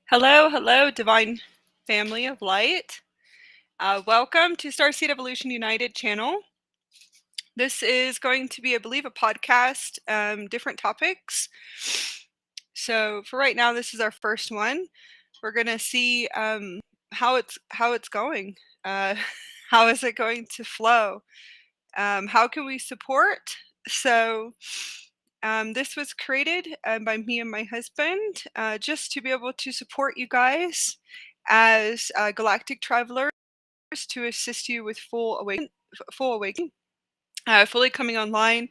Hello, hello, divine family of light. Welcome to Starseed Evolution United channel. This is going to be, I believe, a podcast, different topics. So for right now, this is our first one. We're gonna see how it's going. Uh, how is it going to flow? How can we support? So this was created by me and my husband just to be able to support you guys as galactic travelers to assist you with full awakening, fully coming online.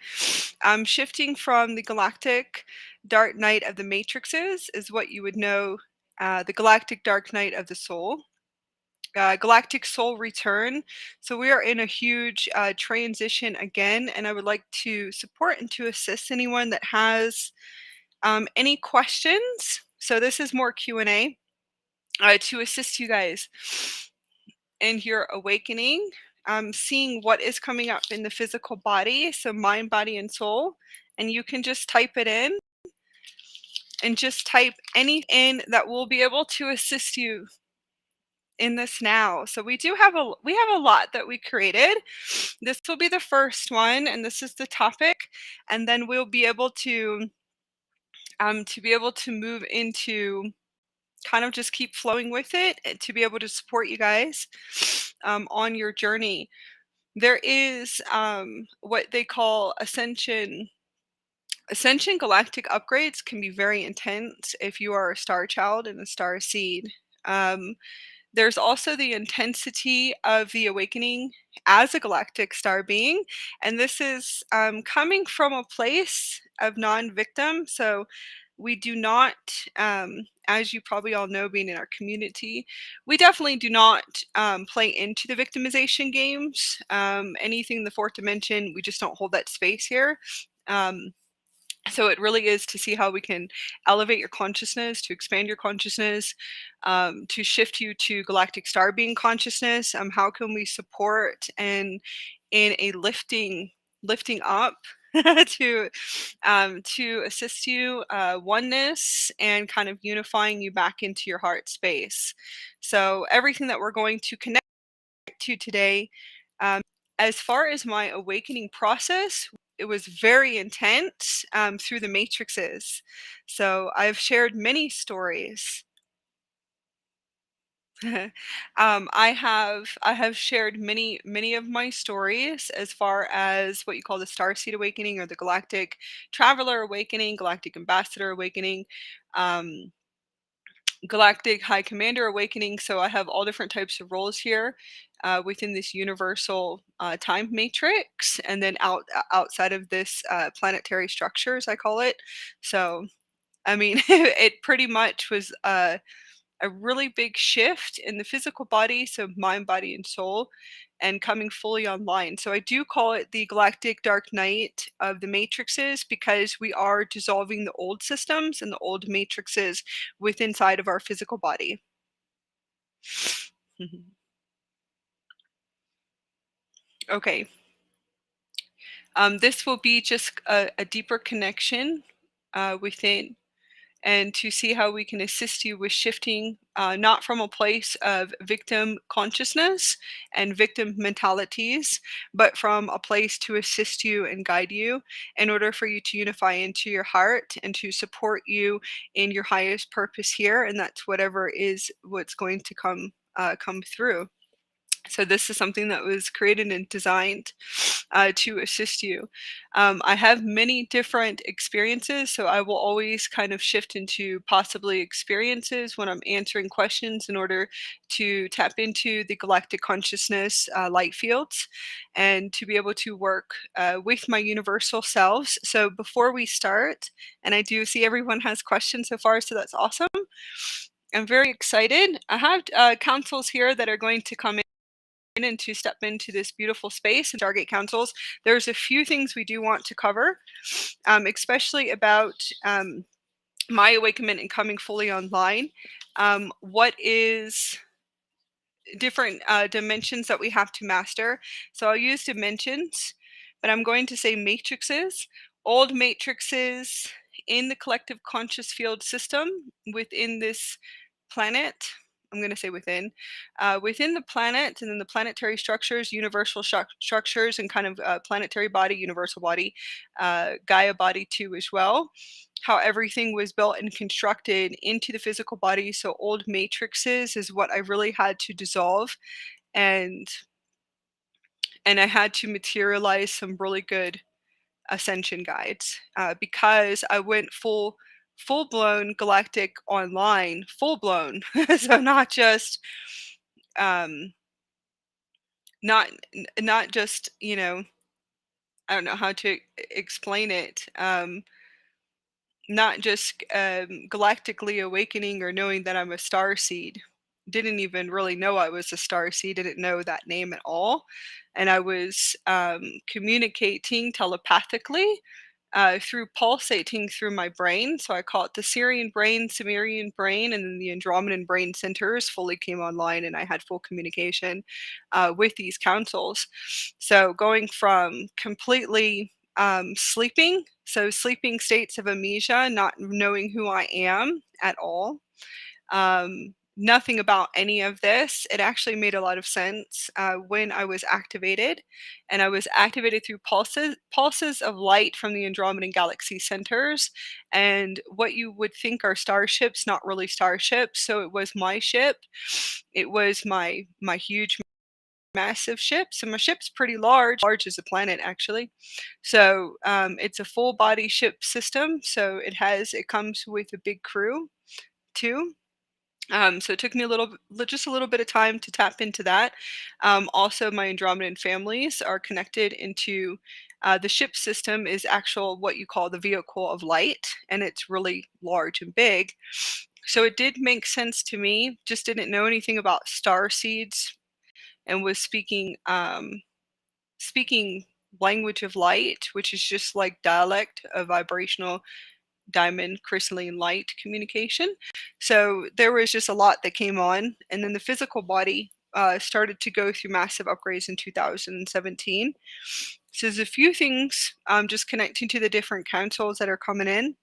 Shifting from the galactic dark night of the matrices is what you would know, the galactic dark night of the soul. Galactic Soul Return. So we are in a huge transition again, and I would like to support and to assist anyone that has any questions. So this is more Q&A to assist you guys in your awakening, seeing what is coming up in the physical body, so mind, body, and soul. And you can just type it in and just type anything in that will be able to assist you in this now. So we have a lot that we created. This will be the first one, and this is the topic, and then we'll be able to move into kind of just keep flowing with it to be able to support you guys on your journey. There is what they call Ascension. Ascension galactic upgrades can be very intense if you are a star child and a star seed. There's also the intensity of the awakening as a galactic star being, and this is coming from a place of non-victim. So we do not, as you probably all know, being in our community, we definitely do not play into the victimization games. Anything in the fourth dimension, we just don't hold that space here. So it really is to see how we can elevate your consciousness, to expand your consciousness, to shift you to galactic star being consciousness. How can we support and in a lifting up to assist you, oneness, and kind of unifying you back into your heart space. So everything that we're going to connect to today, as far as my awakening process, it was very intense through the matrices. So I've shared many stories. I have shared many of my stories as far as what you call the Starseed Awakening or the Galactic Traveler Awakening, Galactic Ambassador Awakening, um, Galactic High Commander Awakening. So I have all different types of roles here within this universal time matrix, and then outside of this planetary structures, I call it. So I mean, it pretty much was a really big shift in the physical body, so mind, body, and soul, and coming fully online. So I do call it the galactic dark night of the matrices because we are dissolving the old systems and the old matrices within inside of our physical body. Okay. This will be just a deeper connection within, and to see how we can assist you with shifting, not from a place of victim consciousness and victim mentalities, but from a place to assist you and guide you in order for you to unify into your heart and to support you in your highest purpose here. And that's what's going to come through. So this is something that was created and designed to assist you. I have many different experiences, so I will always kind of shift into possibly experiences when I'm answering questions in order to tap into the galactic consciousness light fields and to be able to work with my universal selves. So before we start, and I do see everyone has questions so far, so that's awesome. I'm very excited. I have councils here that are going to come in and to step into this beautiful space and Stargate councils. There's a few things we do want to cover, especially about my awakenment and coming fully online. What is different dimensions that we have to master? So I'll use dimensions, but I'm going to say matrices, old matrices in the collective conscious field system within this planet. I'm going to say within the planet, and then the planetary structures, universal structures, and kind of planetary body, universal body, Gaia body too as well. How everything was built and constructed into the physical body. So old matrices is what I really had to dissolve, and I had to materialize some really good Ascension guides because I went full blown galactic online, full blown. So not just um not just, I don't know how to explain it. Not just galactically awakening or knowing that I'm a star seed. Didn't even really know I was a star seed, didn't know that name at all. And I was communicating telepathically through pulsating through my brain. So I call it the Syrian brain, Sumerian brain, and then the Andromedan brain centers fully came online, and I had full communication with these councils. So going from completely sleeping, so sleeping states of amnesia, not knowing who I am at all, nothing about any of this. It actually made a lot of sense when I was activated, and I was activated through pulses of light from the Andromedan galaxy centers, and what you would think are starships, not really starships. So it was my ship. It was my huge massive ship. So my ship's pretty large as a planet actually. So it's a full body ship system. So it comes with a big crew too. So it took me just a little bit of time to tap into that. Also, my Andromedan families are connected into the ship system is actual what you call the vehicle of light, and it's really large and big. So it did make sense to me. Just didn't know anything about star seeds, and was speaking language of light, which is just like dialect, a vibrational diamond crystalline light communication. So there was just a lot that came on, and then the physical body started to go through massive upgrades in 2017. So there's a few things just connecting to the different councils that are coming in.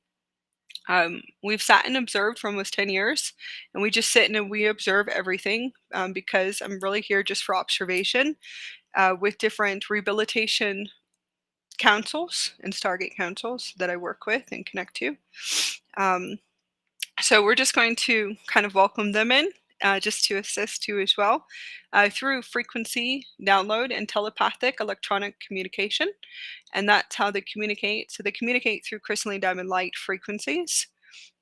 We've sat and observed for almost 10 years, and we just sit and we observe everything because I'm really here just for observation with different rehabilitation councils and Stargate councils that I work with and connect to. Um, so we're just going to kind of welcome them in just to assist too as well through frequency download and telepathic electronic communication. And that's how they communicate. So they communicate through crystalline diamond light frequencies.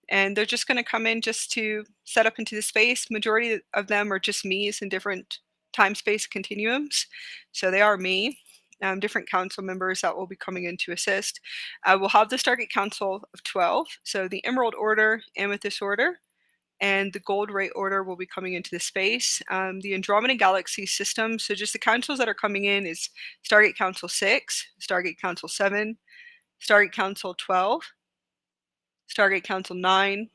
And they're just going to come in just to set up into the space. Majority of them are just me's in different time space continuums. So they are me. Different council members that will be coming in to assist. We'll have the Stargate Council of 12. So the Emerald Order, Amethyst Order, and the Gold Ray Order will be coming into the space. The Andromedan Galaxy system, so just the councils that are coming in is Stargate Council 6, Stargate Council 7, Stargate Council 12, Stargate Council 9,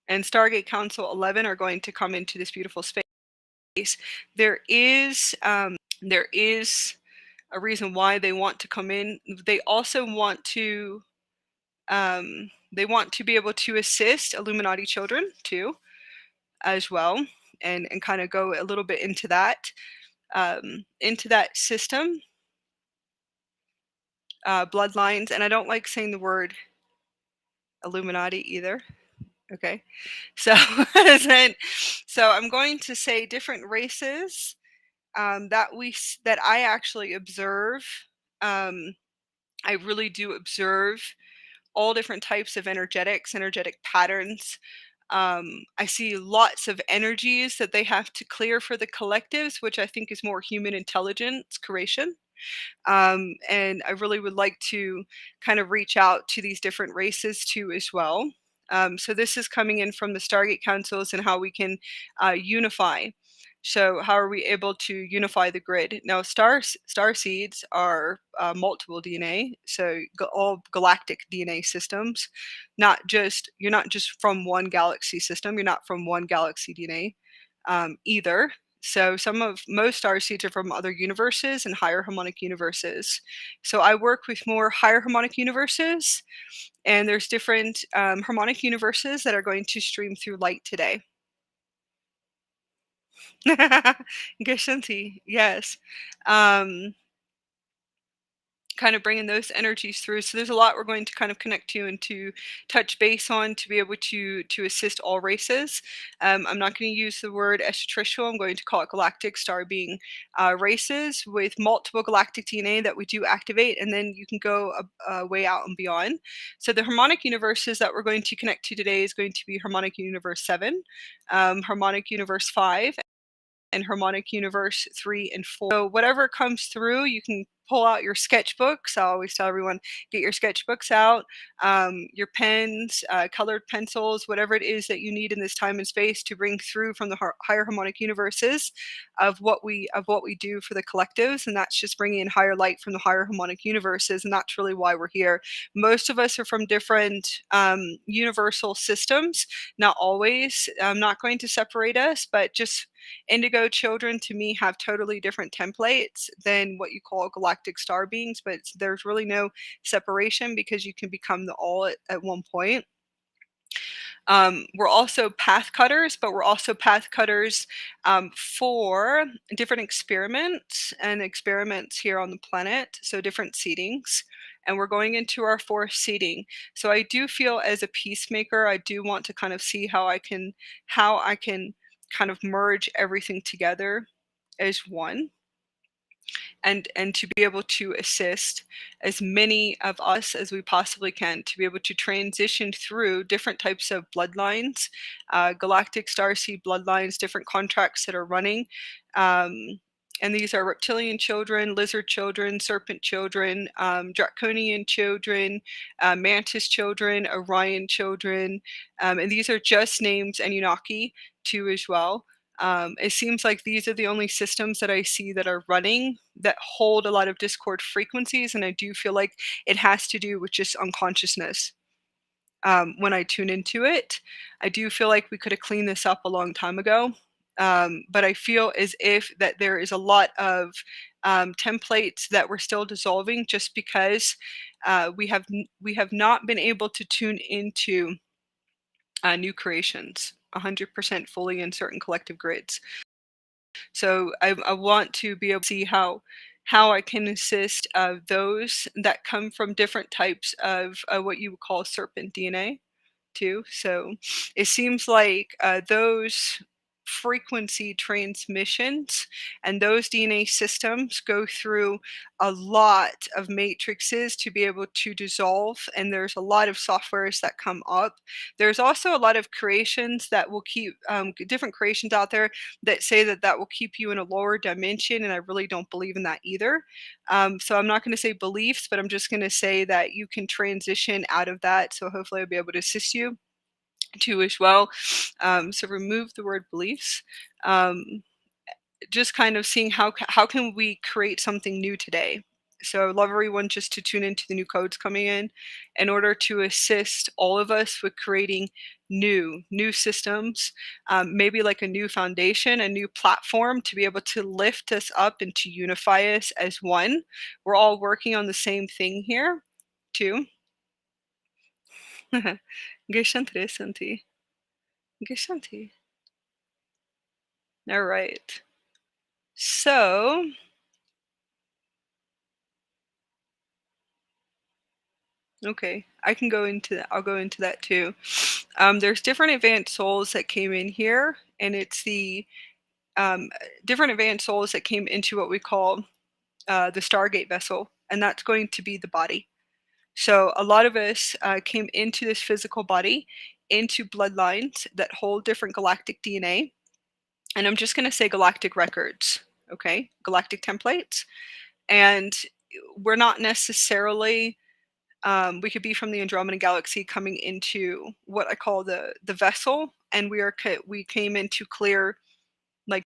and Stargate Council 11 are going to come into this beautiful space. There is a reason why they want to come in. They also want to be able to assist Illuminati children too, as well, and kind of go a little bit into that system, bloodlines. And I don't like saying the word Illuminati either. Okay, so so I'm going to say different races that I actually observe. I really do observe all different types of energetic patterns. I see lots of energies that they have to clear for the collectives, which I think is more human intelligence creation. And I really would like to kind of reach out to these different races too as well. So this is coming in from the Stargate councils and how we can unify. So how are we able to unify the grid? Now, star seeds are multiple DNA, so all galactic DNA systems. You're not just from one galaxy system. You're not from one galaxy DNA either. So most star seeds are from other universes and higher harmonic universes. So I work with more higher harmonic universes and there's different harmonic universes that are going to stream through light today. Geshanti, yes. Um, kind of bringing those energies through. So there's a lot we're going to kind of connect to and to touch base on to be able to assist all races. I'm not going to use the word extraterrestrial. I'm going to call it galactic star being races with multiple galactic DNA that we do activate, and then you can go a way out and beyond. So the harmonic universes that we're going to connect to today is going to be harmonic universe 7, harmonic universe 5, and harmonic universe 3 and 4. So whatever comes through, you can pull out your sketchbooks. I always tell everyone, get your sketchbooks out, your pens, colored pencils, whatever it is that you need in this time and space to bring through from the higher harmonic universes of what we do for the collectives, and that's just bringing in higher light from the higher harmonic universes, and that's really why we're here. Most of us are from different universal systems. Not always. I'm not going to separate us, but just indigo children to me have totally different templates than what you call galactic star beings, but there's really no separation because you can become the all at one point. We're also path cutters, but we're also path cutters for different experiments here on the planet, so different seedings. And we're going into our fourth seeding. So I do feel as a peacemaker, I do want to kind of see how I can kind of merge everything together as one, and to be able to assist as many of us as we possibly can to be able to transition through different types of bloodlines, galactic starseed bloodlines, different contracts that are running. And these are reptilian children, lizard children, serpent children, draconian children, mantis children, Orion children, and these are just names, Anunnaki too as well. It seems like these are the only systems that I see that are running that hold a lot of discord frequencies, and I do feel like it has to do with just unconsciousness. When I tune into it, I do feel like we could have cleaned this up a long time ago, but I feel as if that there is a lot of templates that we're still dissolving just because we have not been able to tune into new creations 100% fully in certain collective grids. So I want to be able to see how I can assist those that come from different types of what you would call serpent DNA too. So it seems like those frequency transmissions and those DNA systems go through a lot of matrices to be able to dissolve. And there's a lot of softwares that come up. There's also a lot of creations that will keep different creations out there that say that that will keep you in a lower dimension. And I really don't believe in that either. So I'm not going to say beliefs, but I'm just going to say that you can transition out of that. So hopefully I'll be able to assist you too as well. So remove the word beliefs. Just kind of seeing how can we create something new today. So I love everyone just to tune into the new codes coming in order to assist all of us with creating new systems, maybe like a new foundation, a new platform to be able to lift us up and to unify us as one. We're all working on the same thing here too. Geshanti. Geshanti. All right. So, okay, I can go into that. I'll go into that too. There's different advanced souls that came in here, and it's the um, different advanced souls that came into what we call the Stargate vessel, and that's going to be the body. So a lot of us came into this physical body, into bloodlines that hold different galactic DNA, and I'm just going to say galactic records, okay, galactic templates, and we're not necessarily we could be from the Andromeda galaxy coming into what I call the vessel, and we came in to clear like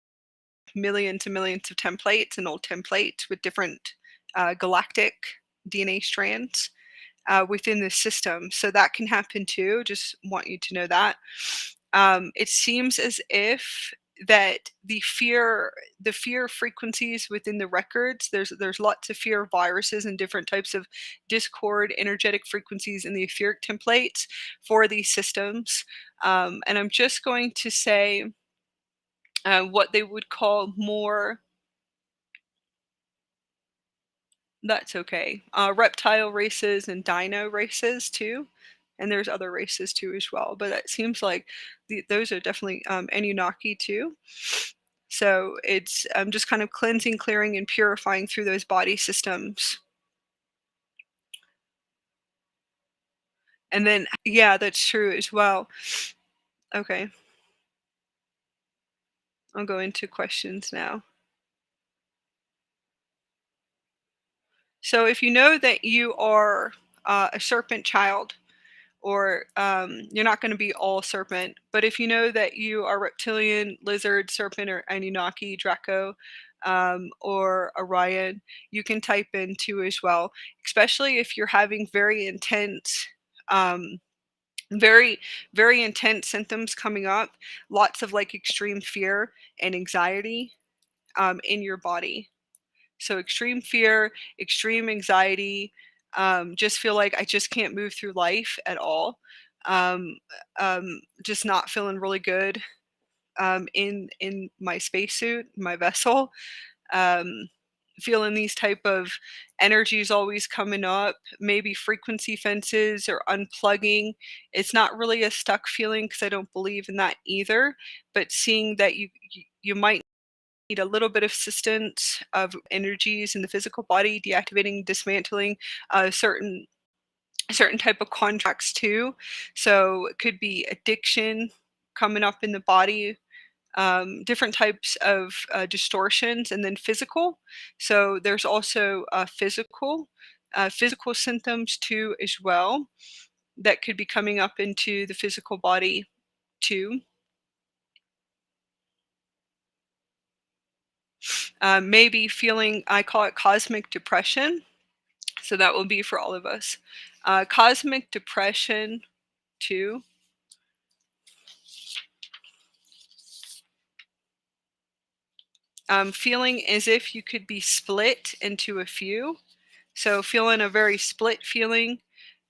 millions and millions of templates and old templates with different galactic DNA strands within the system. So that can happen too. Just want you to know that. It seems as if that the fear frequencies within the records, there's lots of fear viruses and different types of discord energetic frequencies in the etheric templates for these systems. And I'm just going to say what they would call more. That's okay. Reptile races and dino races too, and there's other races too as well. But it seems like those are definitely Anunnaki too. So it's just kind of cleansing, clearing, and purifying through those body systems. And then, yeah, that's true as well. Okay, I'll go into questions now. So if you know that you are a serpent child, or you're not going to be all serpent, but if you know that you are reptilian, lizard, serpent, or Anunnaki, Draco, or Orion, you can type in too as well, especially if you're having very intense. Very very intense symptoms coming up, lots of like extreme fear and anxiety in your body. So extreme fear, extreme anxiety, just feel like I just can't move through life at all. Um, just not feeling really good in my spacesuit, my vessel. Um, feeling these type of energies always coming up, maybe frequency fences or unplugging. It's not really a stuck feeling because I don't believe in that either. But seeing that you might need a little bit of assistance of energies in the physical body, deactivating, dismantling certain type of contracts too. So it could be addiction coming up in the body, different types of distortions, and then physical. So there's also physical symptoms too as well that could be coming up into the physical body too. Maybe feeling, I call it cosmic depression. So that will be for all of us. Cosmic depression, too. Feeling as if you could be split into a few. So feeling a very split feeling,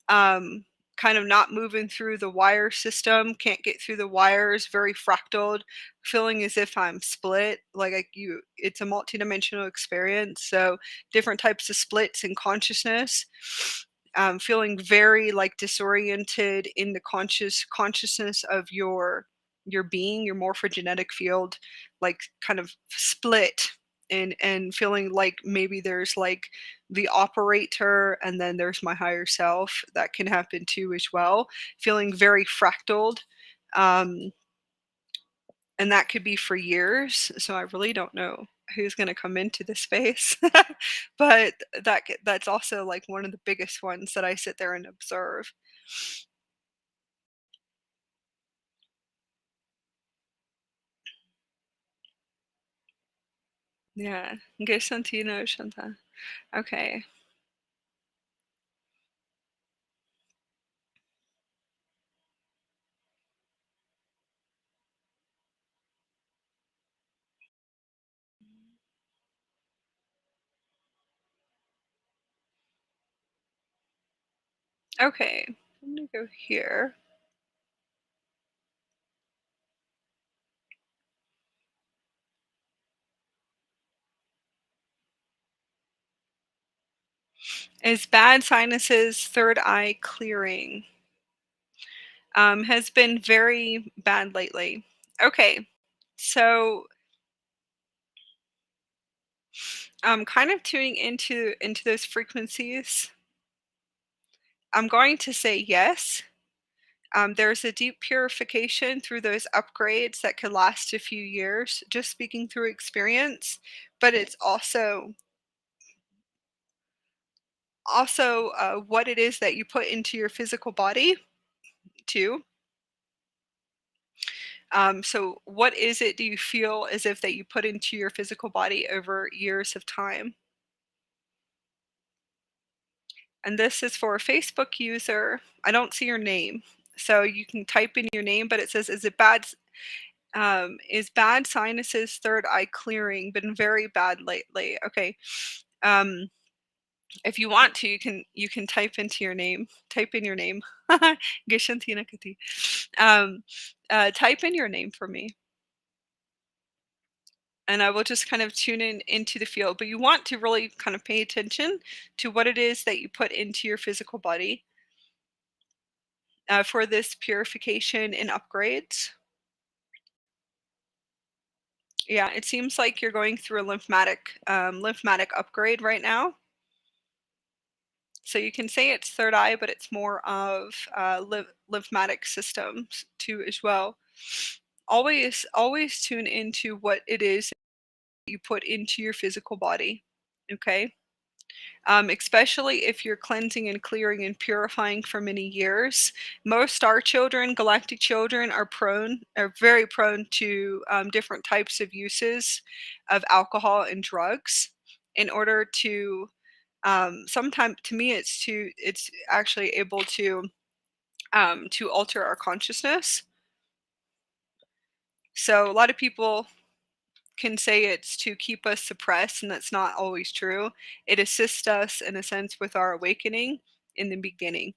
um, kind of not moving through the wire system, can't get through the wires, very fractaled, feeling as if I'm split, it's a multidimensional experience. So different types of splits in consciousness. Feeling very like disoriented in the consciousness of your being, your morphogenetic field, like kind of split, and feeling like maybe there's like the operator and then there's my higher self. That can happen too as well. Feeling very fractaled. Um, and that could be for years. So I really don't know who's going to come into this space. But that's also like one of the biggest ones that I sit there and observe. Yeah. Okay, Santino, Shanta. Okay. Okay. I'm going to go here. Is bad sinuses, third eye clearing? Has been very bad lately. Okay. So I'm kind of tuning into those frequencies. I'm going to say yes. There's a deep purification through those upgrades that could last a few years, just speaking through experience. But it's also what it is that you put into your physical body too. So what is it do you feel as if that you put into your physical body over years of time? And this is for a Facebook user. I don't see your name. So you can type in your name, but it says, is it bad? Is bad sinuses, third eye clearing, been very bad lately. Okay. Um, if you want to, you can type into your name. Type in your name. Geshantina kati. Um, type in your name for me, and I will just kind of tune in into the field. But you want to really kind of pay attention to what it is that you put into your physical body for this purification and upgrades. Yeah, it seems like you're going through a lymphatic upgrade right now. So you can say it's third eye, but it's more of lymphatic systems too as well. Always tune into what it is you put into your physical body. Okay. Especially if you're cleansing and clearing and purifying for many years. Most star children, galactic children, are very prone to different types of uses of alcohol and drugs in order to sometimes to me it's actually able to alter our consciousness. So a lot of people can say it's to keep us suppressed, and that's not always true. It assists us in a sense with our awakening in the beginning.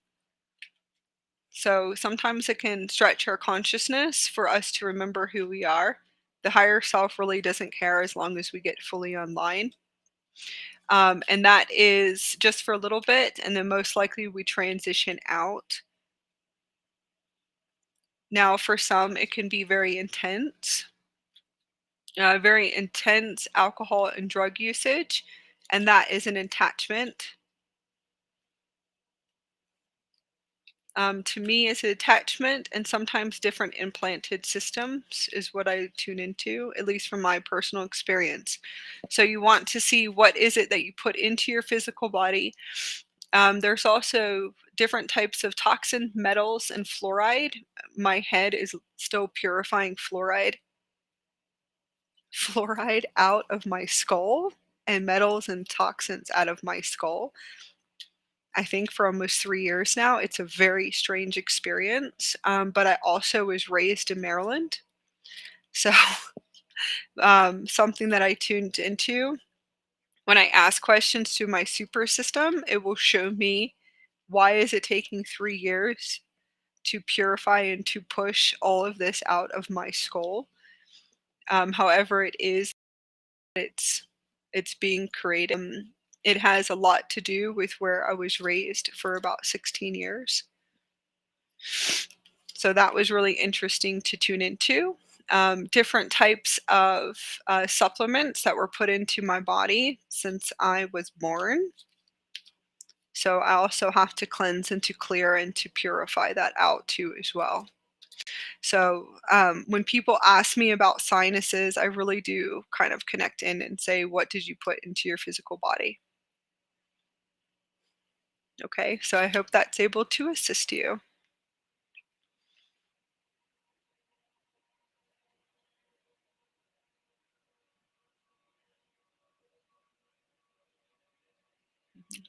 So sometimes it can stretch our consciousness for us to remember who we are. The higher self really doesn't care as long as we get fully online. And that is just for a little bit, and then most likely we transition out. Now, for some, it can be very intense alcohol and drug usage, and that is an attachment. To me, it's an attachment, and sometimes different implanted systems is what I tune into, at least from my personal experience. So you want to see what is it that you put into your physical body. There's also different types of toxin, metals, and fluoride. My head is still purifying fluoride out of my skull and metals and toxins out of my skull. I think for almost 3 years now. It's a very strange experience. But I also was raised in Maryland. So something that I tuned into when I ask questions to my super system, it will show me why is it taking 3 years to purify and to push all of this out of my skull. However, it's it's being created. It has a lot to do with where I was raised for about 16 years. So that was really interesting to tune into. Different types of supplements that were put into my body since I was born. So I also have to cleanse and to clear and to purify that out too as well. So when people ask me about sinuses, I really do kind of connect in and say, what did you put into your physical body? Okay, so I hope that's able to assist you.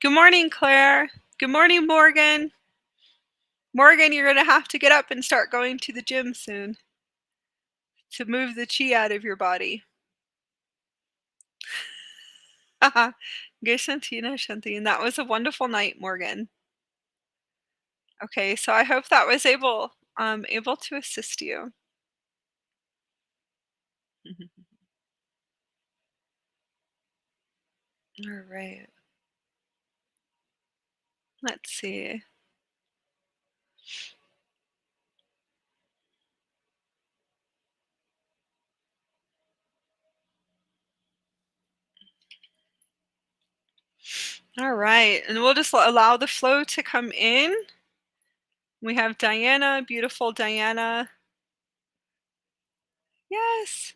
Good morning, Claire. Good morning, Morgan. Morgan, you're going to have to get up and start going to the gym soon to move the chi out of your body. Haha. Geshantina Shantin. That was a wonderful night, Morgan. Okay, so I hope that was able to assist you. All right. Let's see. All right, and we'll just allow the flow to come in. We have Diana, beautiful Diana. Yes.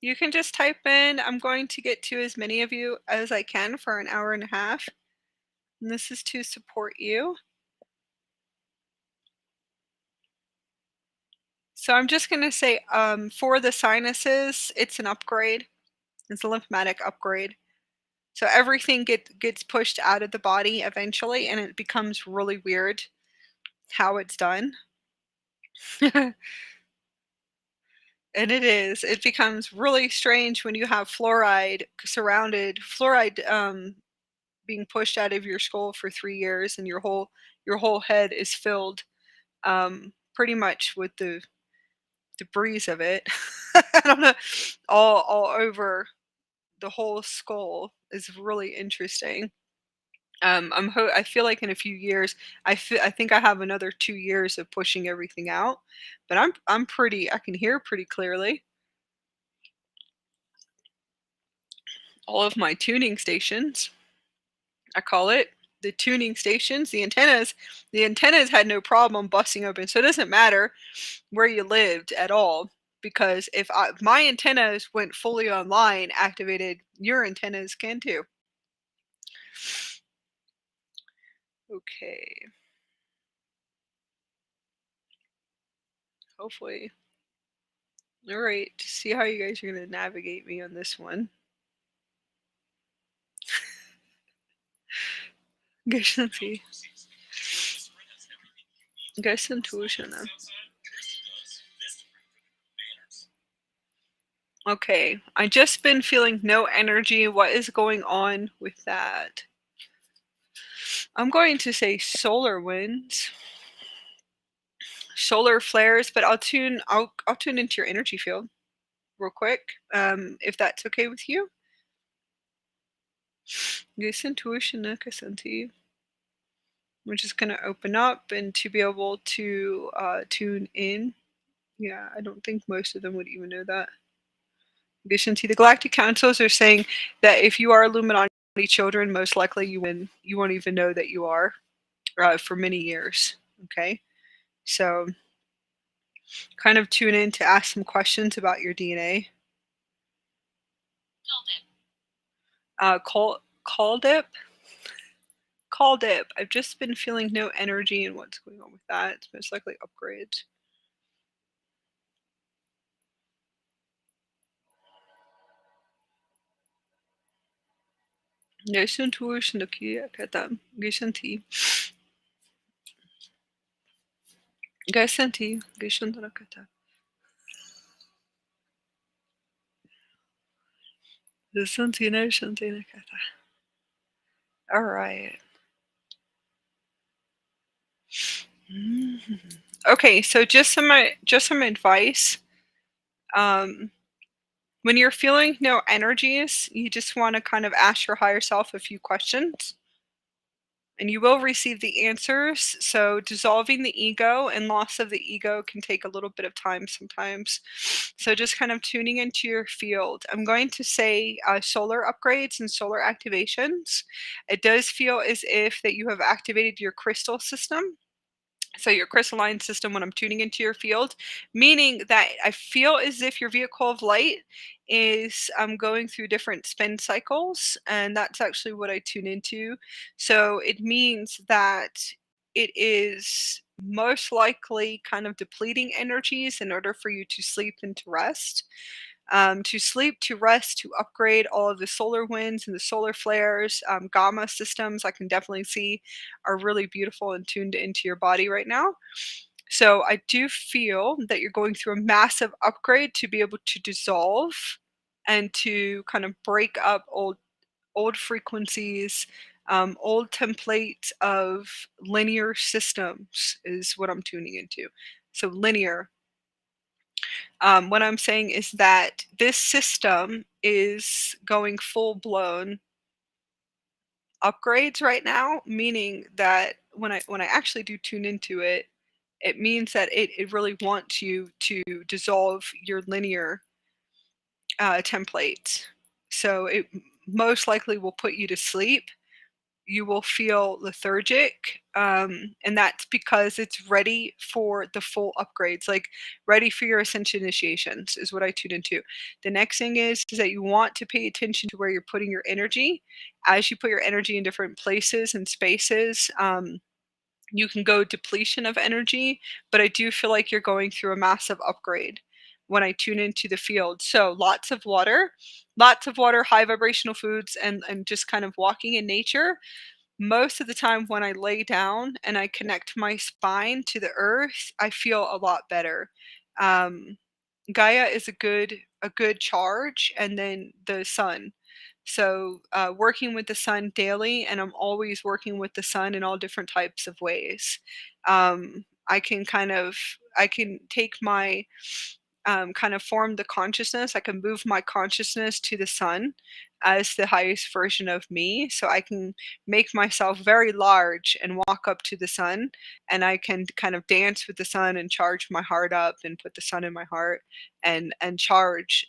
You can just type in, I'm going to get to as many of you as I can for an hour and a half. And this is to support you. So I'm just going to say for the sinuses, it's an upgrade. It's a lymphatic upgrade. So everything gets pushed out of the body eventually, and it becomes really weird how it's done. And it is. It becomes really strange when you have fluoride being pushed out of your skull for 3 years and your whole head is filled, pretty much with the debris of it. I don't know, all over the whole skull is really interesting. I feel like in a few years, I think I have another 2 years of pushing everything out, but I can hear pretty clearly. All of my tuning stations, I call it, the tuning stations, the antennas had no problem busting open, so it doesn't matter where you lived at all, because if my antennas went fully online, activated, your antennas can too. Okay, hopefully. All right, see how you guys are gonna navigate me on this one. Geçti. Geçti tuition. Okay, I just been feeling no energy. What is going on with that? I'm going to say solar winds, solar flares, but I'll tune into your energy field real quick, if that's okay with you. Geçti tuition kasanti. We're just gonna open up and to be able to tune in. Yeah, I don't think most of them would even know that. Addition to the Galactic Councils are saying that if you are Illuminati children, most likely you won't even know that you are, for many years. Okay, so kind of tune in to ask some questions about your DNA. Call dip, call dip. I've just been feeling no energy, and what's going on with that? It's most likely upgrades. Geçen tuğuşundaki kadam. Geçen kadam. Geçen kadam. All right. Mhm. Okay, so just some advice. Um, when you're feeling no energies, you just want to kind of ask your higher self a few questions, and you will receive the answers. So dissolving the ego and loss of the ego can take a little bit of time sometimes. So just kind of tuning into your field. I'm going to say solar upgrades and solar activations. It does feel as if that you have activated your crystal system, so your crystalline system, when I'm tuning into your field, meaning that I feel as if your vehicle of light is going through different spin cycles, and that's actually what I tune into. So it means that it is most likely kind of depleting energies in order for you to sleep and to rest, to sleep, to rest, to upgrade all of the solar winds and the solar flares. Gamma systems, I can definitely see, are really beautiful and tuned into your body right now. So I do feel that you're going through a massive upgrade to be able to dissolve and to kind of break up old frequencies, old templates of linear systems is what I'm tuning into. So linear, what I'm saying is that this system is going full blown upgrades right now, meaning that when I actually do tune into it, it means that it really wants you to dissolve your linear templates. So it most likely will put you to sleep. You will feel lethargic, and that's because it's ready for the full upgrades, like ready for your ascension initiations is what I tune into. The next thing is that you want to pay attention to where you're putting your energy. As you put your energy in different places and spaces, you can go depletion of energy, but I do feel like you're going through a massive upgrade when I tune into the field. So lots of water, high vibrational foods, and just kind of walking in nature. Most of the time when I lay down and I connect my spine to the earth, I feel a lot better. Um, Gaia is a good charge, and then the sun. So working with the sun daily, and I'm always working with the sun in all different types of ways. I can take my kind of form the consciousness. I can move my consciousness to the sun as the highest version of me. So I can make myself very large and walk up to the sun, and I can kind of dance with the sun and charge my heart up and put the sun in my heart and charge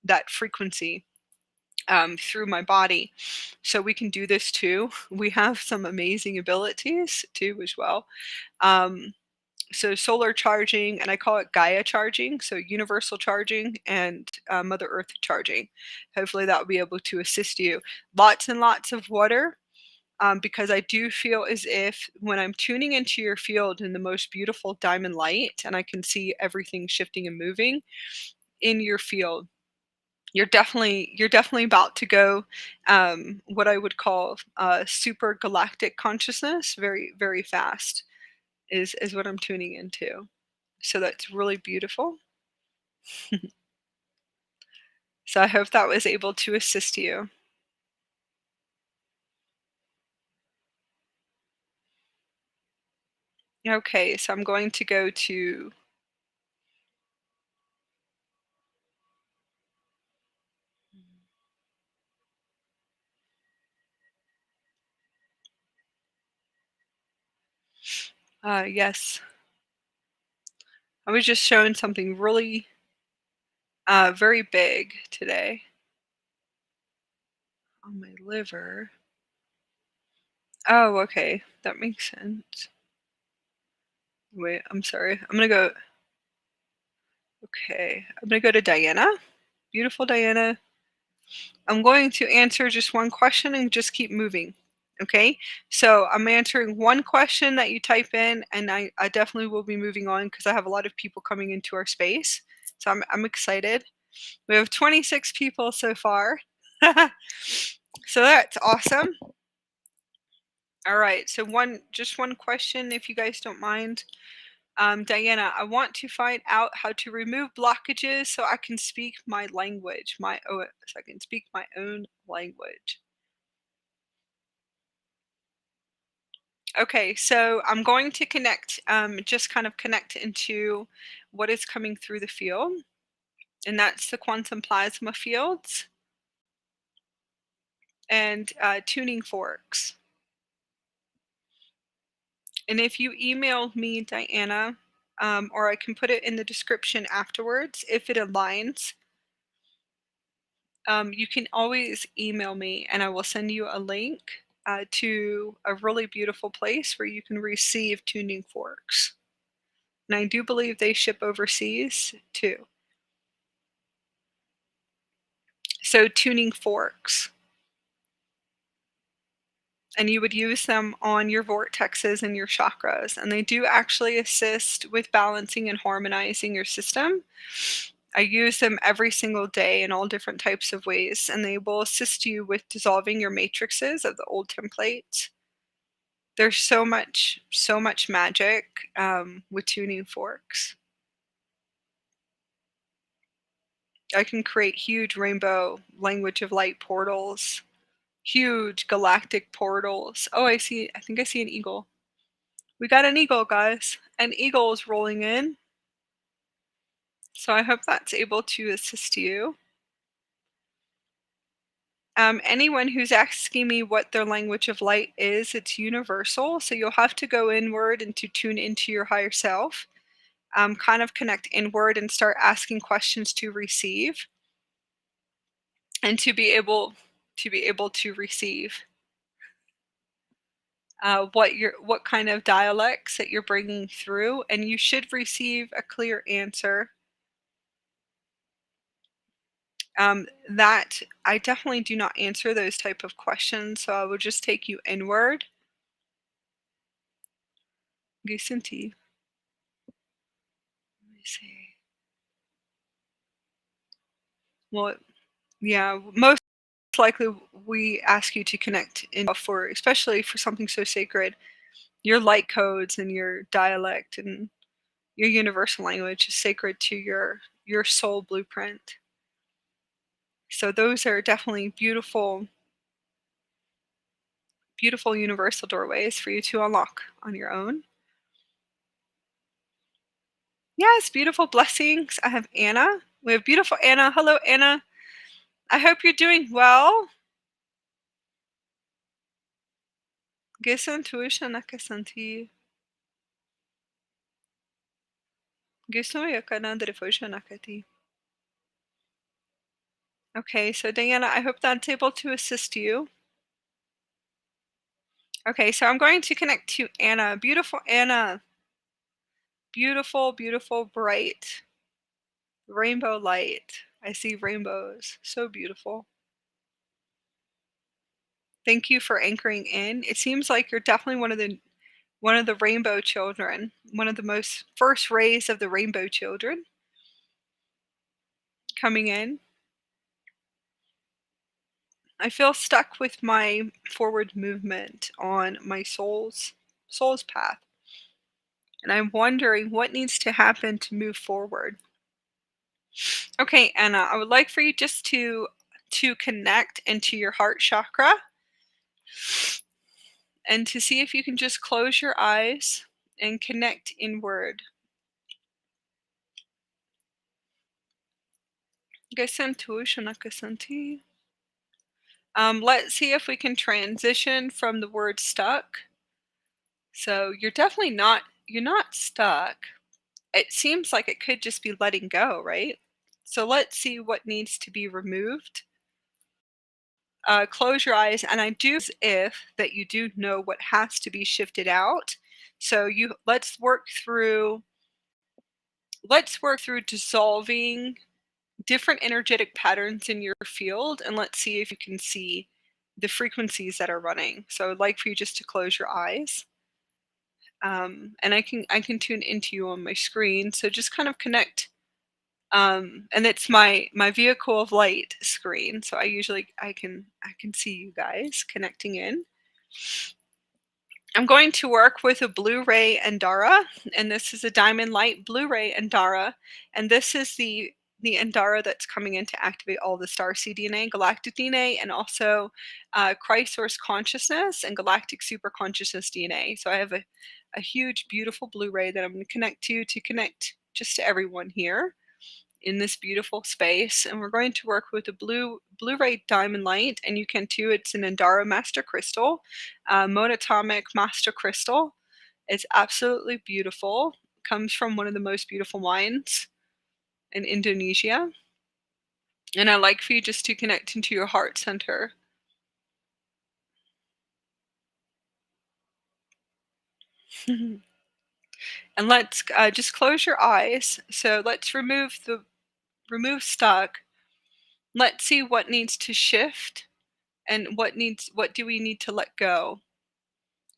that frequency through my body. So we can do this too. We have some amazing abilities too as well. Um, so solar charging, and I call it Gaia charging, so universal charging and Mother Earth charging. Hopefully that will be able to assist you. Lots and lots of water, because I do feel as if when I'm tuning into your field in the most beautiful diamond light, and I can see everything shifting and moving in your field, you're definitely about to go what I would call super galactic consciousness very, very fast is what I'm tuning into. So that's really beautiful. So I hope that was able to assist you. Okay, so I'm going to go to yes, I was just showing something really very big today on my liver. Oh, okay, that makes sense. Wait, I'm sorry. I'm gonna go to Diana. Beautiful Diana. I'm going to answer just one question and just keep moving. Okay, so I'm answering one question that you type in, and I definitely will be moving on because I have a lot of people coming into our space. So I'm excited. We have 26 people so far. So that's awesome. All right, so just one question, if you guys don't mind. Diana, I want to find out how to remove blockages so I can speak my language, so I can speak my own language. Okay, so I'm going to connect, just kind of connect into what is coming through the field, and that's the quantum plasma fields and tuning forks. And if you email me, Diana, or I can put it in the description afterwards if it aligns, you can always email me and I will send you a link to a really beautiful place where you can receive tuning forks. And I do believe they ship overseas too. So tuning forks. And you would use them on your vortexes and your chakras. And they do actually assist with balancing and harmonizing your system. I use them every single day in all different types of ways, and they will assist you with dissolving your matrices of the old templates. There's so much magic with tuning forks. I can create huge rainbow language of light portals, huge galactic portals. Oh, I think I see an eagle. We got an eagle, guys. An eagle is rolling in. So I hope that's able to assist you. Anyone who's asking me what their language of light is, it's universal. So you'll have to go inward and to tune into your higher self, kind of connect inward and start asking questions to receive and to be able to receive what kind of dialects that you're bringing through, and you should receive a clear answer. That I definitely do not answer those type of questions, so I will just take you inward. Gisinti. Let me see. Well, yeah, most likely we ask you to connect in for, especially for something so sacred, your light codes and your dialect and your universal language is sacred to your soul blueprint. So those are definitely beautiful, beautiful universal doorways for you to unlock on your own. Yes, beautiful blessings. I have Anna. We have beautiful Anna. Hello, Anna. I hope you're doing well. Gesan tuisha nakasanti. Gesan yakanandre fosha nakati. Okay, so Diana, I hope that's able to assist you. Okay, so I'm going to connect to Anna. Beautiful Anna. Beautiful, beautiful, bright rainbow light. I see rainbows. So beautiful. Thank you for anchoring in. It seems like you're definitely one of the rainbow children, one of the most first rays of the rainbow children coming in. I feel stuck with my forward movement on my soul's path. And I'm wondering what needs to happen to move forward. Okay, Anna, I would like for you just to connect into your heart chakra and to see if you can just close your eyes and connect inward. Let's see if we can transition from the word stuck. So you're not stuck. It seems like it could just be letting go, right? So let's see what needs to be removed. Close your eyes, and I do if that you do know what has to be shifted out. So let's work through dissolving different energetic patterns in your field, and let's see if you can see the frequencies that are running. So I'd like for you just to close your eyes. And I can tune into you on my screen. So just kind of connect. And it's my vehicle of light screen. So I can see you guys connecting in. I'm going to work with a Blu-ray Andara, and this is a diamond light Blu-ray Andara, and this is the Andara that's coming in to activate all the starseed DNA, galactic DNA, and also Christ source consciousness and galactic super consciousness DNA. So I have a huge, beautiful Blu-ray that I'm going to connect to connect just to everyone here in this beautiful space. And we're going to work with a Blu-ray diamond light, and you can too. It's an Andara master crystal, monatomic master crystal. It's absolutely beautiful. Comes from one of the most beautiful mines in Indonesia. And I like for you just to connect into your heart center. And let's just close your eyes. So let's remove stuck. Let's see what needs to shift and what do we need to let go.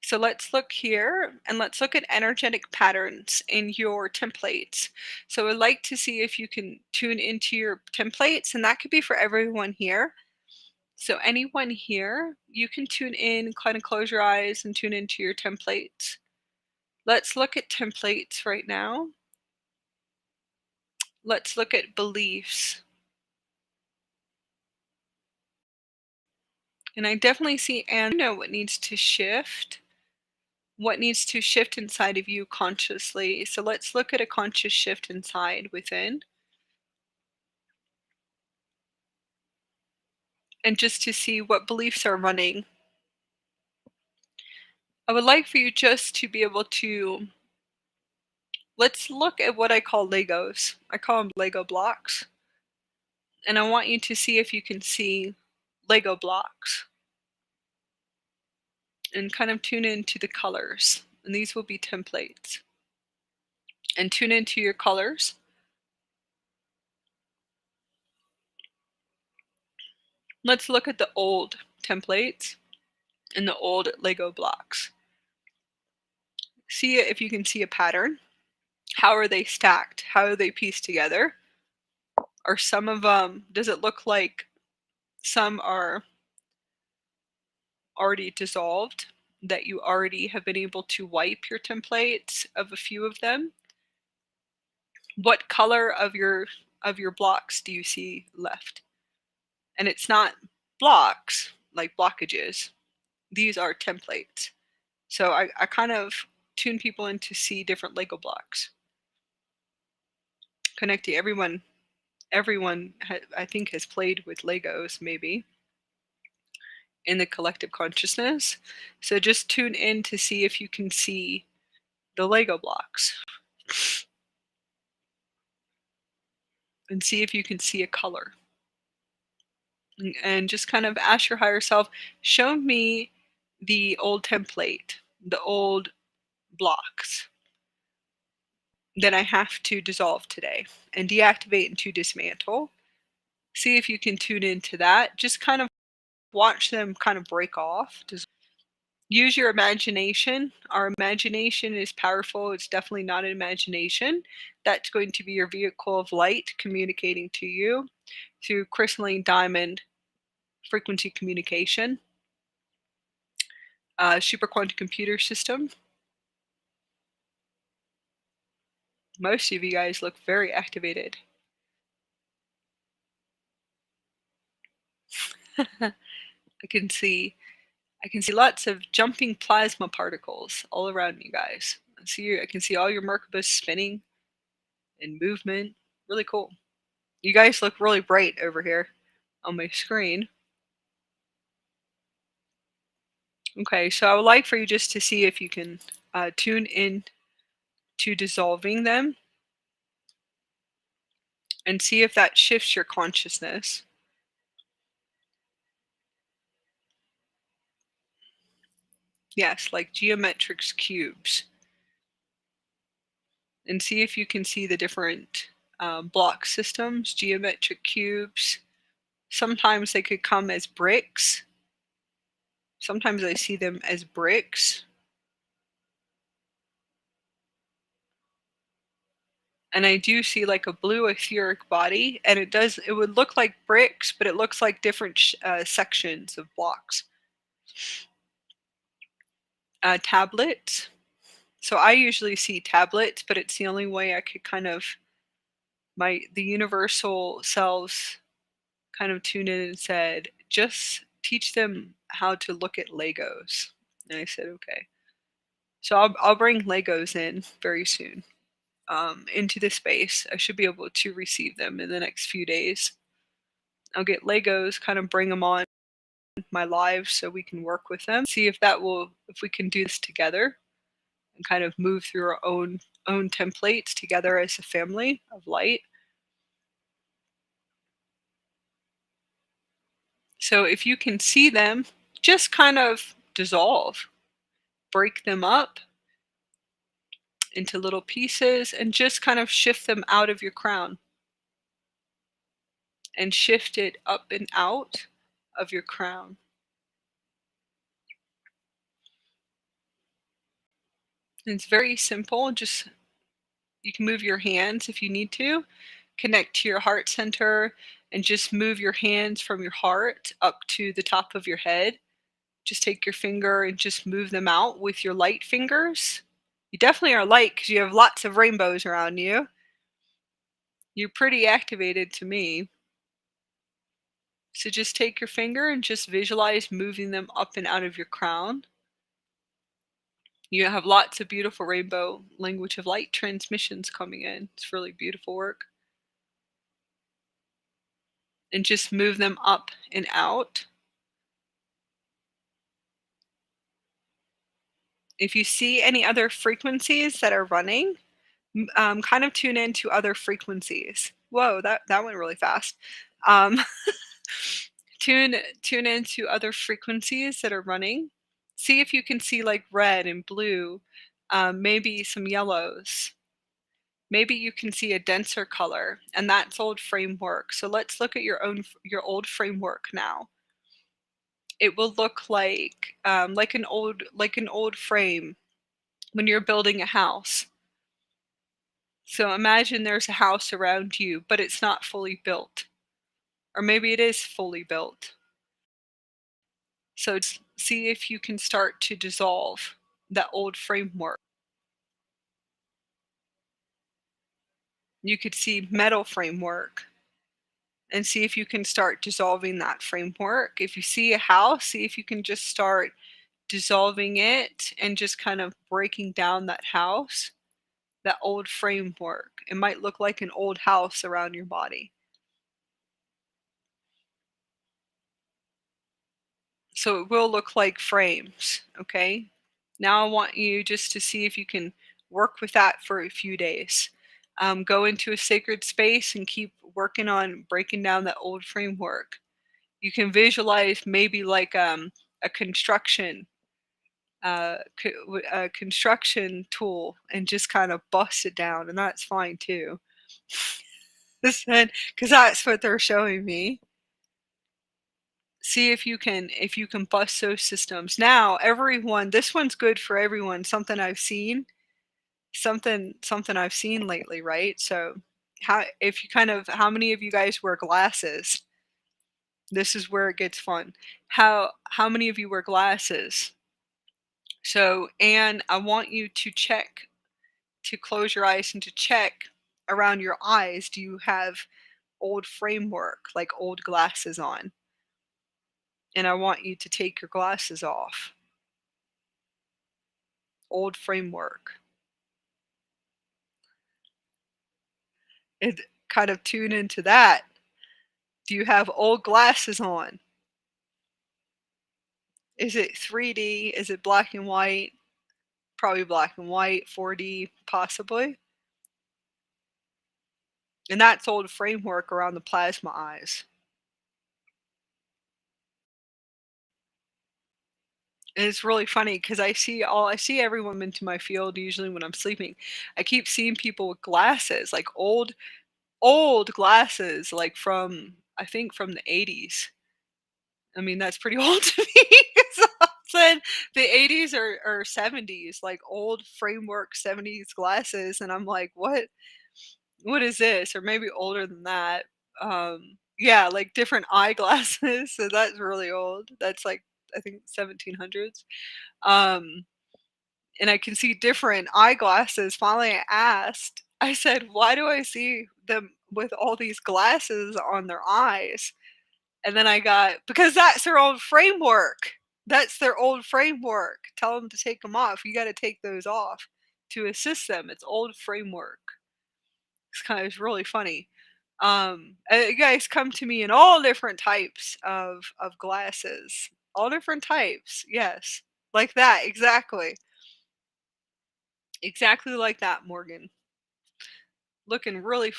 So let's look here and let's look at energetic patterns in your templates. So I'd like to see if you can tune into your templates, and that could be for everyone here. So anyone here, you can tune in, kind of close your eyes and tune into your templates. Let's look at templates right now. Let's look at beliefs. And I definitely see and know what needs to shift. What needs to shift inside of you consciously. So let's look at a conscious shift inside within. And just to see what beliefs are running. I would like for you just to be able to, let's look at what I call Legos. I call them Lego blocks. And I want you to see if you can see Lego blocks. And kind of tune into the colors. And these will be templates. And tune into your colors. Let's look at the old templates and the old Lego blocks. See if you can see a pattern. How are they stacked? How are they pieced together? Are some of them, does it look like some are already dissolved, that you already have been able to wipe your templates of a few of them? What color of of your blocks do you see left? And it's not blocks, like blockages. These are templates. So I kind of tune people in to see different Lego blocks. Connecting everyone, I think has played with Legos maybe in the collective consciousness. So just tune in to see if you can see the Lego blocks and see if you can see a color. And just kind of ask your higher self, show me the old template, the old blocks that I have to dissolve today and deactivate and to dismantle. See if you can tune into that. Just kind of watch them kind of break off. Just use your imagination. Our imagination is powerful. It's definitely not an imagination. That's going to be your vehicle of light communicating to you through crystalline diamond frequency communication, super quantum computer system. Most of you guys look very activated. I can see lots of jumping plasma particles all around you guys. I can see all your Merkabas spinning in movement. Really cool. You guys look really bright over here on my screen. Okay, so I would like for you just to see if you can tune in to dissolving them and see if that shifts your consciousness. Yes, like geometric cubes. And see if you can see the different block systems, geometric cubes. Sometimes they could come as bricks. Sometimes I see them as bricks. And I do see like a blue etheric body, and it would look like bricks, but it looks like different sections of blocks. Tablets. So I usually see tablets, but it's the only way I could kind of the universal selves kind of tuned in and said, just teach them how to look at Legos. And I said, okay. So I'll bring Legos in very soon into the space. I should be able to receive them in the next few days. I'll get Legos, kind of bring them on my live so we can work with them. See if we can do this together and kind of move through our own templates together as a family of light. So if you can see them, just kind of dissolve, break them up into little pieces and just kind of shift them out of your crown and shift it up and out of your crown. And it's very simple. Just you can move your hands if you need to, connect to your heart center and just move your hands from your heart up to the top of your head. Just take your finger and just move them out with your light fingers. You definitely are light because you have lots of rainbows around you. You're pretty activated to me. So just take your finger and just visualize moving them up and out of your crown. You have lots of beautiful rainbow language of light transmissions coming in. It's really beautiful work. And just move them up and out. If you see any other frequencies that are running, kind of tune into other frequencies. Whoa, that went really fast. Um, tune into other frequencies that are running. See if you can see like red and blue, maybe some yellows. Maybe you can see a denser color, and that's old framework. So let's look at your old framework now. It will look like an old frame when you're building a house. So imagine there's a house around you, but it's not fully built. Or maybe it is fully built. So see if you can start to dissolve that old framework. You could see metal framework and see if you can start dissolving that framework. If you see a house, see if you can just start dissolving it and just kind of breaking down that house, that old framework. It might look like an old house around your body. So it will look like frames, okay? Now I want you just to see if you can work with that for a few days. Go into a sacred space and keep working on breaking down that old framework. You can visualize maybe like a a construction tool and just kind of bust it down, and that's fine too. Because that's what they're showing me. See if you can bust those systems. Now, everyone, this one's good for everyone. Something I've seen lately, right? So, how many of you guys wear glasses? This is where it gets fun. How many of you wear glasses? So, Anne, I want you to close your eyes and to check around your eyes. Do you have old framework, like old glasses on? And I want you to take your glasses off. Old framework. And kind of tune into that. Do you have old glasses on? Is it 3D? Is it black and white? Probably black and white, 4D, possibly. And that's old framework around the plasma eyes. And it's really funny because I see everyone into my field usually when I'm sleeping. I keep seeing people with glasses, like old glasses, like from I think from the 80s. I mean, that's pretty old to me. So I said the 80s or 70s, like old framework 70s glasses, and I'm like, what is this? Or maybe older than that. Yeah, like different eyeglasses. So that's really old. That's like I think 1700s. Um, and I can see different eyeglasses. Finally, I asked, I said, why do I see them with all these glasses on their eyes? And then I got, because that's their old framework. That's their old framework. Tell them to take them off. You got to take those off to assist them. It's old framework. It's really funny. You guys come to me in all different types of glasses, all different types. Yes, like that exactly. Exactly like that, Morgan. Looking really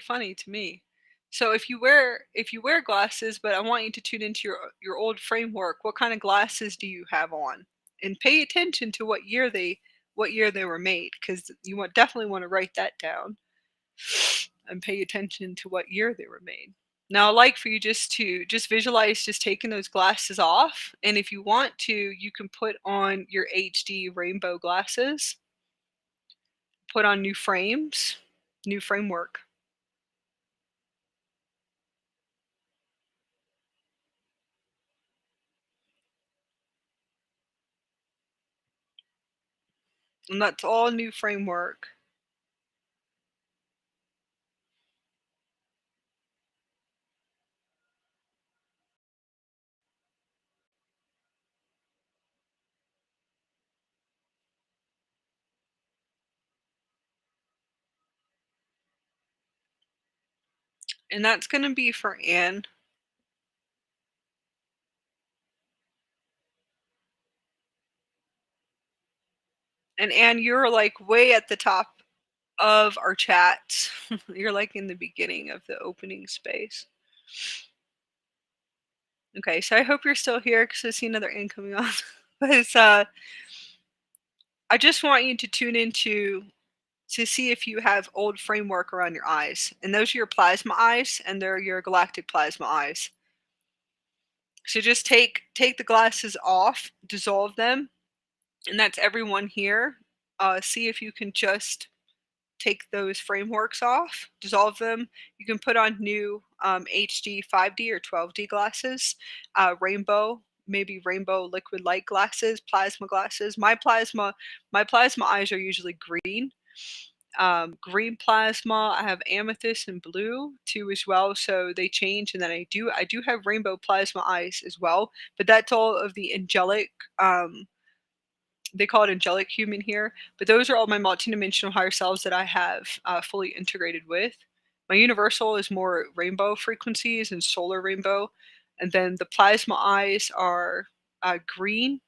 funny to me. So if you wear glasses, but I want you to tune into your old framework. What kind of glasses do you have on? And pay attention to what year they were made, because definitely want to write that down and pay attention to what year they were made. Now, I'd like for you just visualize just taking those glasses off, and if you want to, you can put on your HD rainbow glasses, put on new frames, new framework. And that's all new framework. And that's going to be for Anne. And Anne, you're like way at the top of our chat. You're like in the beginning of the opening space. Okay, so I hope you're still here because I see another Anne coming on. But I just want you to tune into to see if you have old framework around your eyes. And those are your plasma eyes, and they're your galactic plasma eyes. So just take the glasses off, dissolve them, and that's everyone here. See if you can just take those frameworks off, dissolve them. You can put on new HD 5D or 12D glasses, rainbow, maybe rainbow liquid light glasses, plasma glasses. My plasma eyes are usually green. green plasma. I have amethyst and blue too as well. So they change, and then I do have rainbow plasma eyes as well. But that's all of the angelic. They call it angelic human here, but those are all my multidimensional higher selves that I have fully integrated with. My universal is more rainbow frequencies and solar rainbow, and then the plasma eyes are green.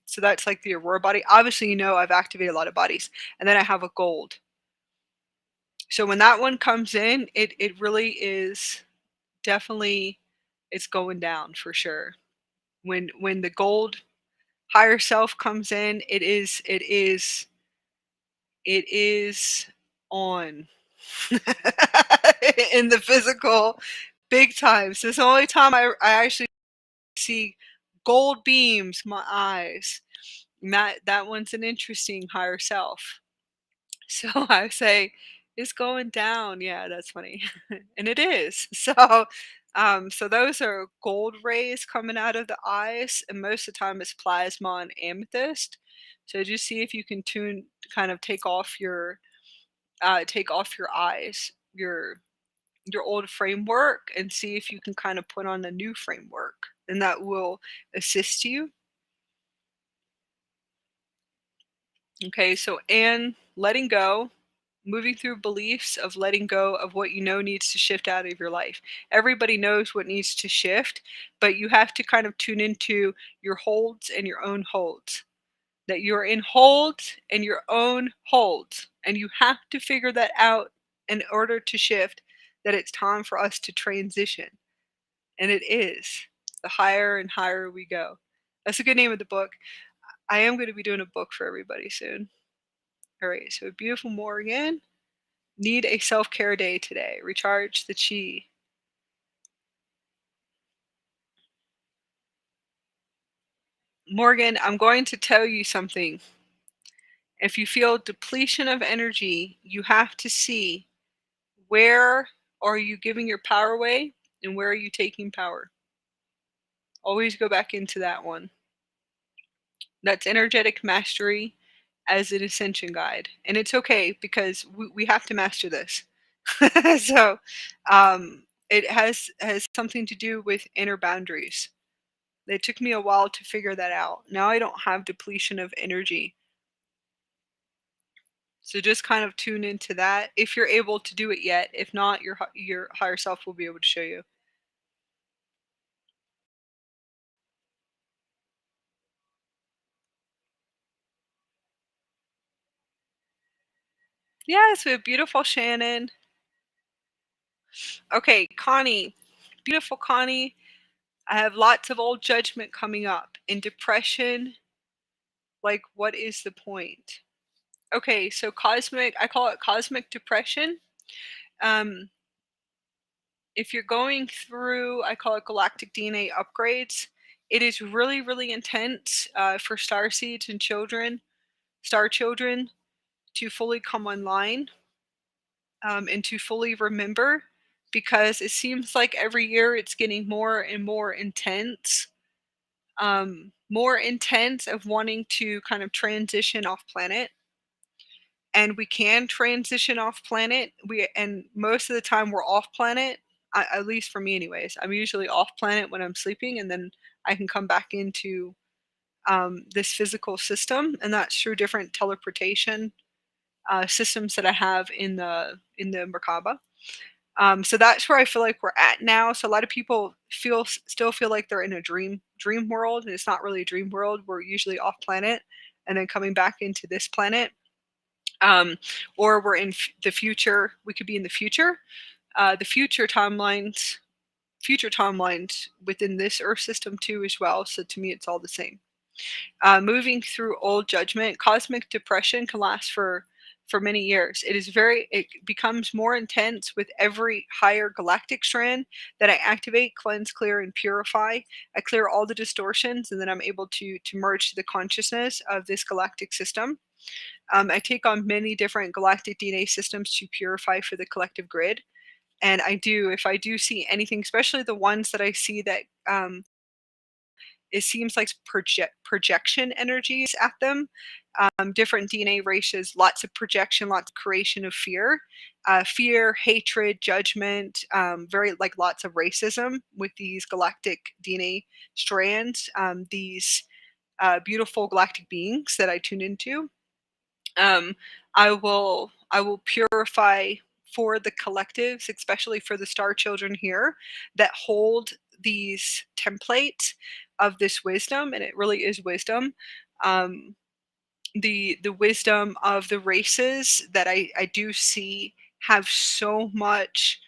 So that's like the aurora body. Obviously, I've activated a lot of bodies, and then I have a gold. So when that one comes in, it really is definitely it's going down for sure. When the gold higher self comes in, it is on in the physical big time. So it's the only time I actually see gold beams my eyes. And that one's an interesting higher self. So I say it's going down. Yeah, that's funny. And it is. So those are gold rays coming out of the eyes, and most of the time it's plasma and amethyst. So just see if you can kind of take off your eyes, your old framework, and see if you can kind of put on a new framework, and that will assist you. Okay, so and letting go, moving through beliefs of letting go of what you know needs to shift out of your life. Everybody knows what needs to shift, but you have to kind of tune into your holds and your own holds. That you're in holds and your own holds, and you have to figure that out in order to shift, that it's time for us to transition. And it is. The higher and higher we go. That's a good name of the book. I am going to be doing a book for everybody soon. All right, so beautiful Morgan. Need a self care day today. Recharge the chi. Morgan, I'm going to tell you something. If you feel depletion of energy, you have to see where are you giving your power away and where are you taking power. Always go back into that one. That's energetic mastery as an ascension guide. And it's okay because we have to master this. So it has something to do with inner boundaries. It took me a while to figure that out. Now I don't have depletion of energy. So just kind of tune into that if you're able to do it yet. If not, your higher self will be able to show you. Yes, we have beautiful Shannon. Okay, Connie. Beautiful Connie. I have lots of old judgment coming up. In depression, like what is the point? Okay, so I call it cosmic depression. Um, if you're going through, I call it galactic DNA upgrades. It is really, really intense for star seeds and star children, to fully come online and to fully remember, because it seems like every year it's getting more and more intense of wanting to kind of transition off planet. And we can transition off planet. And most of the time we're off planet. At least for me, anyways. I'm usually off planet when I'm sleeping, and then I can come back into this physical system, and that's through different teleportation systems that I have in the Merkaba. So that's where I feel like we're at now. So a lot of people still feel like they're in a dream world, and it's not really a dream world. We're usually off planet, and then coming back into this planet. Or we're in the future. We could be in the future. The future timelines within this Earth system too, as well. So to me, it's all the same. Moving through old judgment, cosmic depression can last for many years. It becomes more intense with every higher galactic strand that I activate, cleanse, clear, and purify. I clear all the distortions, and then I'm able to merge the consciousness of this galactic system. I take on many different galactic DNA systems to purify for the collective grid. And if I do see anything, especially the ones that I see that it seems like projection energies at them, different DNA races, lots of projection, lots of creation of fear, fear, hatred, judgment, very like lots of racism with these galactic DNA strands, these beautiful galactic beings that I tune into. um, I will purify for the collectives, especially for the star children here that hold these templates of this wisdom, and it really is wisdom. Um, the wisdom of the races that I do see have so much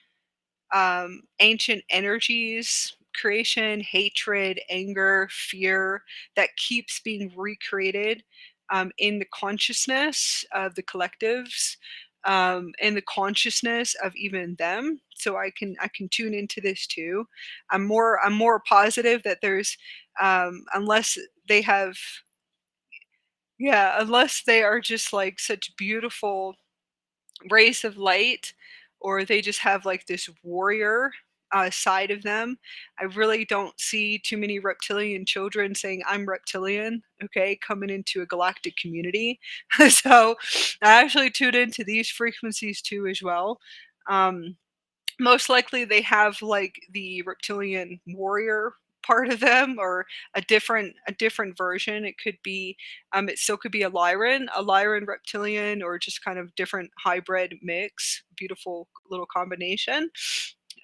ancient energies, creation, hatred, anger, fear that keeps being recreated in the consciousness of the collectives, in the consciousness of even them. So I can tune into this too. I'm more positive that there's unless they have, yeah, unless they are just like such beautiful rays of light, or they just have like this warrior side of them. I really don't see too many reptilian children saying, I'm reptilian, okay, coming into a galactic community. So I actually tune into these frequencies too as well. Um, Most likely they have like the reptilian warrior part of them, or a different version. It could be it still could be a Lyran reptilian, or just kind of different hybrid mix, beautiful little combination.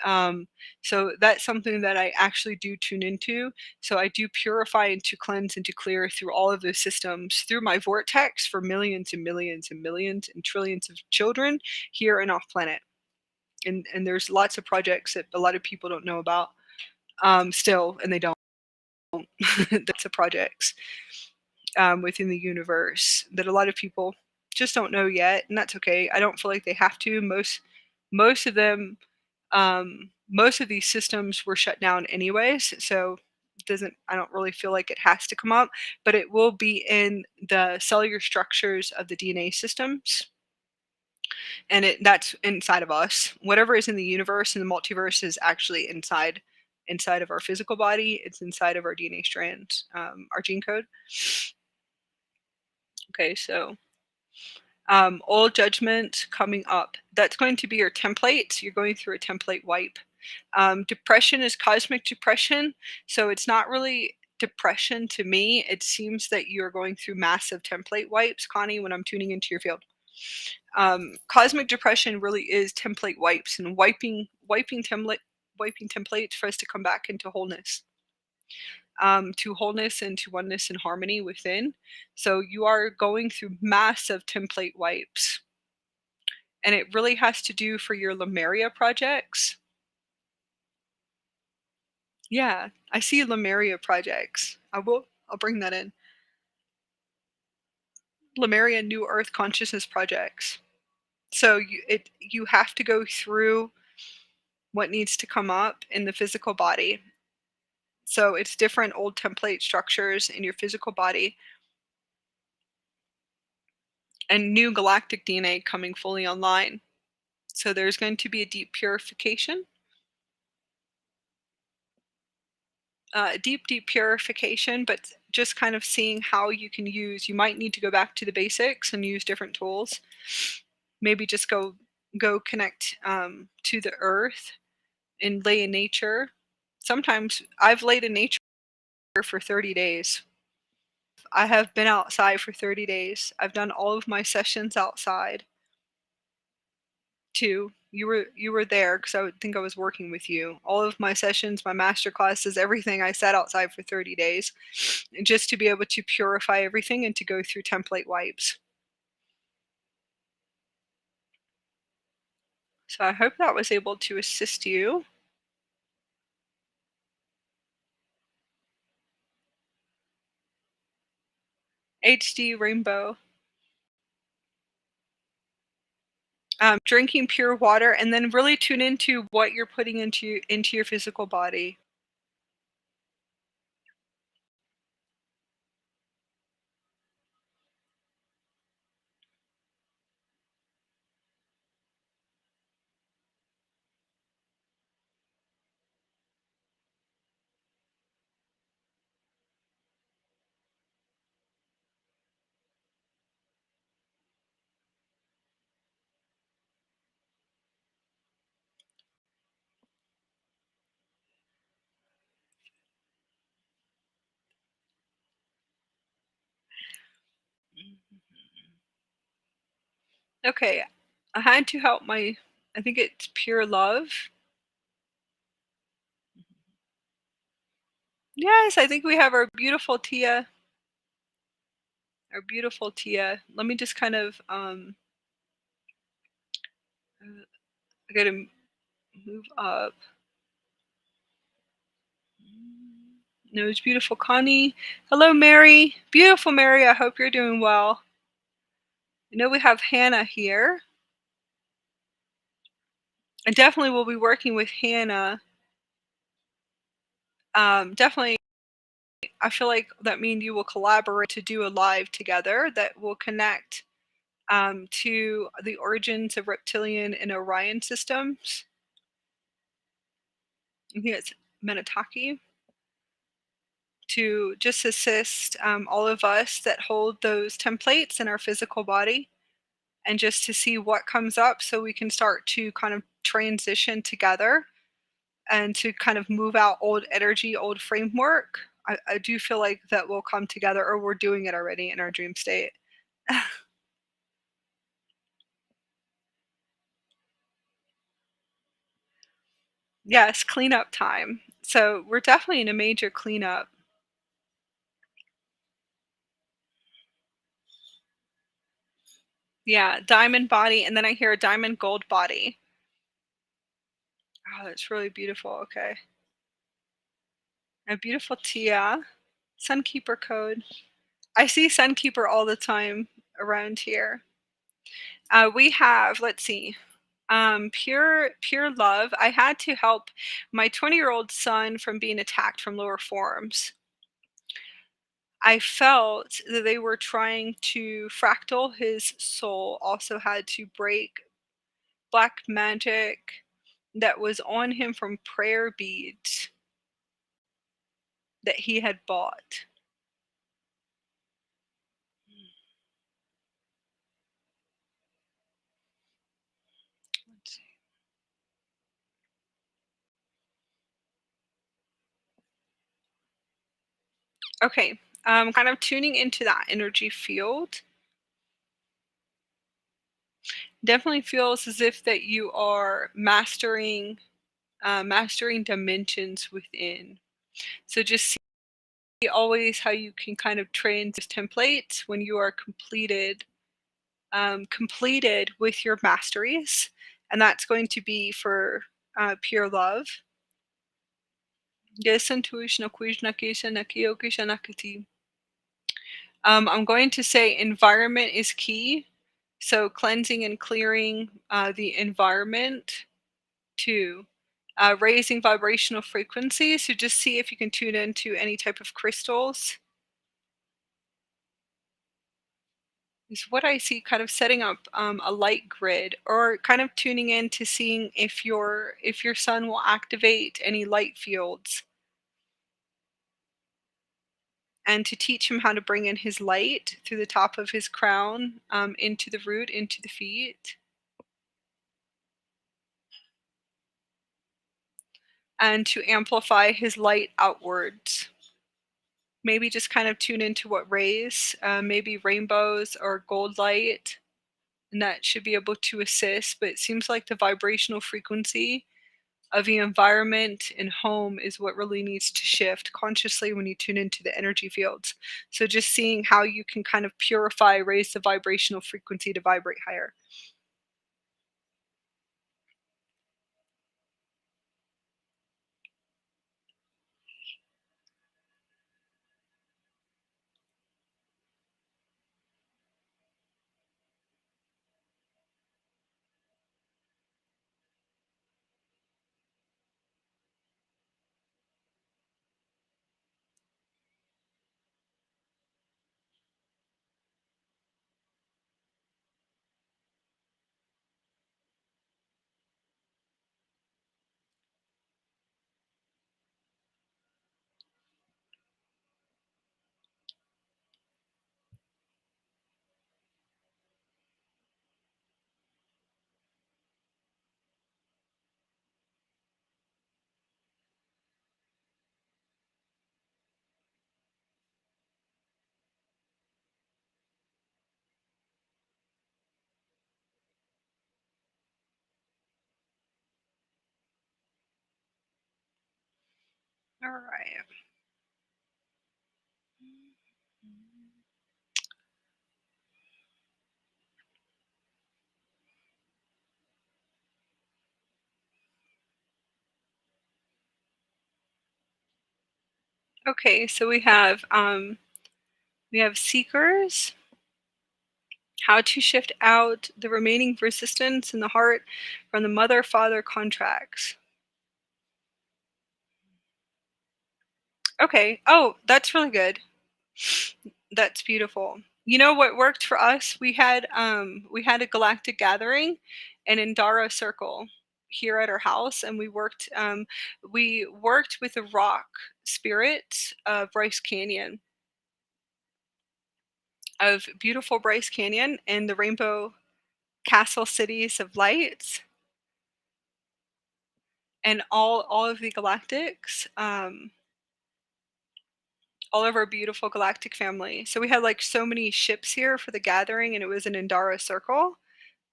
um, so that's something that I actually do tune into. So I do purify and to cleanse and to clear through all of those systems through my vortex for millions and millions and millions and trillions of children here and off planet. And there's lots of projects that a lot of people don't know about, still, and they don't. That's the projects within the universe that a lot of people just don't know yet, and that's okay. I don't feel like they have to. Most of them, most of these systems were shut down anyways, so it doesn't. I don't really feel like it has to come up, but it will be in the cellular structures of the DNA systems, and that's inside of us. Whatever is in the universe and the multiverse is actually inside of our physical body. It's inside of our DNA strands, our gene code. Okay, so old judgment coming up. That's going to be your template. You're going through a template wipe. Depression is cosmic depression, so it's not really depression to me. It seems that you're going through massive template wipes, Connie, when I'm tuning into your field. Cosmic depression really is template wipes and wiping templates for us to come back into wholeness, to wholeness and to oneness and harmony within. So you are going through massive template wipes, and it really has to do for your Lemuria projects. Yeah, I see Lemuria projects. I'll bring that in. Lemuria New Earth Consciousness projects. So you have to go through what needs to come up in the physical body. So it's different old template structures in your physical body and new galactic DNA coming fully online. So there's going to be a deep purification, deep purification, but just kind of seeing how you can use. You might need to go back to the basics and use different tools. Maybe just go connect to the earth and lay in nature. Sometimes I've laid in nature for 30 days. I have been outside for 30 days. I've done all of my sessions outside too. You were there because I would think I was working with you. All of my sessions, my master classes, everything, I sat outside for 30 days just to be able to purify everything and to go through template wipes. So I hope that was able to assist you. HD Rainbow. Drinking pure water, and then really tune into what you're putting into your physical body. Okay, I had to help my I think it's pure love. Yes, I think we have our beautiful Tia. Our beautiful Tia. Let me just kind of I gotta move up. No, it's beautiful Connie. Hello, Mary. Beautiful Mary. I hope you're doing well. I know we have Hannah here. I definitely will be working with Hannah. Definitely, I feel like that me and you will collaborate to do a live together that will connect to the origins of reptilian and Orion systems. I think it's Menataki to just assist all of us that hold those templates in our physical body and just to see what comes up so we can start to kind of transition together and to kind of move out old energy, old framework. I do feel like that will come together, or we're doing it already in our dream state. Yes, cleanup time. So we're definitely in a major cleanup. Yeah, diamond body, and then I hear a diamond gold body. Oh, that's really beautiful. Okay. A beautiful Tia. Sunkeeper code. I see Sunkeeper all the time around here. We have, let's see, pure love. I had to help my 20-year-old son from being attacked from lower forms. I felt that they were trying to fractal his soul, also had to break black magic that was on him from prayer beads that he had bought. Let's see. Okay, kind of tuning into that energy field. Definitely feels as if that you are mastering dimensions within. So just see always how you can kind of train these templates when you are completed with your masteries, and that's going to be for pure love. I'm going to say environment is key. So cleansing and clearing the environment to raising vibrational frequency. So just see if you can tune into any type of crystals. Is what I see kind of setting up a light grid or kind of tuning in to seeing if your son will activate any light fields and to teach him how to bring in his light through the top of his crown into the root, into the feet, and to amplify his light outwards. Maybe just kind of tune into what rays, maybe rainbows or gold light, and that should be able to assist. But it seems like the vibrational frequency of the environment and home is what really needs to shift consciously when you tune into the energy fields. So just seeing how you can kind of purify, raise the vibrational frequency to vibrate higher. All right. Okay, so we have seekers, how to shift out the remaining resistance in the heart from the mother father contracts. Okay. Oh, that's really good. That's beautiful. You know what worked for us? We had a galactic gathering and Indara circle here at our house, and we worked with the rock spirit of Bryce Canyon, of beautiful Bryce Canyon and the rainbow castle cities of lights, and all of the galactics, all of our beautiful galactic family. So we had like so many ships here for the gathering, and it was an Indara circle,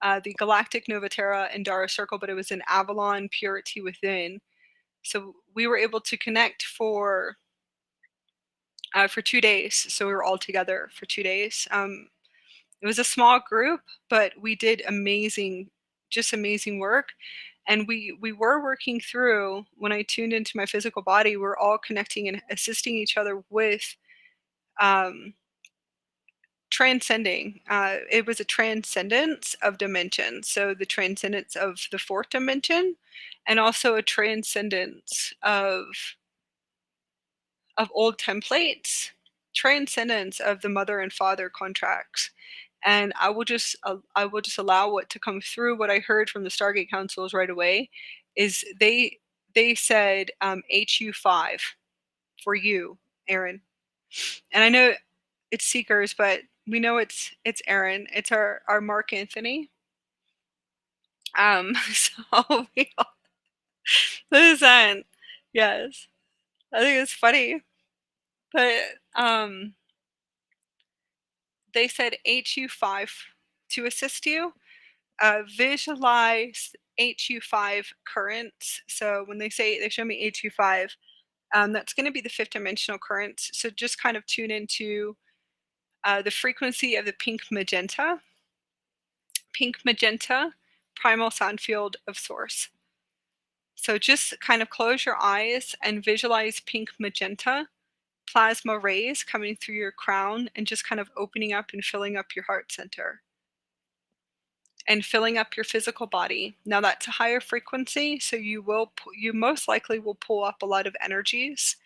the Galactic Novaterra Indara circle, but it was an Avalon purity within. So we were able to connect for 2 days. So we were all together for 2 days. It was a small group, but we did amazing, just amazing work. And we were working through, when I tuned into my physical body, we're all connecting and assisting each other with um, transcending. It was a transcendence of dimensions. So the transcendence of the fourth dimension, and also a transcendence of old templates, transcendence of the mother and father contracts. And I will just allow what to come through. What I heard from the Stargate councils right away is they said HU5 for you, Aaron. And I know it's seekers, but we know it's Aaron. It's our Mark Anthony. So we all listen. Yes, I think it's funny, but they said HU5 to assist you. Visualize HU5 currents. So when they show me HU5, that's going to be the fifth dimensional currents. So just kind of tune into the frequency of the pink magenta primal sound field of source. So just kind of close your eyes and visualize pink magenta plasma rays coming through your crown, and just kind of opening up and filling up your heart center and filling up your physical body. Now that's a higher frequency, so you most likely will pull up a lot of energies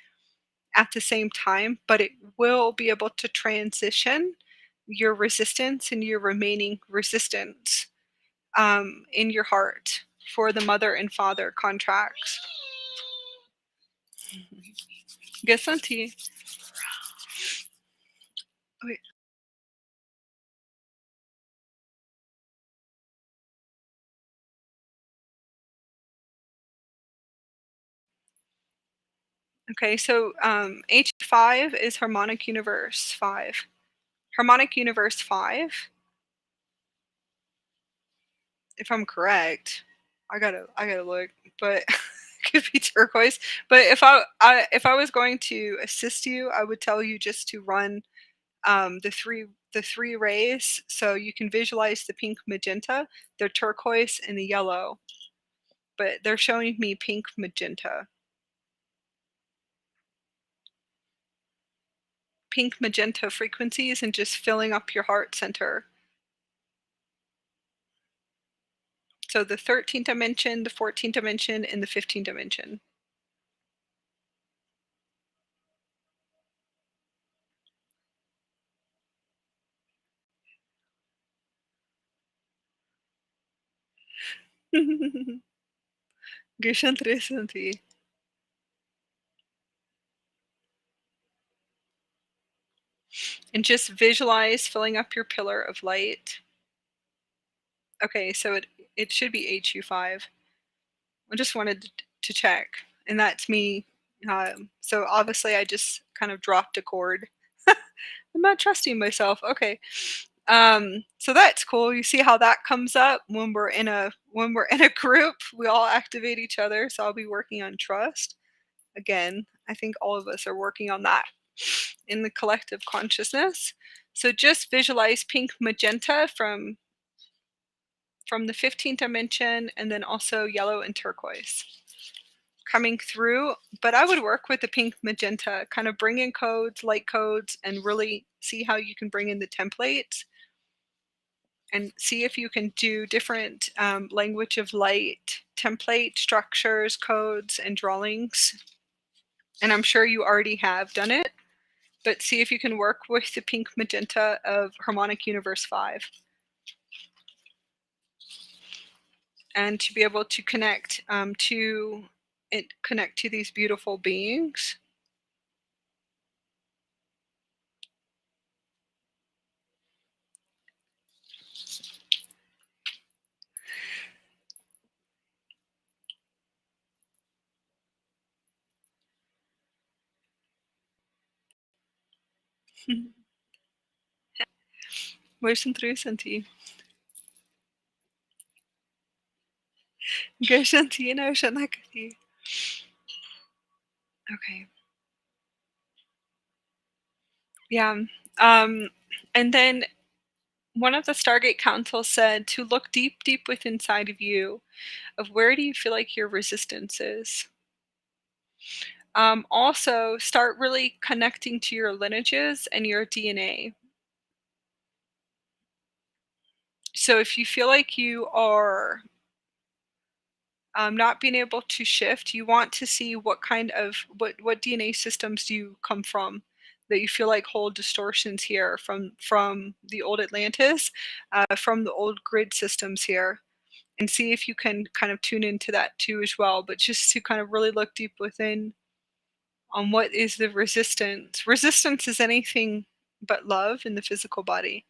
at the same time, but it will be able to transition your resistance and your remaining resistance in your heart for the mother and father contracts. Get some tea. Wait. Okay, so H5 is harmonic universe 5. Harmonic universe 5, if I'm correct. I gotta look, but could be turquoise. But if I was going to assist you, I would tell you just to run the three rays, so you can visualize the pink magenta, the turquoise, and the yellow. But they're showing me pink magenta. Pink magenta frequencies, and just filling up your heart center. So the 13th dimension, the 14th dimension, and the 15th dimension. Grisha interessanti. And just visualize filling up your pillar of light. Okay, so it should be HU5. I just wanted to check, and that's me. So obviously, I just kind of dropped a chord. I'm not trusting myself. Okay, so that's cool. You see how that comes up when we're in a group. We all activate each other. So I'll be working on trust Again, I think all of us are working on that in the collective consciousness. So just visualize pink magenta from the 15th dimension, and then also yellow and turquoise coming through. But I would work with the pink magenta, kind of bring in codes, light codes, and really see how you can bring in the templates and see if you can do different language of light template structures, codes, and drawings. And I'm sure you already have done it, but see if you can work with the pink magenta of Harmonic Universe 5. And to be able to connect to these beautiful beings. Where's some through Santi? Santina Shanakati. Okay. Yeah. Um, and then one of the Stargate Council said to look deep, deep within inside of you of where do you feel like your resistance is. Also, start really connecting to your lineages and your DNA. So if you feel like you are not being able to shift, you want to see what kind of what DNA systems do you come from that you feel like hold distortions here from the old Atlantis, from the old grid systems here, and see if you can kind of tune into that too as well. But just to kind of really look deep within on what is the resistance. Resistance is anything but love in the physical body.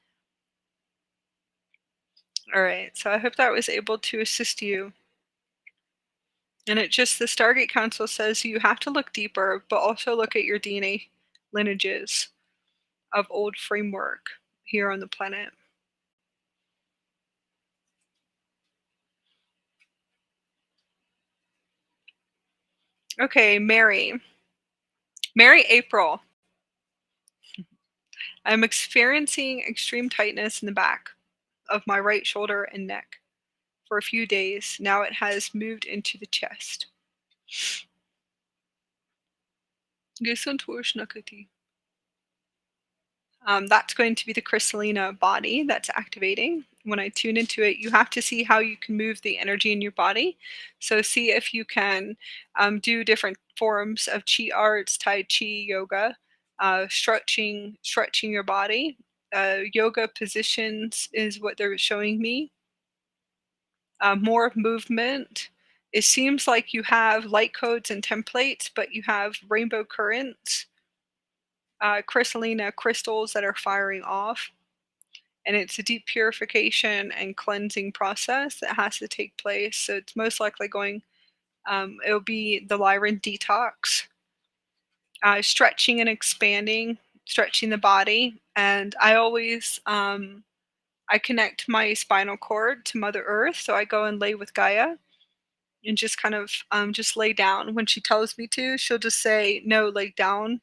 All right, so I hope that was able to assist you. And it just, the Stargate Council says you have to look deeper, but also look at your DNA lineages of old framework here on the planet. Okay, Mary. Mary April. I'm experiencing extreme tightness in the back of my right shoulder and neck for a few days. Now it has moved into the chest. That's going to be the Krystalline body that's activating. When I tune into it, you have to see how you can move the energy in your body. So see if you can do different forms of chi arts, tai chi, yoga, stretching your body. Yoga positions is what they're showing me. More movement. It seems like you have light codes and templates, but you have rainbow currents, crystalline crystals that are firing off. And it's a deep purification and cleansing process that has to take place. So it's most likely going, it'll be the Lyran detox, stretching and expanding, stretching the body. And I always, I connect my spinal cord to Mother Earth. So I go and lay with Gaia and just kind of just lay down. When she tells me to, she'll just say, no, lay down,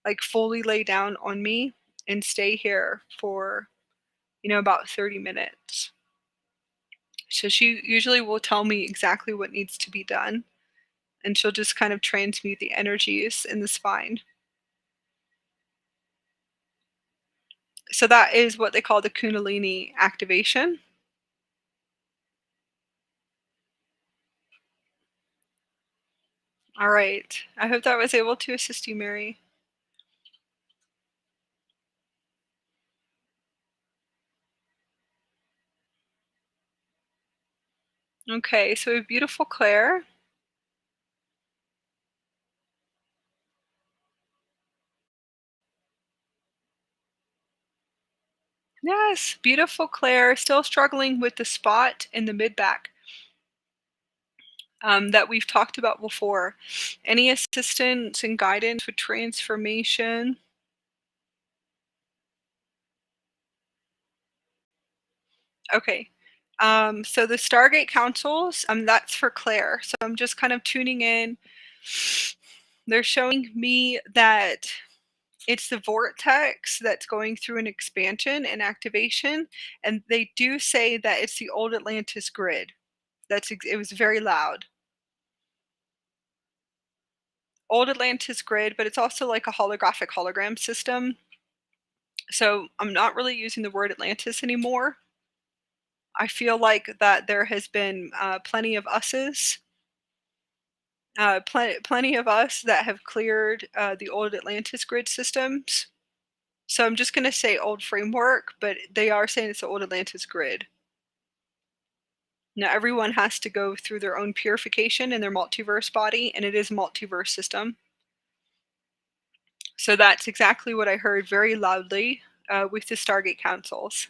like fully lay down on me and stay here for, about 30 minutes. So she usually will tell me exactly what needs to be done, and she'll just kind of transmute the energies in the spine. So that is what they call the Kundalini activation. All right. I hope that was able to assist you, Mary. Okay, so we have beautiful Claire. Yes, beautiful Claire, still struggling with the spot in the mid back that we've talked about before. Any assistance and guidance with transformation? Okay. So the Stargate Councils, that's for Claire. So I'm just kind of tuning in They're showing me that it's the vortex that's going through an expansion and activation, and they do say that it's the old Atlantis grid. It was very loud. Old Atlantis grid, but it's also like a holographic hologram system. So I'm not really using the word Atlantis anymore. I feel like that there has been plenty of us's, plenty of us that have cleared the old Atlantis grid systems. So I'm just going to say old framework, but they are saying it's the old Atlantis grid. Now everyone has to go through their own purification in their multiverse body, and it is a multiverse system. So that's exactly what I heard very loudly with the Stargate councils.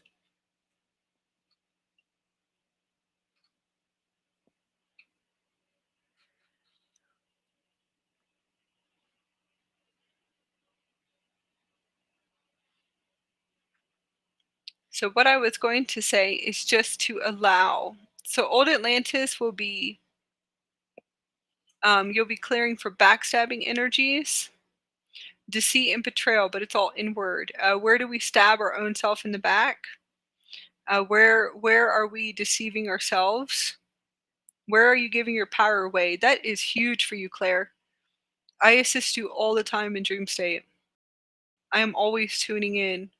So what I was going to say is just to allow. So old Atlantis will be, you'll be clearing for backstabbing energies, deceit and betrayal, but it's all inward. Where do we stab our own self in the back? Where are we deceiving ourselves? Where are you giving your power away? That is huge for you, Claire. I assist you all the time in dream state. I am always tuning in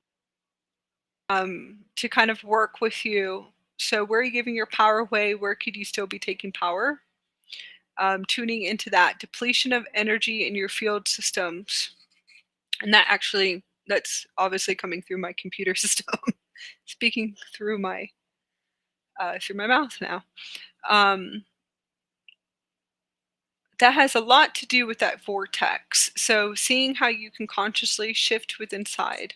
to kind of work with you. So where are you giving your power away? Where could you still be taking power? Tuning into that depletion of energy in your field systems. And that's obviously coming through my computer system, speaking through my mouth now. That has a lot to do with that vortex. So seeing how you can consciously shift within inside.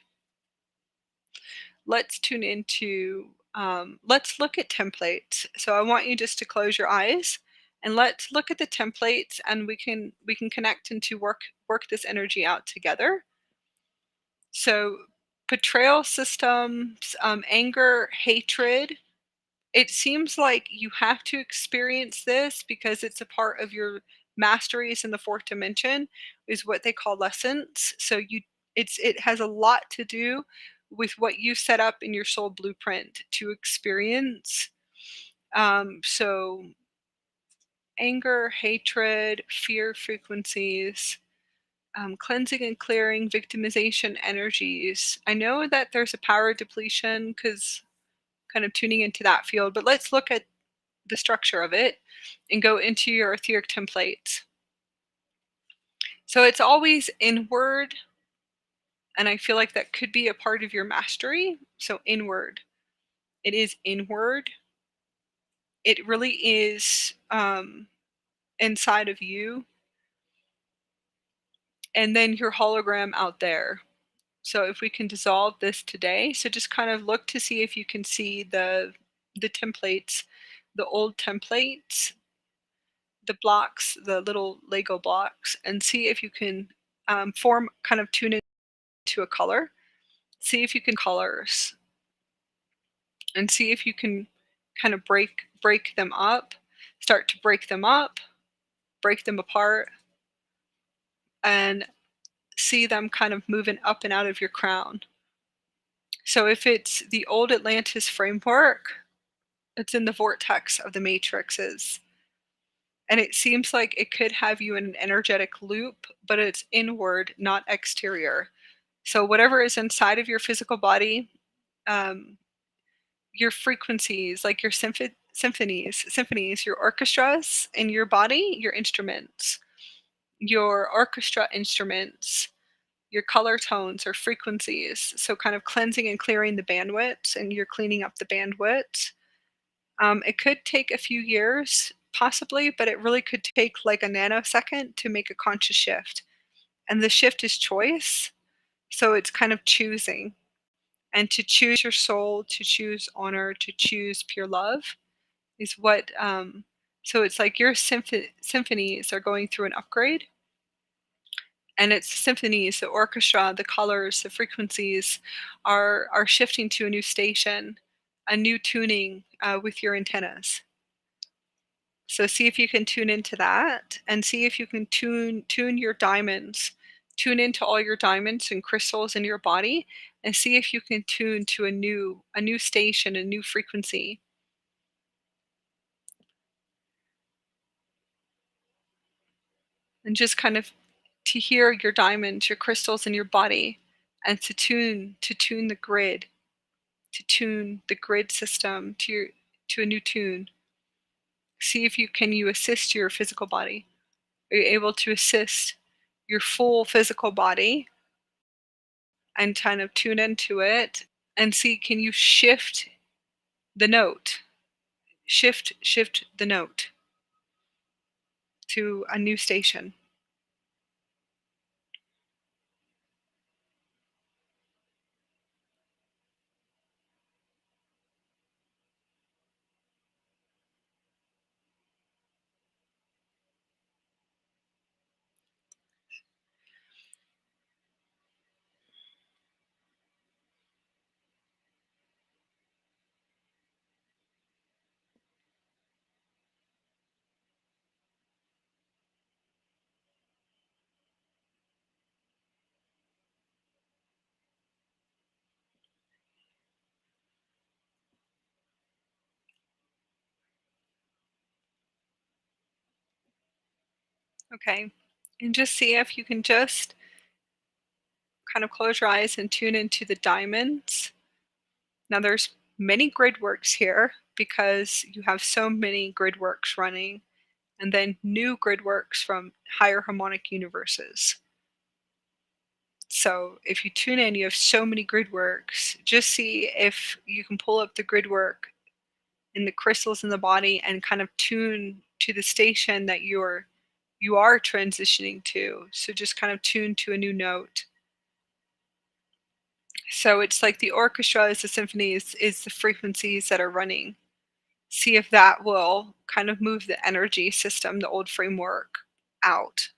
Let's tune into, let's look at templates. So I want you just to close your eyes and let's look at the templates, and we can connect and to work this energy out together. So betrayal systems, anger, hatred. It seems like you have to experience this because it's a part of your masteries in the fourth dimension, is what they call lessons. So it has a lot to do with what you set up in your soul blueprint to experience. So anger, hatred, fear frequencies, cleansing and clearing victimization energies. I know that there's a power depletion because kind of tuning into that field, but let's look at the structure of it and go into your etheric templates. So it's always inward, and I feel like that could be a part of your mastery. So inward, it is inward. It really is inside of you, and then your hologram out there. So if we can dissolve this today, so just kind of look to see if you can see the templates, the old templates, the blocks, the little Lego blocks, and see if you can form, kind of tune into a color. See if you can colors, and see if you can kind of break them up, start to break them up, break them apart, and see them kind of moving up and out of your crown. So if it's the old Atlantis framework, it's in the vortex of the matrices. And it seems like it could have you in an energetic loop, but it's inward, not exterior. So whatever is inside of your physical body, your frequencies, like your symphonies, your orchestras in your body, your instruments, your orchestra instruments, your color tones or frequencies. So kind of cleansing and clearing the bandwidths, and you're cleaning up the bandwidths. It could take a few years, possibly, but it really could take like a nanosecond to make a conscious shift. And the shift is choice. So it's kind of choosing. And to choose your soul, to choose honor, to choose pure love is what. So it's like your symphonies are going through an upgrade. And it's symphonies, the orchestra, the colors, the frequencies are shifting to a new station, a new tuning with your antennas. So see if you can tune into that and see if you can tune your diamonds. Tune into all your diamonds and crystals in your body and see if you can tune to a new station, a new frequency. And just kind of to hear your diamonds, your crystals in your body and to tune the grid system to a new tune. See if you assist your physical body. Are you able to assist your full physical body and kind of tune into it and see, can you shift the note? Shift the note to a new station. Okay. And just see if you can just kind of close your eyes and tune into the diamonds. Now there's many grid works here because you have so many grid works running and then new grid works from higher harmonic universes. So if you tune in, you have so many grid works. Just see if you can pull up the grid work in the crystals in the body and kind of tune to the station that you are transitioning to. So just kind of tune to a new note. So it's like the orchestra is the symphony is the frequencies that are running. See if that will kind of move the energy system, the old framework out.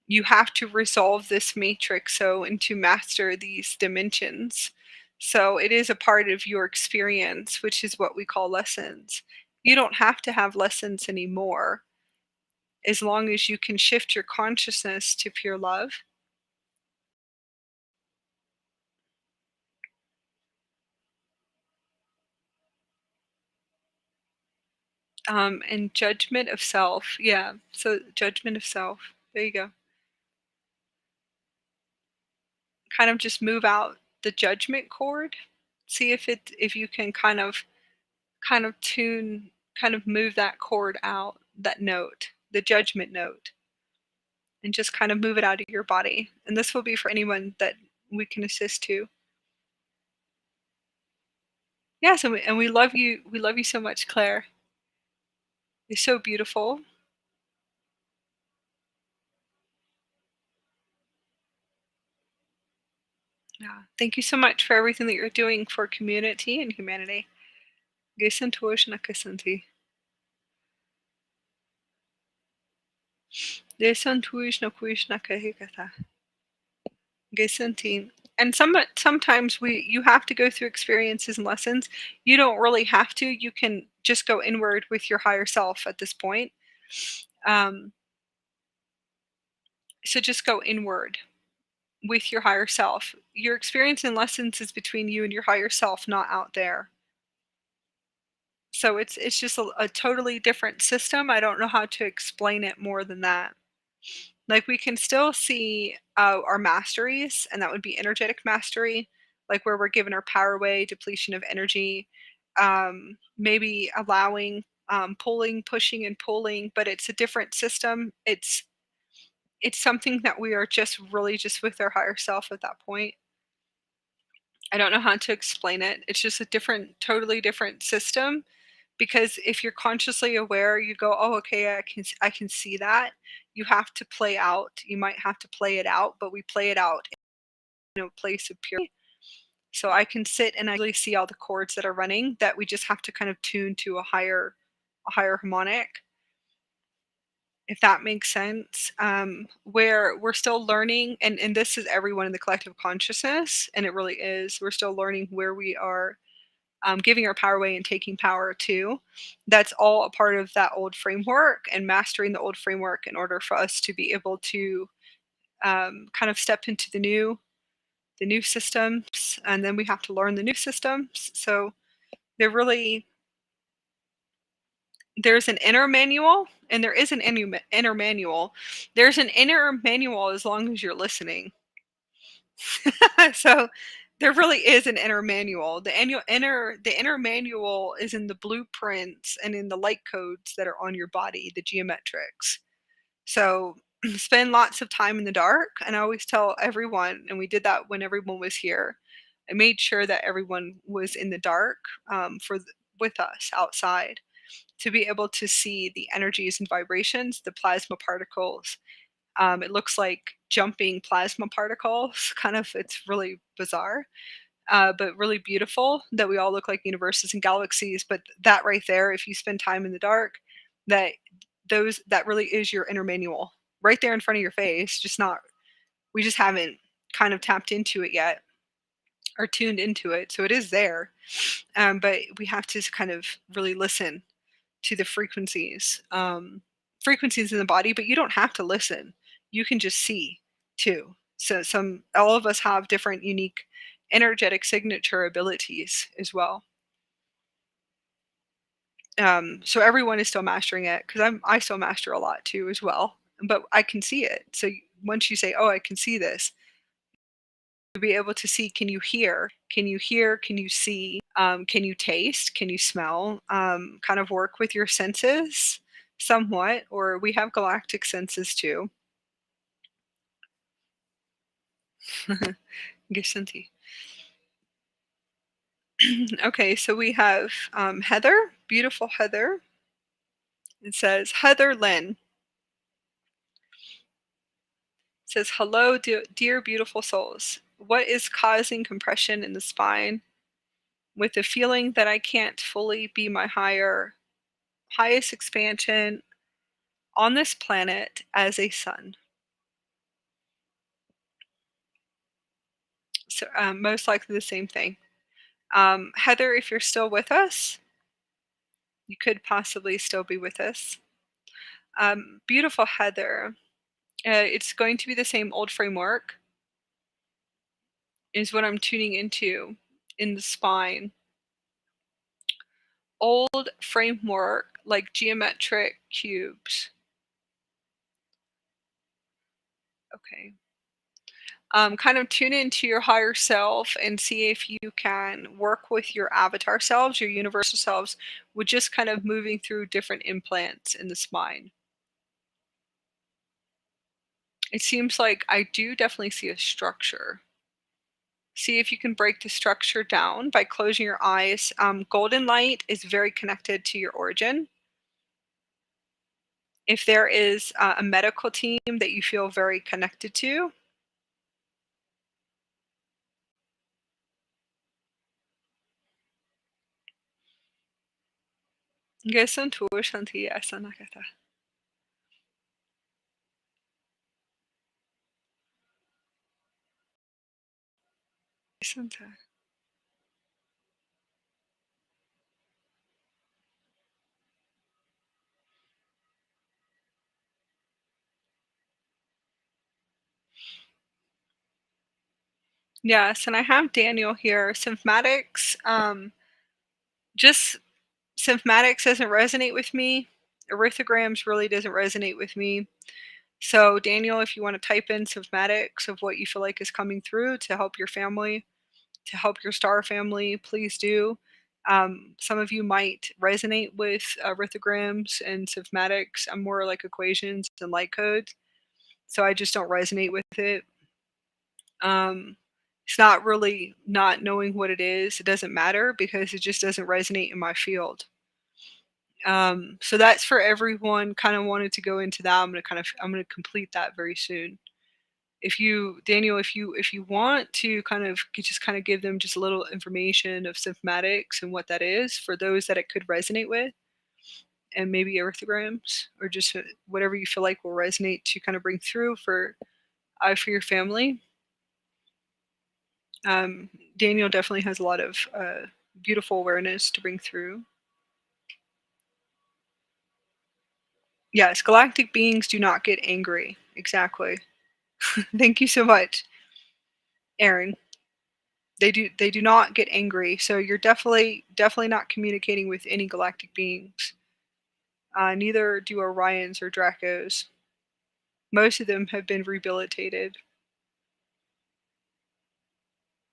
You have to resolve this matrix so and to master these dimensions. So it is a part of your experience, which is what we call lessons. You don't have to have lessons anymore as long as you can shift your consciousness to pure love. And judgment of self. Yeah. So judgment of self. There you go. Kind of just move out the judgment chord. See if you can kind of tune, kind of move that chord out, that note, the judgment note, and just kind of move it out of your body. And this will be for anyone that we can assist to. Yes, and we love you. We love you so much, Claire. You're so beautiful. Yeah. Thank you so much for everything that you're doing for community and humanity. Gesantosh nakasanti. Gesantosh nakuish nakahikata. Gesantin. And sometimes you have to go through experiences and lessons. You don't really have to. You can just go inward with your higher self at this point. Um, so just go inward with your higher self. Your experience and lessons is between you and your higher self, not out there. So it's just a totally different system. I don't know how to explain it more than that. Like we can still see our masteries, and that would be energetic mastery, like where we're given our power away, depletion of energy, maybe allowing, pulling, pushing, and pulling, but it's a different system. It's something that we are just really just with our higher self at that point. I don't know how to explain it. It's just a different, totally different system. Because if you're consciously aware, you go, "Oh, okay, I can see that." You have to play out. You might have to play it out, but we play it out in a place of purity. So I can sit and I really see all the chords that are running that we just have to kind of tune to a higher harmonic, if that makes sense. Where we're still learning, and this is everyone in the collective consciousness, and it really is. We're still learning where we are giving our power away and taking power too. That's all a part of that old framework and mastering the old framework in order for us to be able to kind of step into the new systems, and then we have to learn the new systems. So there really there's an inner manual and there is an inner manual. There's an inner manual as long as you're listening. So there really is an inner manual. The inner manual is in the blueprints and in the light codes that are on your body, the geometrics. So spend lots of time in the dark. And I always tell everyone, and we did that when everyone was here. I made sure that everyone was in the dark with us outside to be able to see the energies and vibrations, the plasma particles. It looks like jumping plasma particles. Kind of, it's really bizarre, but really beautiful that we all look like universes and galaxies. But that right there, if you spend time in the dark, that that really is your inner manual right there in front of your face. Just not, we just haven't kind of tapped into it yet or tuned into it. So it is there, but we have to kind of really listen to the frequencies in the body. But you don't have to listen, you can just see too. So all of us have different unique energetic signature abilities as well. So everyone is still mastering it, because I still master a lot too as well, but I can see it. So once you say, oh, I can see this, you'll be able to see. Can you hear? Can you hear? Can you see? Can you taste? Can you smell? Kind of work with your senses somewhat, or we have galactic senses too. Gesundheit. Okay, so we have Heather, beautiful Heather. It says, Heather Lynn. It says, hello, dear beautiful souls. What is causing compression in the spine with the feeling that I can't fully be my highest expansion on this planet as a sun? So most likely the same thing. Heather, if you're still with us, you could possibly still be with us. Beautiful Heather. It's going to be the same old framework is what I'm tuning into in the spine. Old framework, like geometric cubes. Okay. Kind of tune into your higher self and see if you can work with your avatar selves, your universal selves, with just kind of moving through different implants in the spine. It seems like I do definitely see a structure. See if you can break the structure down by closing your eyes. Golden light is very connected to your origin. If there is a medical team that you feel very connected to, Gesun tu shanti asanakata. Yes, and I have Daniel here. Symphmatics, just symphmatics doesn't resonate with me. Arithmograms really doesn't resonate with me. So, Daniel, if you want to type in symphmatics of what you feel like is coming through to help your family, to help your star family, please do. Some of you might resonate with arithmograms and symphmatics. I'm more like equations and light codes, so I just don't resonate with it. It's not really not knowing what it is. It doesn't matter because it just doesn't resonate in my field. So that's for everyone. Kind of wanted to go into that. I'm gonna complete that very soon. If you, Daniel, if you want to kind of just kind of give them just a little information of symphmatics and what that is for those that it could resonate with, and maybe arithmograms or just whatever you feel like will resonate to kind of bring through for your family. Daniel definitely has a lot of beautiful awareness to bring through. Yes, galactic beings do not get angry. Exactly. Thank you so much, Aaron. They do not get angry, so you're definitely not communicating with any galactic beings. Neither do Orions or Dracos. Most of them have been rehabilitated.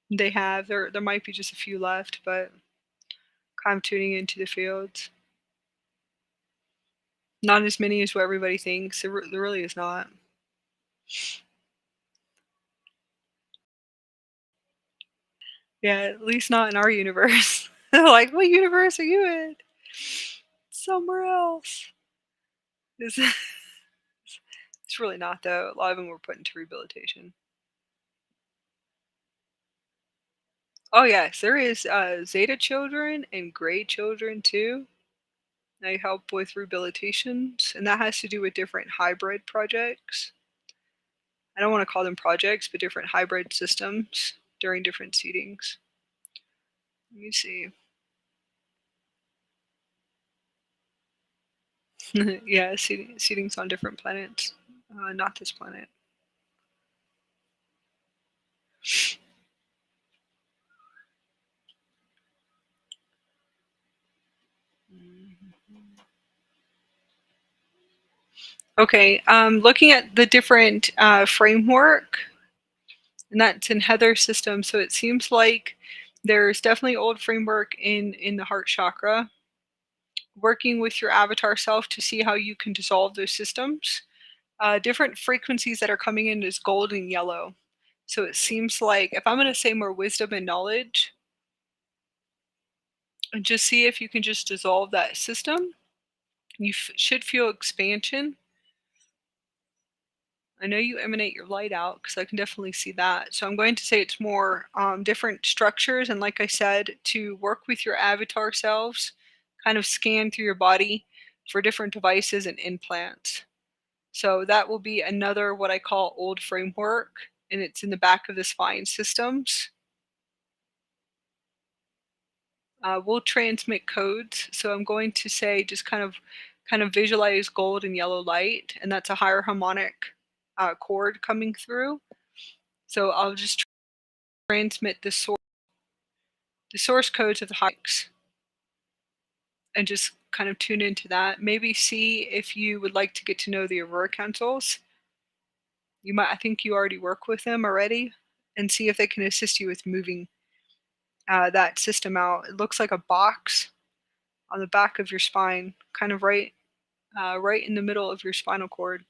They have. There might be just a few left, but kind of tuning into the fields. Not as many as what everybody thinks. There really is not. Yeah, at least not in our universe. Like, what universe are you in? Somewhere else. It's, it's really not, though. A lot of them were put into rehabilitation. Oh, yes, there is Zeta children and Gray children, too. They help with rehabilitations, and that has to do with different hybrid projects. I don't want to call them projects, but different hybrid systems during different seedings. Let me see. Yeah, seedings on different planets. Not this planet. Okay, looking at the different framework, and that's in Heather's system. So it seems like there's definitely old framework in the heart chakra. Working with your avatar self to see how you can dissolve those systems. Different frequencies that are coming in is gold and yellow. So it seems like if I'm going to say more wisdom and knowledge, and just see if you can just dissolve that system. You should feel expansion. I know you emanate your light out because I can definitely see that. So I'm going to say it's more different structures. And like I said, to work with your avatar selves, kind of scan through your body for different devices and implants. So that will be another what I call old framework. And it's in the back of the spine systems. We'll transmit codes. So I'm going to say just kind of visualize gold and yellow light, and that's a higher harmonic chord coming through. So I'll just transmit the source codes of the hikes and just kind of tune into that. Maybe see if you would like to get to know the Aurora Councils. I think you already work with them already, and see if they can assist you with moving that system out. It looks like a box on the back of your spine, kind of right in the middle of your spinal cord,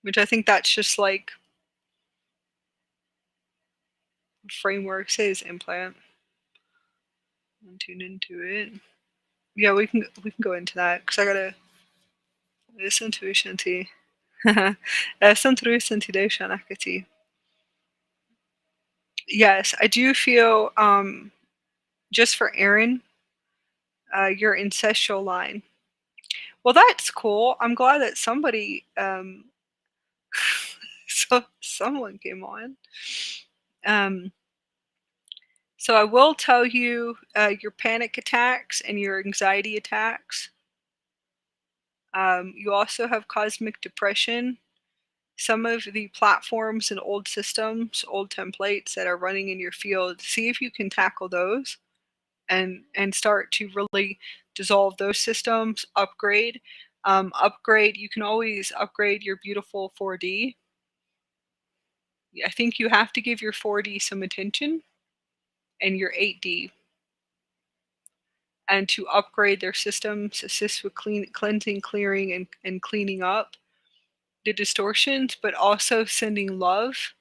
which I think that's just like framework says implant. And tune into it. Yeah, we can go into that because I gotta listen to Shanti. Yes, I do feel just for Aaron, your ancestral line. Well, that's cool. I'm glad that somebody someone came on. Um, so I will tell you your panic attacks and your anxiety attacks. You also have cosmic depression. Some of the platforms and old systems, old templates that are running in your field, see if you can tackle those and start to really dissolve those systems, upgrade. Upgrade, you can always upgrade your beautiful 4D. I think you have to give your 4D some attention and your 8D. And to upgrade their systems, assist with cleansing, clearing, and cleaning up the distortions, but also sending love.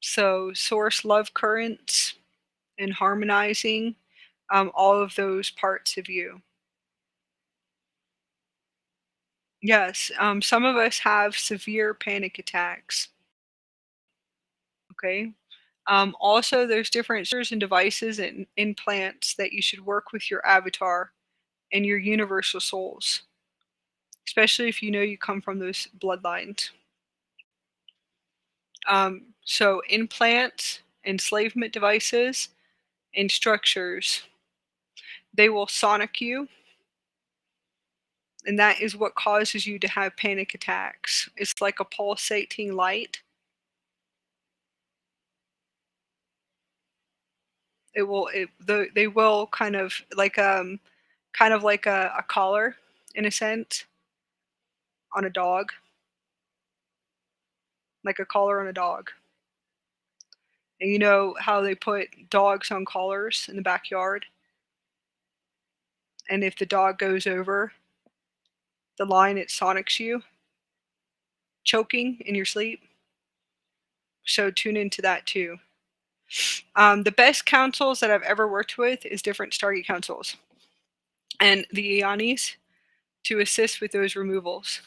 So, source love currents and harmonizing all of those parts of you. Yes, some of us have severe panic attacks. Okay. Also, there's different sensors and devices and implants that you should work with your avatar and your universal souls, especially if you know you come from those bloodlines. So implants enslavement devices, and structures. They will sonic you, and that is what causes you to have panic attacks. It's like a pulsating light. They will kind of like a collar in a sense on a dog, like a collar on a dog. And you know how they put dogs on collars in the backyard? And if the dog goes over the line, it sonics you, choking in your sleep. So tune into that too. The best councils that I've ever worked with is different Stargate councils and the Ionis to assist with those removals.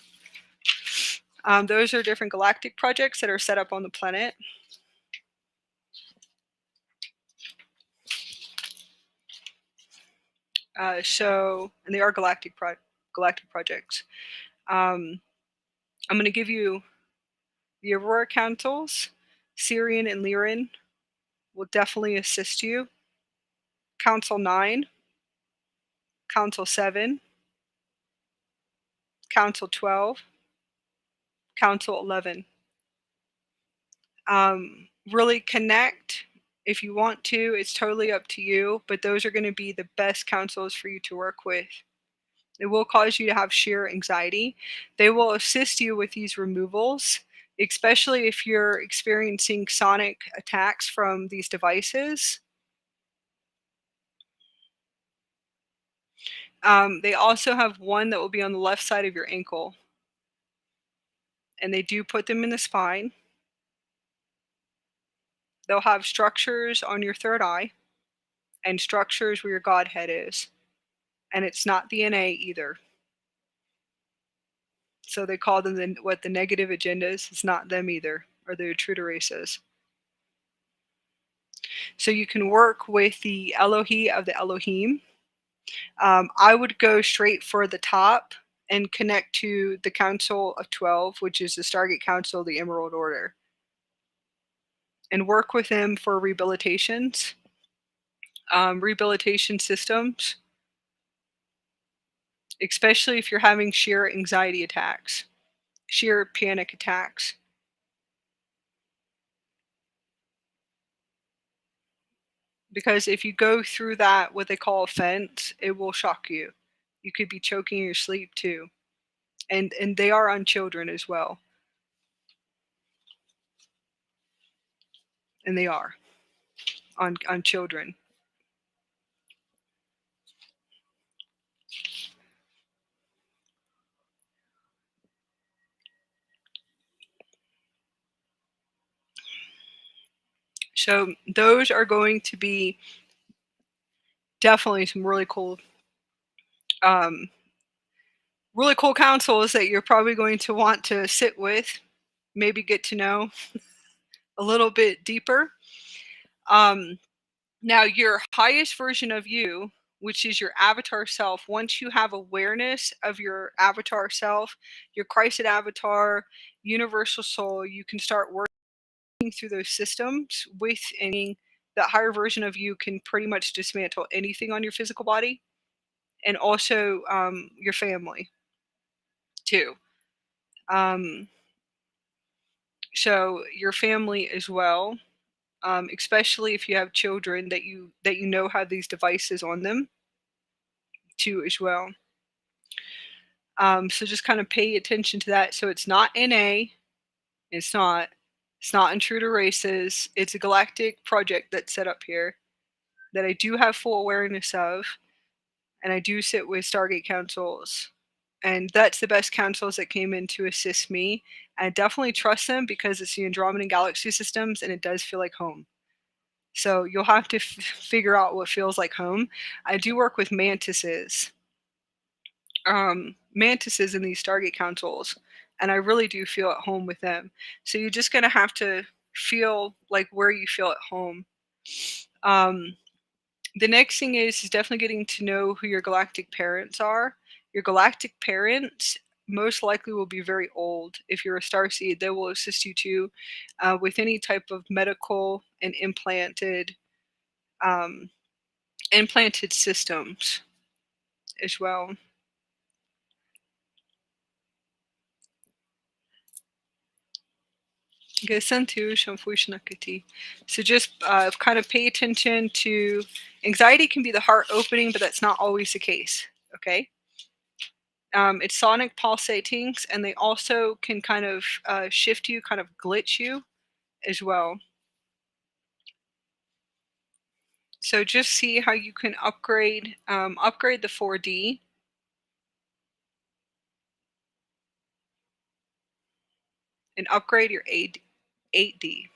Those are different galactic projects that are set up on the planet. And they are galactic projects. I'm going to give you the Aurora councils. Syrian and Lyran will definitely assist you. Council 9, Council 7, Council 12, Council 11. Really connect if you want to. It's totally up to you, but those are going to be the best councils for you to work with. It will cause you to have sheer anxiety. They will assist you with these removals, especially if you're experiencing sonic attacks from these devices. They also have one that will be on the left side of your ankle, and they do put them in the spine. They'll have structures on your third eye and structures where your Godhead is, and it's not the NA either. So they call them the negative agendas. It's not them either, or the intruder races. So you can work with the Elohi of the Elohim. I would go straight for the top and connect to the Council of 12, which is the Stargate Council of the Emerald Order, and work with them for rehabilitations, rehabilitation systems, especially if you're having sheer anxiety attacks, sheer panic attacks. Because if you go through that, what they call a fence, it will shock you. You could be choking in your sleep too. And they are on children as well. And they are on children. So those are going to be definitely some really cool councils that you're probably going to want to sit with, maybe get to know a little bit deeper. Now, your highest version of you, which is your avatar self, once you have awareness of your avatar self, your Christed avatar, universal soul, you can start working through those systems with any. That higher version of you can pretty much dismantle anything on your physical body, and also your family too. Um, so your family as well, especially if you have children that you know have these devices on them too as well. So just kind of pay attention to that. So it's not NA. It's not intruder races. It's a galactic project that's set up here that I do have full awareness of, and I do sit with Stargate councils. And that's the best councils that came in to assist me. I definitely trust them because it's the Andromedan galaxy systems and it does feel like home. So you'll have to figure out what feels like home. I do work with mantises. Mantises in these Stargate councils, and I really do feel at home with them. So you're just going to have to feel like where you feel at home. The next thing is definitely getting to know who your galactic parents are. Your galactic parents most likely will be very old. If you're a starseed, they will assist you too with any type of medical and um, implanted systems as well. So just kind of pay attention to anxiety can be the heart opening, but that's not always the case. Okay. It's sonic pulsatings, and they also can kind of shift you, kind of glitch you as well. So just see how you can upgrade the 4D and upgrade your 8D.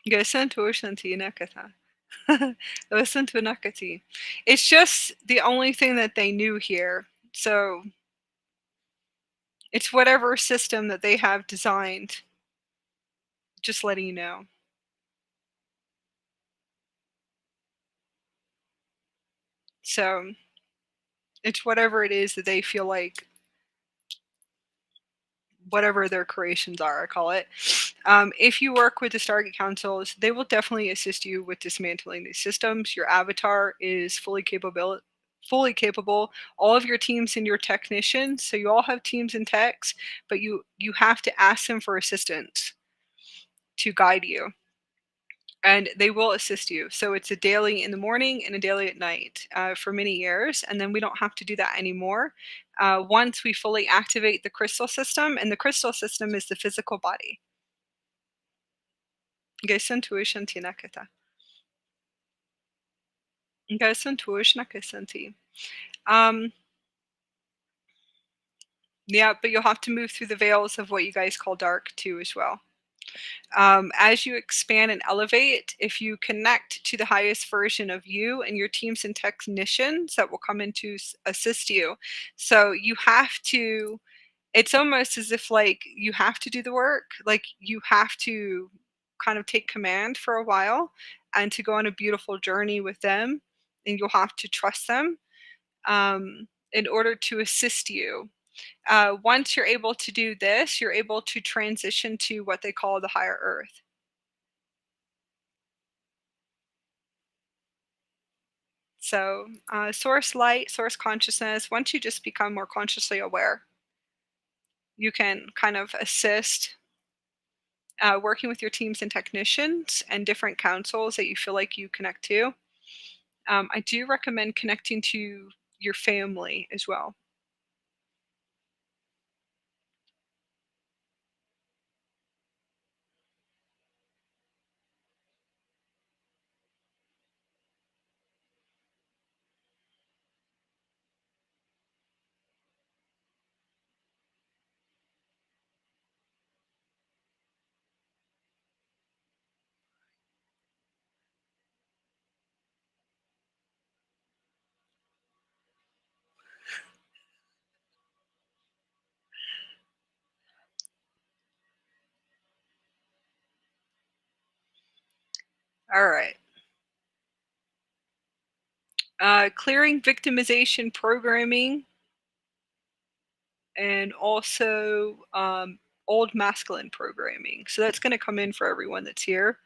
Listen to Nakata. Listen to Nakati. It's just the only thing that they knew here. So it's whatever system that they have designed. Just letting you know. So it's whatever it is that they feel like, whatever their creations are, I call it. If you work with the Stargate Councils, they will definitely assist you with dismantling these systems. Your avatar is fully capable. Fully capable. All of your teams and your technicians. So you all have teams and techs, but you have to ask them for assistance to guide you, and they will assist you. So it's a daily in the morning and a daily at night for many years, and then we don't have to do that anymore once we fully activate the crystal system, and the crystal system is the physical body. Um, yeah, but you'll have to move through the veils of what you guys call dark too as well. As you expand and elevate, if you connect to the highest version of you and your teams and technicians that will come in to assist you. So you have to, it's almost as if like you have to do the work, like you have to kind of take command for a while and to go on a beautiful journey with them. And you'll have to trust them in order to assist you. Once you're able to do this, you're able to transition to what they call the higher earth. So, source light, source consciousness, once you just become more consciously aware, you can kind of assist working with your teams and technicians and different councils that you feel like you connect to. I do recommend connecting to your family as well. All right. Clearing victimization programming and also old masculine programming. So that's going to come in for everyone that's here.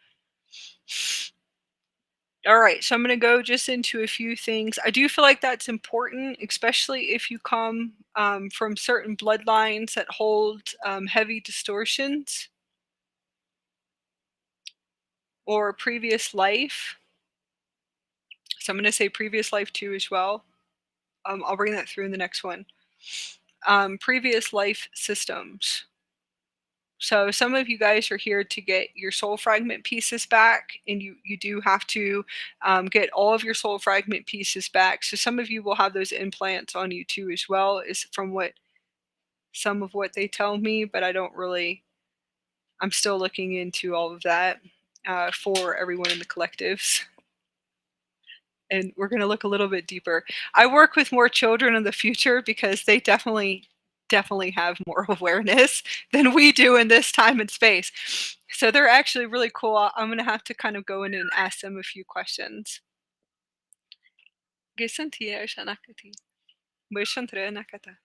All right, so I'm going to go just into a few things. I do feel like that's important, especially if you come from certain bloodlines that hold heavy distortions or previous life. So I'm going to say previous life too as well. I'll bring that through in the next one. Previous life systems. So some of you guys are here to get your soul fragment pieces back, and you do have to get all of your soul fragment pieces back. So some of you will have those implants on you too as well, is from what some of what they tell me, but I don't really. I'm still looking into all of that for everyone in the collectives. And we're going to look a little bit deeper. I work with more children in the future because they definitely have more awareness than we do in this time and space. So they're actually really cool. I'm going to have to kind of go in and ask them a few questions. Gesantia Shanakati. Wishantre Nakata.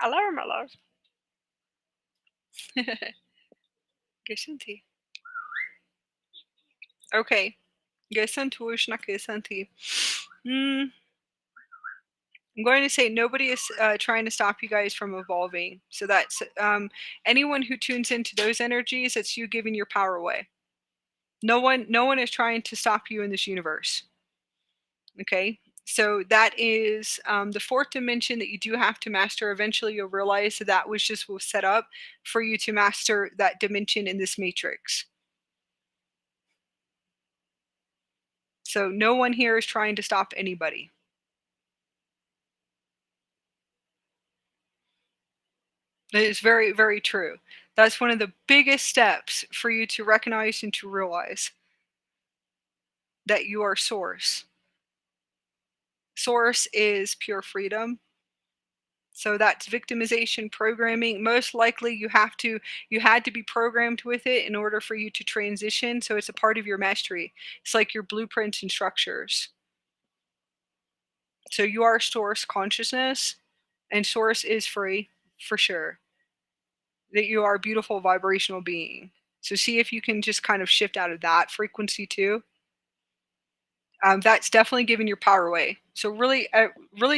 Alarm, alarm. Gesanti. Okay. Gesantu Shnakasanti. I'm going to say nobody is trying to stop you guys from evolving. So that's anyone who tunes into those energies, it's you giving your power away. No one is trying to stop you in this universe. Okay, so that is the fourth dimension that you do have to master. Eventually, you'll realize that that was just was set up for you to master that dimension in this matrix. So no one here is trying to stop anybody. That is very, very true. That's one of the biggest steps for you to recognize and to realize that you are source. Source is pure freedom. So that's victimization programming. Most likely you had to be programmed with it in order for you to transition. So it's a part of your mastery. It's like your blueprints and structures. So you are source consciousness, and source is free for sure. That you are a beautiful vibrational being. So see if you can just kind of shift out of that frequency too. That's definitely giving your power away. So really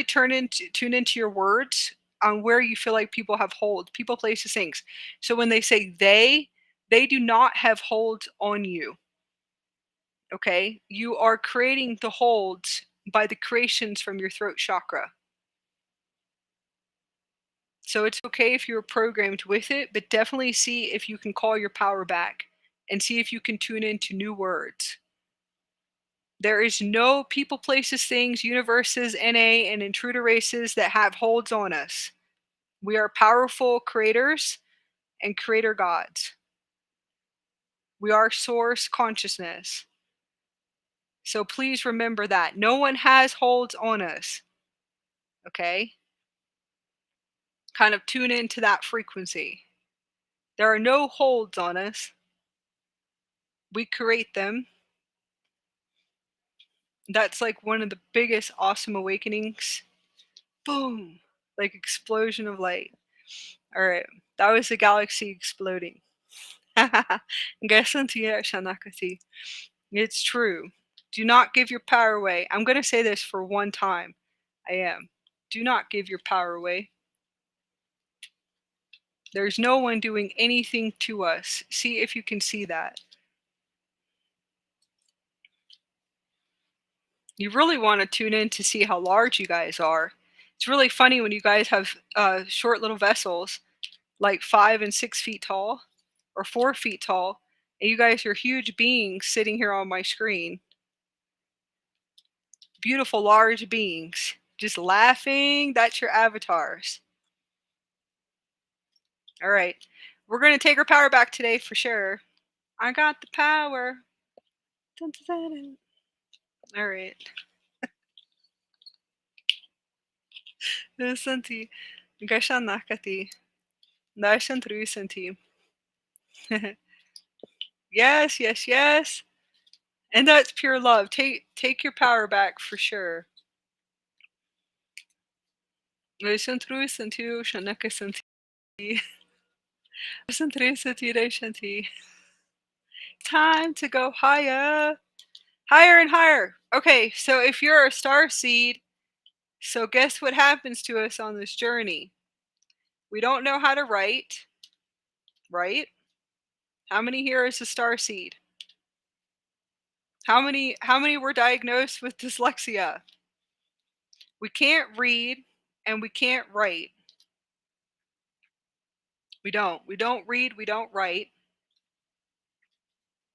tune into your words on where you feel like people have hold, people, places, things. So when they say they do not have hold on you. Okay, you are creating the holds by the creations from your throat chakra. So it's okay if you're programmed with it, but definitely see if you can call your power back and see if you can tune into new words. There is no people, places, things, universes, NA, and intruder races that have holds on us. We are powerful creators and creator gods. We are source consciousness. So please remember that. No one has holds on us. Okay? Kind of tune into that frequency. There are no holds on us. We create them. That's like one of the biggest awesome awakenings. Boom! Like explosion of light. All right. That was the galaxy exploding. It's true. Do not give your power away. I'm going to say this for one time. I am. Do not give your power away. There's no one doing anything to us. See if you can see that. You really want to tune in to see how large you guys are. It's really funny when you guys have short little vessels, like 5 and 6 feet tall, or 4 feet tall, and you guys are huge beings sitting here on my screen. Beautiful, large beings. Just laughing. That's your avatars. All right. We're going to take our power back today for sure. I got the power. Dun, dun, dun. All right. Santi. Gashan nakati. Darshan through Santi. Yes, yes, yes. And that's pure love. Take your power back for sure. Darshan through Santi. Shanaka Santi. Darshan through Santi. Darshanti. Time to go higher. Higher and higher. Okay, so if you're a star seed, so guess what happens to us on this journey? We don't know how to write, right? How many here is a star seed? How many were diagnosed with dyslexia? We can't read and we can't write. We don't read, we don't write.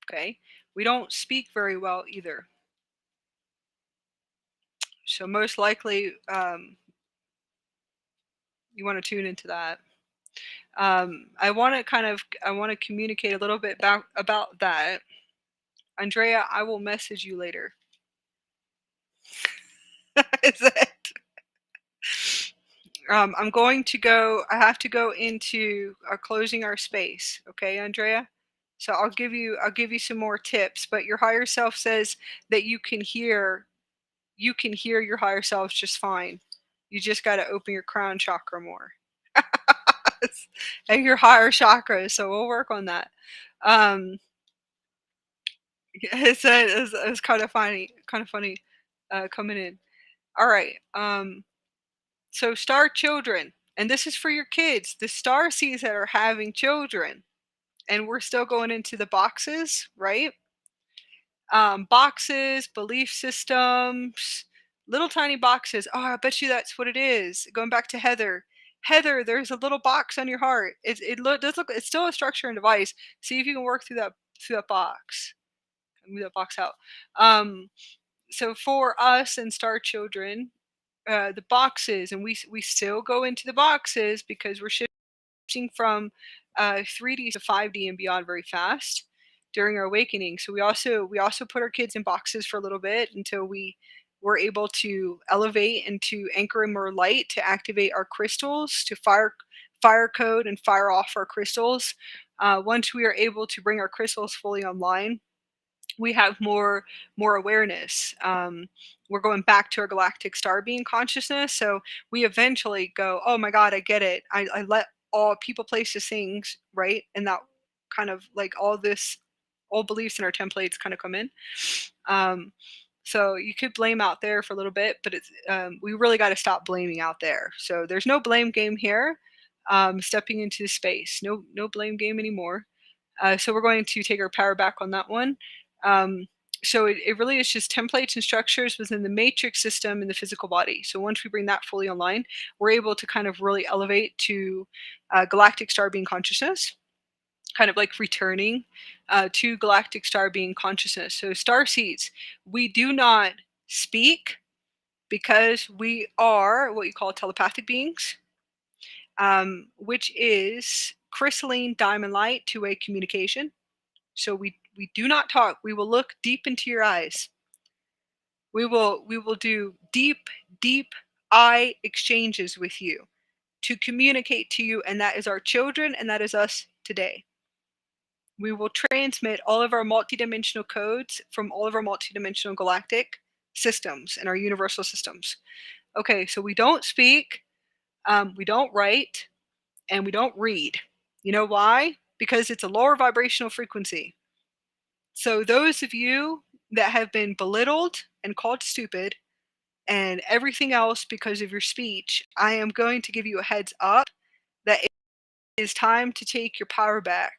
Okay? We don't speak very well either. So most likely you want to tune into that. I want to communicate a little bit about that. Andrea, I will message you later. Is it? I'm going to go. I have to go into closing our space. Okay, Andrea. So I'll give you some more tips. But your higher self says that you can hear you can hear your higher selves just fine. You just got to open your crown chakra more and your higher chakras. So we'll work on that. Um, it's kind of funny, coming in. All right. So star children, and this is for your kids. The star seeds that are having children, and we're still going into the boxes, right? Boxes, belief systems, little tiny boxes. Oh, I bet you that's what it is. Going back to Heather. Heather, there's a little box on your heart. Does look. It's still a structure and device. See if you can work through that box. Move that box out. Um, so for us and star children, the boxes, and we still go into the boxes because we're shifting from 3D to 5D and beyond very fast during our awakening. So we also put our kids in boxes for a little bit until we were able to elevate and to anchor in more light to activate our crystals to fire code and fire off our crystals. Once we are able to bring our crystals fully online, we have more awareness. We're going back to our galactic star being consciousness. So we eventually go, oh my God, I get it. I let all people, places, things, right? And that kind of like all beliefs in our templates kind of come in. So you could blame out there for a little bit, but we really got to stop blaming out there. So there's no blame game here. Stepping into the space, no blame game anymore. So we're going to take our power back on that one. Um, so it really is just templates and structures within the matrix system in the physical body. So once we bring that fully online, we're able to kind of really elevate to galactic star being consciousness, kind of like returning to galactic star being consciousness. So star seeds, we do not speak because we are what you call telepathic beings, which is crystalline diamond light two-way communication. So we do not talk. We will look deep into your eyes. We will do deep eye exchanges with you to communicate to you, and that is our children, and that is us today. We will transmit all of our multidimensional codes from all of our multidimensional galactic systems and our universal systems. Okay, so we don't speak, we don't write, and we don't read. You know why? Because it's a lower vibrational frequency. So those of you that have been belittled and called stupid and everything else because of your speech, I am going to give you a heads up that it is time to take your power back.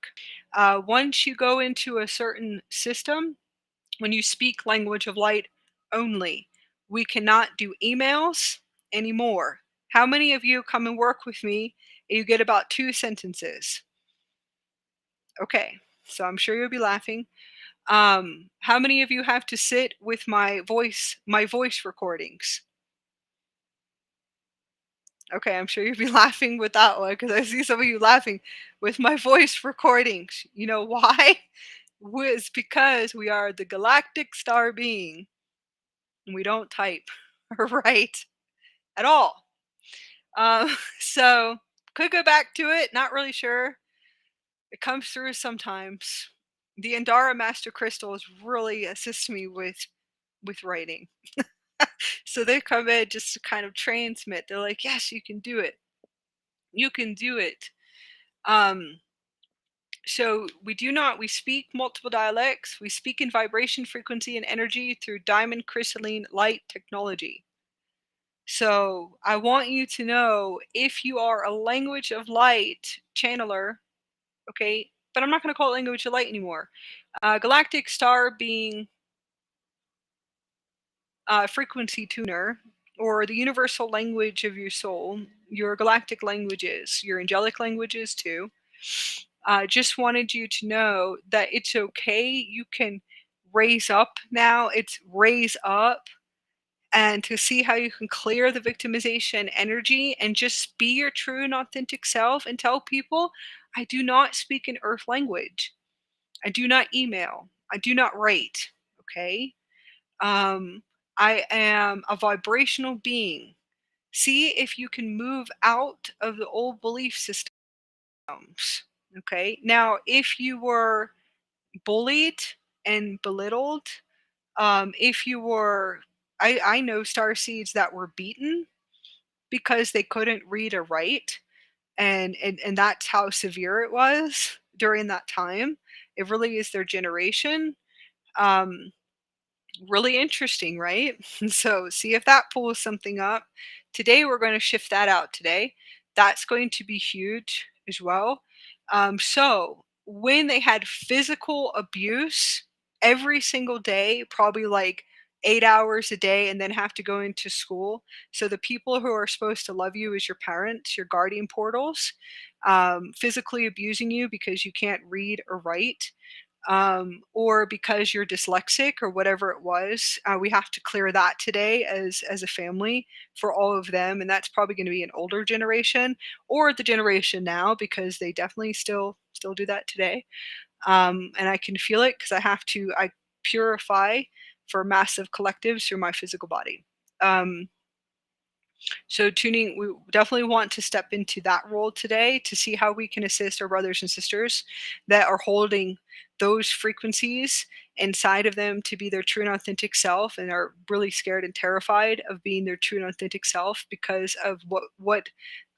Once you go into a certain system, when you speak language of light only, we cannot do emails anymore. How many of you come and work with me and you get about 2 sentences? Okay, so I'm sure you'll be laughing. How many of you have to sit with my voice recordings? Okay, I'm sure you'll be laughing with that one because I see some of you laughing with my voice recordings. You know why? Was because we are the galactic star being and we don't type or write at all. So could go back to it, not really sure. It comes through sometimes. The Andara Master Crystals really assist me with writing. So they come in just to kind of transmit. They're like, yes, you can do it. You can do it. Um, so we speak multiple dialects. We speak in vibration, frequency, and energy through diamond crystalline light technology. So I want you to know if you are a language of light channeler, okay, but I'm not going to call it language of light anymore. Galactic star being frequency tuner, or the universal language of your soul, your galactic languages, your angelic languages too. Just wanted you to know that it's okay. You can raise up now. It's raise up, and to see how you can clear the victimization energy and just be your true and authentic self and tell people, I do not speak in earth language. I do not email. I do not write. Okay. Um, I am a vibrational being. See if you can move out of the old belief systems. Okay. Now, if you were bullied and belittled, if you were I know star seeds that were beaten because they couldn't read or write, and that's how severe it was during that time. It really is their generation. Um, Really interesting, right? So see if that pulls something up. Today we're going to shift that out today. That's going to be huge as well. So when they had physical abuse every single day, probably like 8 hours a day, and then have to go into school. So the people who are supposed to love you is your parents, your guardian portals, physically abusing you because you can't read or write, or because you're dyslexic or whatever it was. We have to clear that today as a family for all of them, and that's probably going to be an older generation or the generation now because they definitely still do that today. And I can feel it because I purify for massive collectives through my physical body. Um, so tuning, we definitely want to step into that role today to see how we can assist our brothers and sisters that are holding those frequencies inside of them to be their true and authentic self, and are really scared and terrified of being their true and authentic self because of what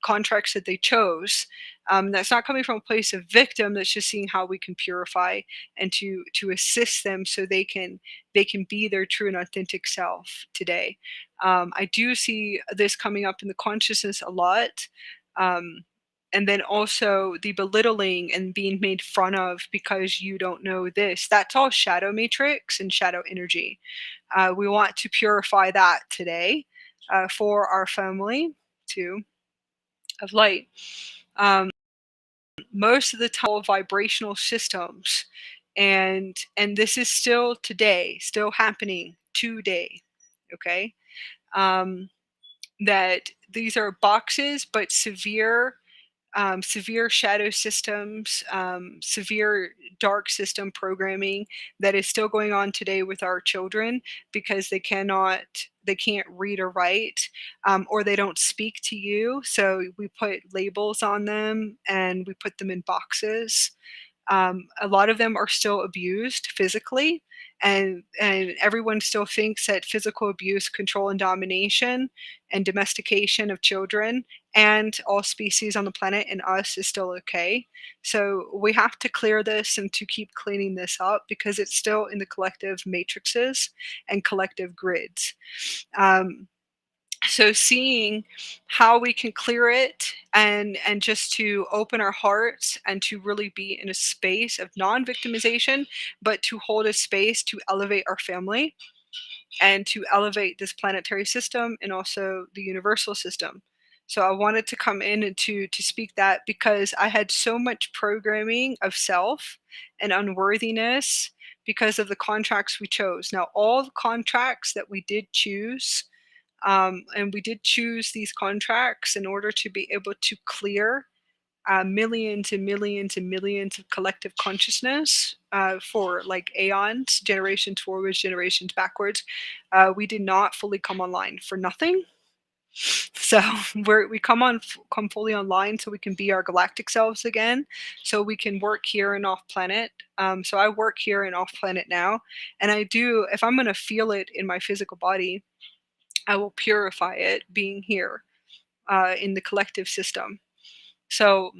contracts that they chose. That's not coming from a place of victim. That's just seeing how we can purify and to assist them so they can be their true and authentic self today. I do see this coming up in the consciousness a lot. Um, and then also the belittling and being made fun of because you don't know this. That's all shadow matrix and shadow energy. We want to purify that today for our family too of light. Um, Most of the time, vibrational systems, and this is still today, still happening today. Okay. Um, that these are boxes, but severe shadow systems, severe dark system programming that is still going on today with our children because they can't read or write, or they don't speak to you. So we put labels on them and we put them in boxes. A lot of them are still abused physically, and everyone still thinks that physical abuse, control, and domination, and domestication of children and all species on the planet and us is still okay. So we have to clear this and to keep cleaning this up because it's still in the collective matrices and collective grids. Um, so seeing how we can clear it and just to open our hearts and to really be in a space of non-victimization, but to hold a space to elevate our family and to elevate this planetary system and also the universal system. So I wanted to come in and to speak that because I had so much programming of self and unworthiness because of the contracts we chose. Now all the contracts that we did choose, and we did choose these contracts in order to be able to clear millions and millions and millions of collective consciousness for like aeons, generations forwards, generations backwards. We did not fully come online for nothing. So we come fully online so we can be our galactic selves again, so we can work here and off planet. So I work here and off planet now, and I do. If I'm going to feel it in my physical body, I will purify it being here in the collective system. So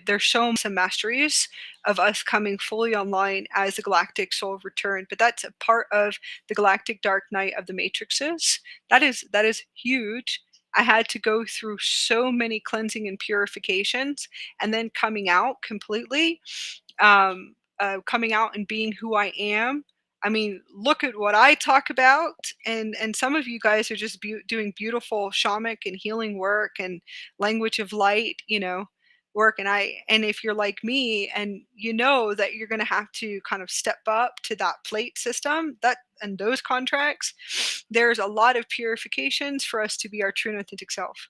there's shown some masteries of us coming fully online as the galactic soul of return, but that's a part of the galactic dark night of the matrices. That is huge. I had to go through so many cleansing and purifications, and then coming out completely, coming out and being who I am. I mean, look at what I talk about, and some of you guys are just doing beautiful shamanic and healing work and language of light, work. And if you're like me, and you know that you're going to have to kind of step up to that plate system, that and those contracts, there's a lot of purifications for us to be our true and authentic self.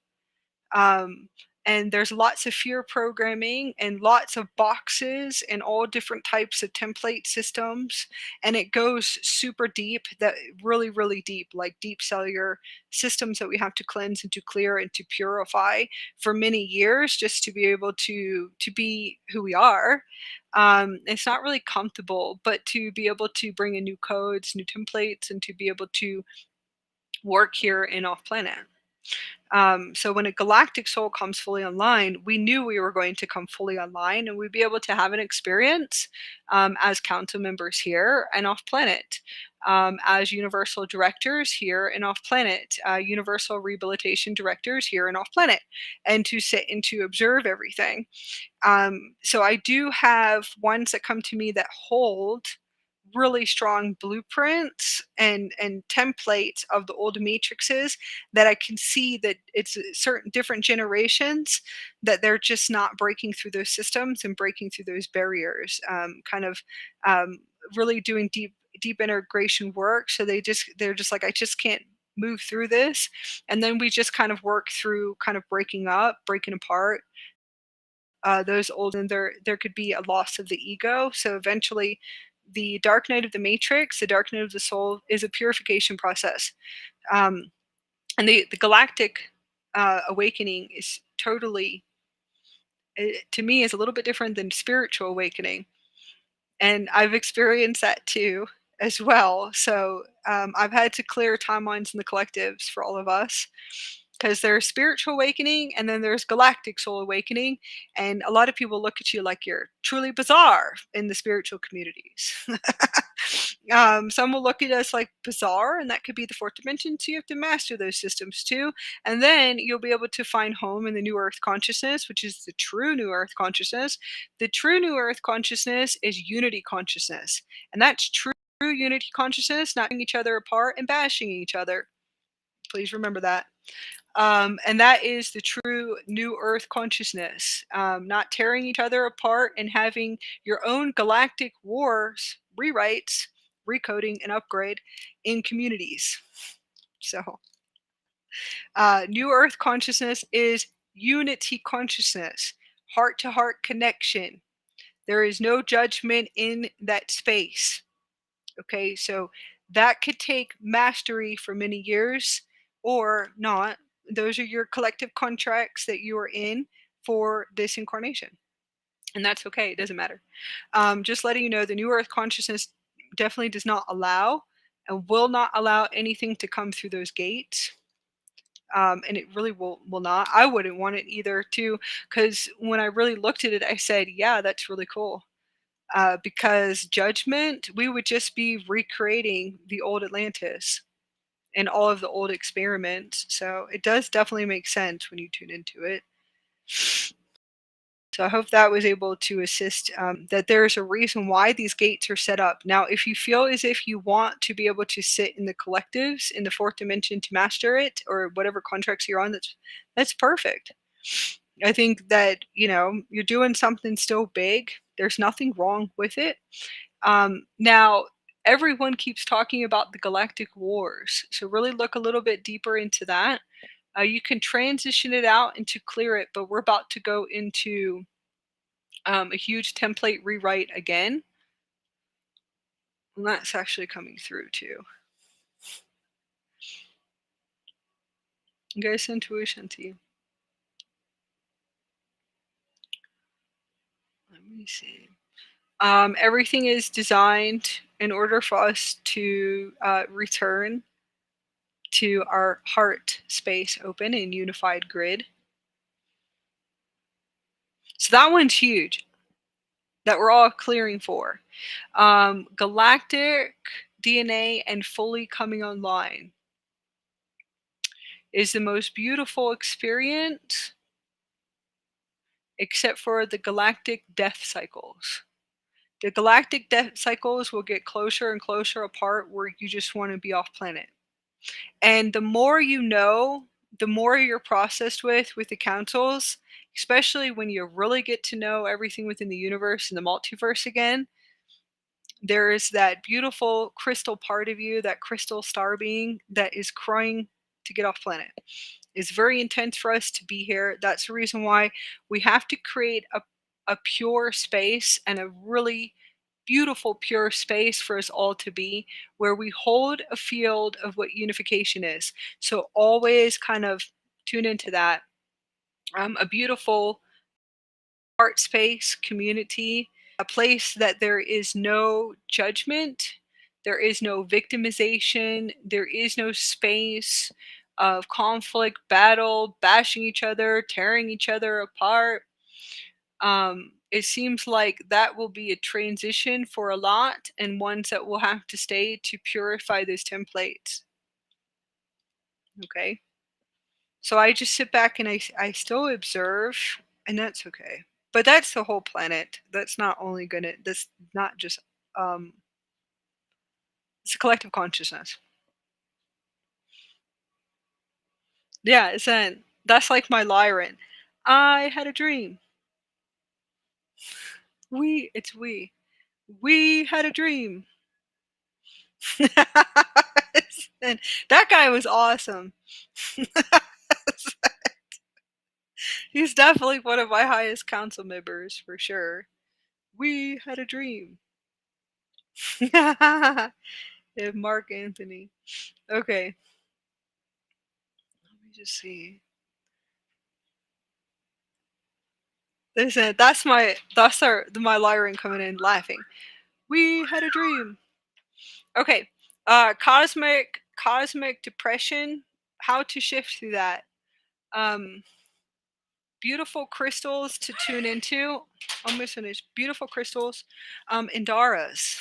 Um, and there's lots of fear programming and lots of boxes and all different types of template systems, and it goes super deep, that really really deep, like deep cellular systems that we have to cleanse and to clear and to purify for many years just to be able to be who we are. It's not really comfortable, but to be able to bring in new codes, new templates, and to be able to work here in off planet. So when a galactic soul comes fully online, we knew we were going to come fully online and we'd be able to have an experience as council members here and off planet, as universal directors here and off planet, universal rehabilitation directors here and off planet, and to sit and to observe everything. So I do have ones that come to me that hold really strong blueprints and templates of the old matrices, that I can see that it's certain different generations that they're just not breaking through those systems and breaking through those barriers, kind of um, really doing deep integration work. So they're just like, I just can't move through this, and then we just kind of work through kind of breaking apart those old, and there could be a loss of the ego. So eventually the dark night of the matrix, the dark night of the soul, is a purification process. um, and the galactic awakening is totally, to me, is a little bit different than spiritual awakening, and I've experienced that too as well. So I've had to clear timelines in the collectives for all of us, because there's spiritual awakening and then there's galactic soul awakening, and a lot of people look at you like you're truly bizarre in the spiritual communities. Some will look at us like bizarre, and that could be the fourth dimension, so you have to master those systems too, and then you'll be able to find home in the new earth consciousness, which is the true new earth consciousness. The true new earth consciousness is unity consciousness, and that's true unity consciousness, not tearing each other apart and bashing each other. Please remember that. And that is the true new earth consciousness, not tearing each other apart and having your own galactic wars, rewrites, recoding, and upgrade in communities. So, new earth consciousness is unity consciousness, heart to heart connection. There is no judgment in that space. Okay, so that could take mastery for many years or not. Those are your collective contracts that you are in for this incarnation. And that's okay, it doesn't matter. Just letting you know, the New Earth consciousness definitely does not allow and will not allow anything to come through those gates. And it really will not. I wouldn't want it either, too, because when I really looked at it, I said, yeah, that's really cool. Because judgment, we would just be recreating the old Atlantis and all of the old experiments. So it does definitely make sense when you tune into it. So I hope that was able to assist, that there's a reason why these gates are set up. Now, if you feel as if you want to be able to sit in the collectives in the fourth dimension to master it, or whatever contracts you're on, that's perfect. I think that, you're doing something still big. There's nothing wrong with it. Now, everyone keeps talking about the galactic wars, so really look a little bit deeper into that. You can transition it out and to clear it, but we're about to go into a huge template rewrite again. And that's actually coming through too. Guys, intuition to you. Let me see. Everything is designed in order for us to return to our heart space open and unified grid. So that one's huge, that we're all clearing for. Galactic DNA and fully coming online is the most beautiful experience, except for the galactic death cycles. The galactic death cycles will get closer and closer apart, where you just want to be off planet. And the more you know, the more you're processed with the councils, especially when you really get to know everything within the universe and the multiverse again. There is that beautiful crystal part of you, that crystal star being, that is crying to get off planet. It's very intense for us to be here. That's the reason why we have to create a pure space and a really beautiful, pure space for us all to be, where we hold a field of what unification is. So always kind of tune into that. A beautiful art space, community, a place that there is no judgment, there is no victimization, there is no space of conflict, battle, bashing each other, tearing each other apart. It seems like that will be a transition for a lot, and ones that will have to stay to purify those templates. Okay. So I just sit back and I still observe, and that's okay. But that's the whole planet. That's not only gonna, that's not just, um, it's a collective consciousness. Yeah, it's an, that's like my Lyran. I had a dream. It's we. We had a dream. And that guy was awesome. He's definitely one of my highest council members for sure. We had a dream. Yeah, Mark Anthony. Okay, let me just see. Listen, my Lyran coming in laughing. We had a dream. Okay, cosmic depression. How to shift through that. Um, beautiful crystals to tune into. Almost finished. Beautiful crystals. Indaras.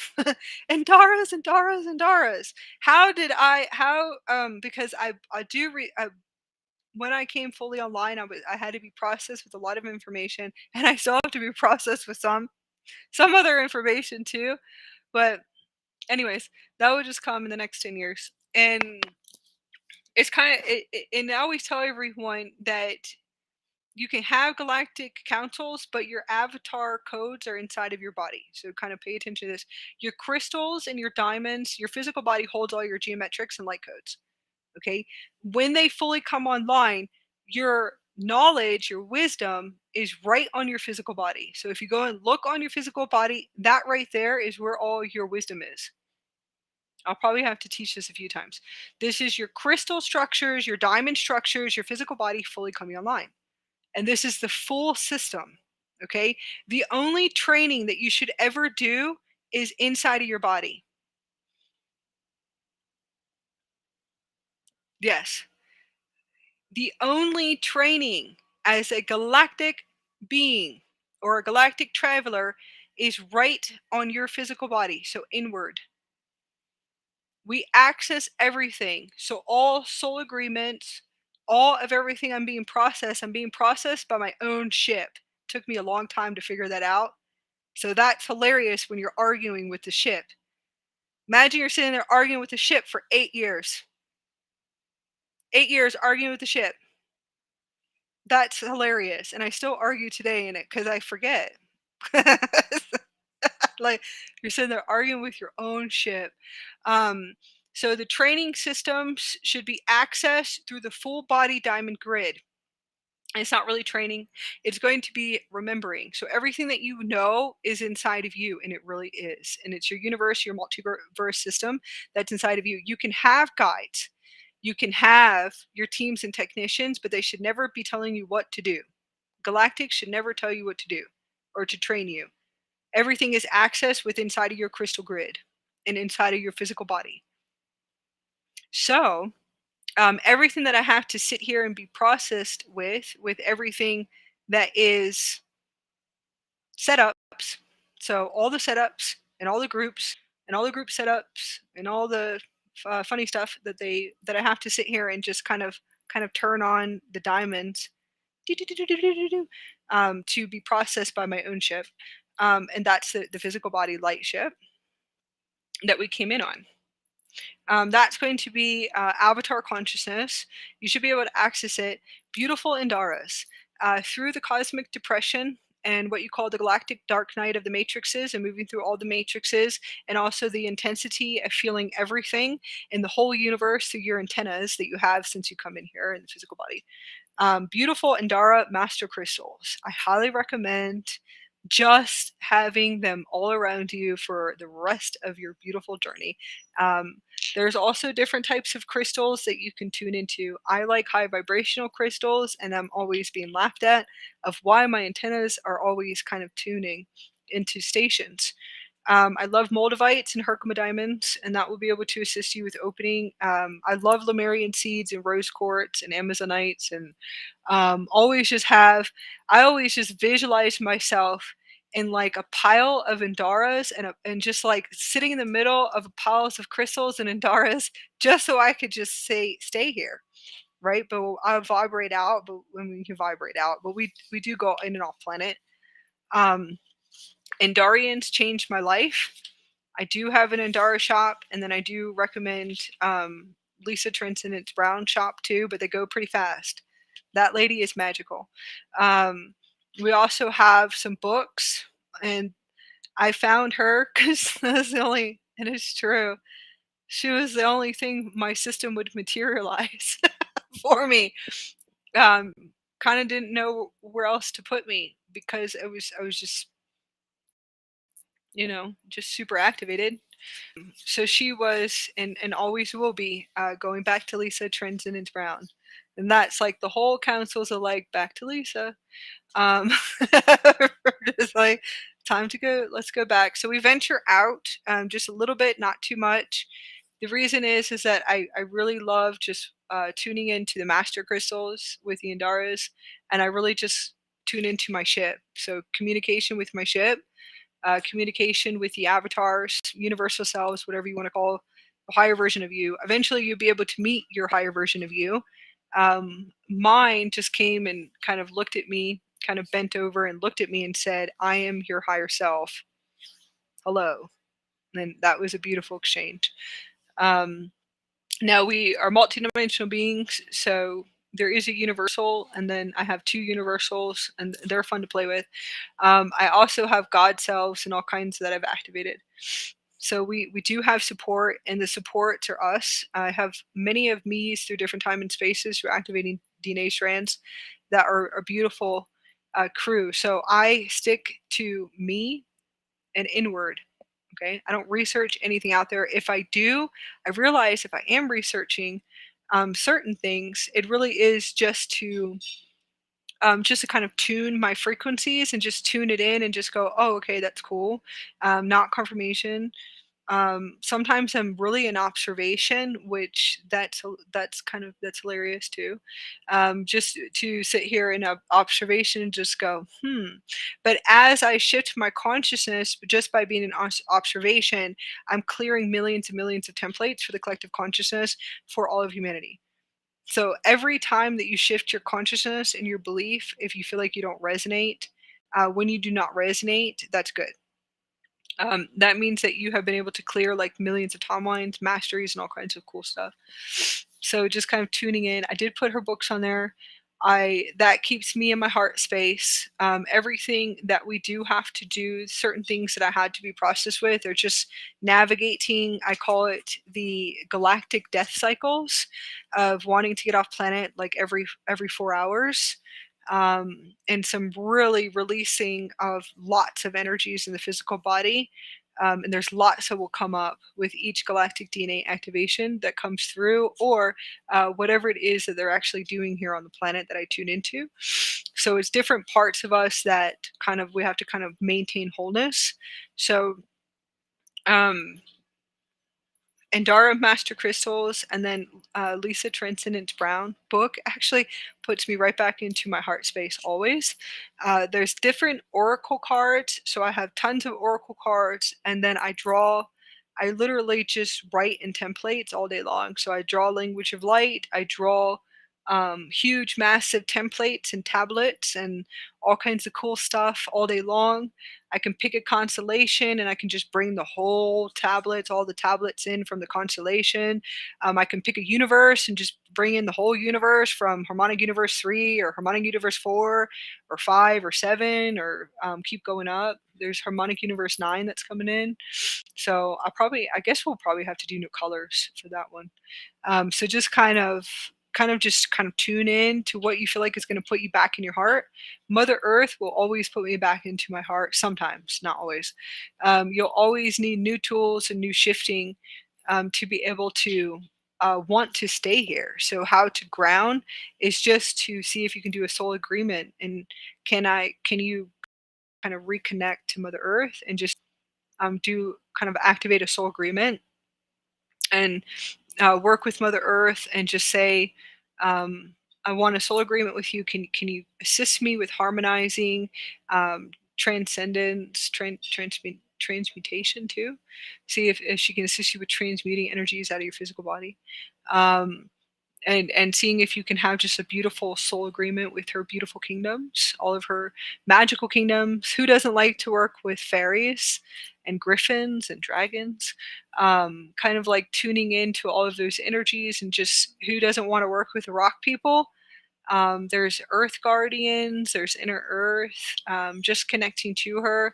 Indaras. How did I? How? Because I do when I came fully online, I had to be processed with a lot of information, and I still have to be processed with some other information too. But anyways, that would just come in the next 10 years, and it's kind of and I always tell everyone that you can have galactic councils, but your avatar codes are inside of your body. So kind of pay attention to this. Your crystals and your diamonds, your physical body holds all your geometrics and light codes. Okay. When they fully come online, your knowledge, your wisdom is right on your physical body. So if you go and look on your physical body, that right there is where all your wisdom is. I'll probably have to teach this a few times. This is your crystal structures, your diamond structures, your physical body fully coming online. And this is the full system. Okay. The only training that you should ever do is inside of your body. Yes. The only training as a galactic being or a galactic traveler is right on your physical body, so inward. We access everything. So all soul agreements, all of everything I'm being processed by my own ship. Took me a long time to figure that out. So that's hilarious when you're arguing with the ship. Imagine you're sitting there arguing with the ship for 8 years. 8 years arguing with the ship. That's hilarious. And I still argue today in it because I forget. Like you're sitting there arguing with your own ship. Um, so the training systems should be accessed through the full body diamond grid. And it's not really training, it's going to be remembering. So everything that you know is inside of you, and it really is. And it's your universe, your multiverse system that's inside of you. You can have guides, you can have your teams and technicians, but they should never be telling you what to do. Galactic should never tell you what to do or to train you. Everything is accessed with inside of your crystal grid and inside of your physical body. So everything that I have to sit here and be processed with everything that is setups. So all the setups and all the groups and all the group setups and all the funny stuff that I have to sit here and just kind of turn on the diamonds to be processed by my own ship. And that's the physical body light ship that we came in on. That's going to be avatar consciousness. You should be able to access it. Beautiful Indaras. Through the cosmic depression, and what you call the galactic dark night of the matrices and moving through all the matrices, and also the intensity of feeling everything in the whole universe through your antennas that you have since you come in here in the physical body. Beautiful Andara master crystals. I highly recommend just having them all around you for the rest of your beautiful journey. Um, there's also different types of crystals that you can tune into. I like high vibrational crystals, and I'm always being laughed at of why my antennas are always kind of tuning into stations. I love moldavites and herkimer diamonds, and that will be able to assist you with opening. I love Lemurian seeds and rose quartz and Amazonites, and always just have. I always just visualize myself in like a pile of Indaras and just like sitting in the middle of piles of crystals and Indaras, just so I could just stay here, right? But I vibrate out, but when we can vibrate out, but we do go in and off planet. Um, Andarians changed my life. I do have an Andara shop, and then I do recommend Lisa Transcendence Brown shop too, but they go pretty fast. That lady is magical. Um, we also have some books, and I found her because that's the only, and it's true. She was the only thing my system would materialize for me. Um, kind of didn't know where else to put me because I was just just super activated. So she was and always will be, going back to Lisa Transcendence Brown. And that's like the whole council's are like, back to Lisa. Um, just like, time to go, let's go back. So we venture out, just a little bit, not too much. The reason is that I really love just tuning into the master crystals with the Andaras, and I really just tune into my ship. So communication with my ship, communication with the avatars, universal selves, whatever you want to call a higher version of you. Eventually, you'll be able to meet your higher version of you. Mine just came and kind of looked at me, kind of bent over and looked at me and said, "I am your higher self. Hello." And that was a beautiful exchange. Um, Now we are multidimensional beings, so there is a universal, and then I have two universals, and they're fun to play with. I also have God selves and all kinds that I've activated. So we do have support, and the supports are us. I have many of me's through different time and spaces through activating DNA strands that are a beautiful crew. So I stick to me and inward. Okay. I don't research anything out there. If I do, I realize if I am researching certain things, it really is just to kind of tune my frequencies and just tune it in and just go, oh, okay, that's cool. Not confirmation. Sometimes I'm really in observation, which that's kind of that's hilarious too. Just to sit here in observation and just go, hmm. But as I shift my consciousness, just by being in observation, I'm clearing millions and millions of templates for the collective consciousness for all of humanity. So every time that you shift your consciousness and your belief, if you feel like you don't resonate, when you do not resonate, that's good. That means that you have been able to clear like millions of timelines, masteries, and all kinds of cool stuff. So just kind of tuning in. I did put her books on there. I that keeps me in my heart space. Everything that we do have to do, certain things that I had to be processed with, or just navigating. I call it the galactic death cycles of wanting to get off planet like every 4 hours, and some really releasing of lots of energies in the physical body. And there's lots that will come up with each galactic DNA activation that comes through, or whatever it is that they're actually doing here on the planet that I tune into. So it's different parts of us that kind of we have to kind of maintain wholeness. So um, Andara Master Crystals, and then Lisa Transcendence Brown book actually puts me right back into my heart space always. There's different oracle cards, so I have tons of oracle cards, and then I draw. I literally just write in templates all day long. So I draw language of light. I draw huge, massive templates and tablets and all kinds of cool stuff all day long. I can pick a constellation and I can just bring the whole tablets, all the tablets in from the constellation. I can pick a universe and just bring in the whole universe from Harmonic Universe 3 or Harmonic Universe 4 or 5 or 7 or keep going up. There's Harmonic Universe 9 that's coming in. So I guess we'll probably have to do new colors for that one. So just kind of tune in to what you feel like is going to put you back in your heart. Mother Earth will always put me back into my heart. Sometimes, not always. You'll always need new tools and new shifting to be able to want to stay here. So how to ground is just to see if you can do a soul agreement and can you kind of reconnect to Mother Earth and just do kind of activate a soul agreement and work with Mother Earth and just say, I want a soul agreement with you. Can you assist me with harmonizing, transcendence, transmutation too? See if she can assist you with transmuting energies out of your physical body. Um, and seeing if you can have just a beautiful soul agreement with her beautiful kingdoms, all of her magical kingdoms. Who doesn't like to work with fairies and griffins and dragons? Kind of like tuning into all of those energies, and just who doesn't want to work with the rock people? There's earth guardians, there's inner earth, just connecting to her,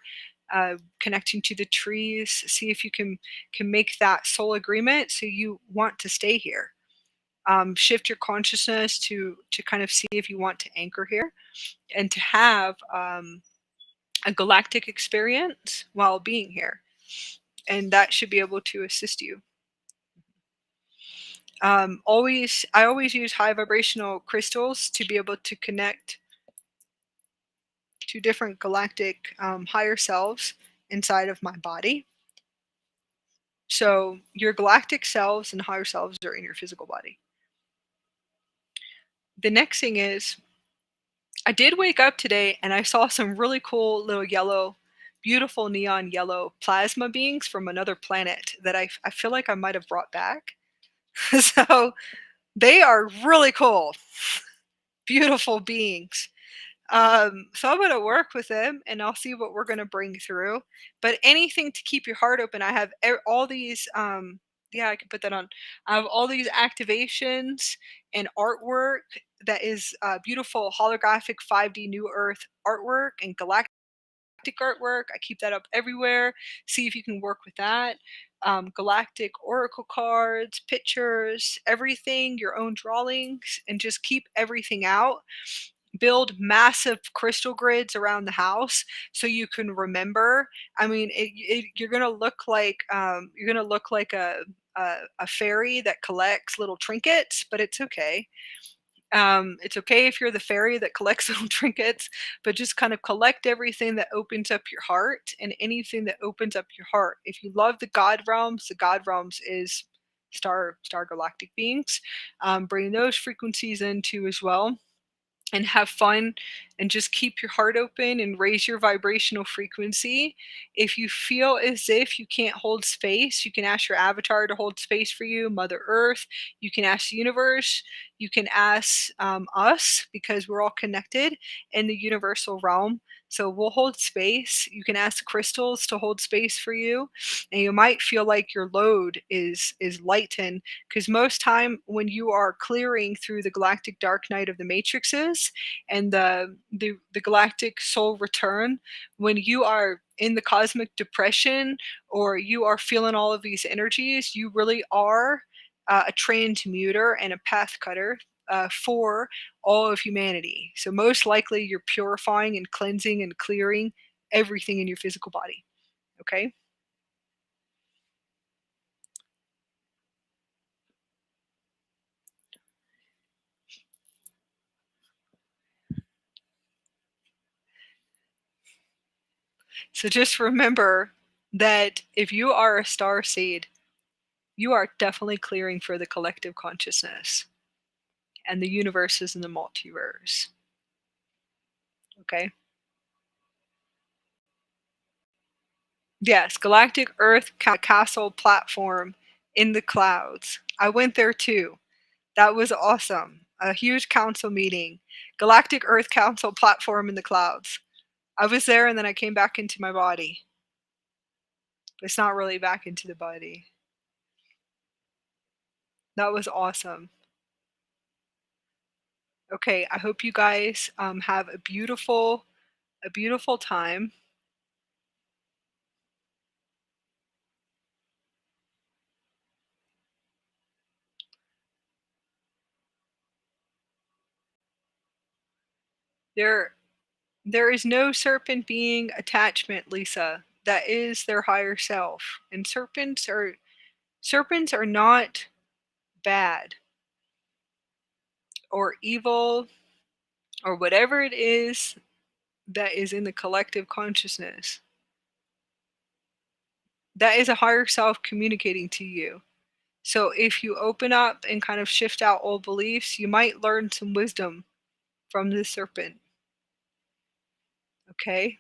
connecting to the trees. See if you can make that soul agreement so you want to stay here. Shift your consciousness to kind of see if you want to anchor here and to have a galactic experience while being here, and that should be able to assist you. I always use high vibrational crystals to be able to connect to different galactic higher selves inside of my body. So your galactic selves and higher selves are in your physical body. The next thing is, I did wake up today and I saw some really cool little yellow, beautiful neon yellow plasma beings from another planet that I feel like I might have brought back. So they are really cool, beautiful beings. So I'm going to work with them and I'll see what we're going to bring through. But anything to keep your heart open. I have all these, yeah, I can put that on. I have all these activations and artwork that is beautiful holographic 5D New Earth artwork and galactic artwork. I keep that up everywhere. See if you can work with that. Galactic oracle cards, pictures, everything, your own drawings, and just keep everything out. Build massive crystal grids around the house so you can remember. I mean, you're gonna look like a fairy that collects little trinkets, but it's okay. It's okay if you're the fairy that collects little trinkets, but just kind of collect everything that opens up your heart and anything that opens up your heart. If you love the God realms is star galactic beings. Bring those frequencies into as well and have fun and just keep your heart open and raise your vibrational frequency. If you feel as if you can't hold space, you can ask your avatar to hold space for you, Mother Earth. You can ask the universe. You can ask us because we're all connected in the universal realm. So we'll hold space. You can ask the crystals to hold space for you, and you might feel like your load is lightened because most time when you are clearing through the galactic dark night of the matrices and the galactic soul return, when you are in the cosmic depression or you are feeling all of these energies, you really are a transmuter and a path cutter for all of humanity. So most likely you're purifying and cleansing and clearing everything in your physical body. Okay. So just remember that if you are a star seed, you are definitely clearing for the collective consciousness and the universes and the multiverse. Okay? Yes, Galactic Earth Castle platform in the clouds. I went there too. That was awesome. a huge council meeting, Galactic Earth Council platform in the clouds. I was there and then I came back into my body. It's not really back into the body. That was awesome. Okay, I hope you guys have a beautiful time. There is no serpent being attachment, Lisa. That is their higher self. And serpents are not bad or evil or whatever it is that is in the collective consciousness. That is a higher self communicating to you. So if you open up and kind of shift out old beliefs, you might learn some wisdom from this serpent. Okay?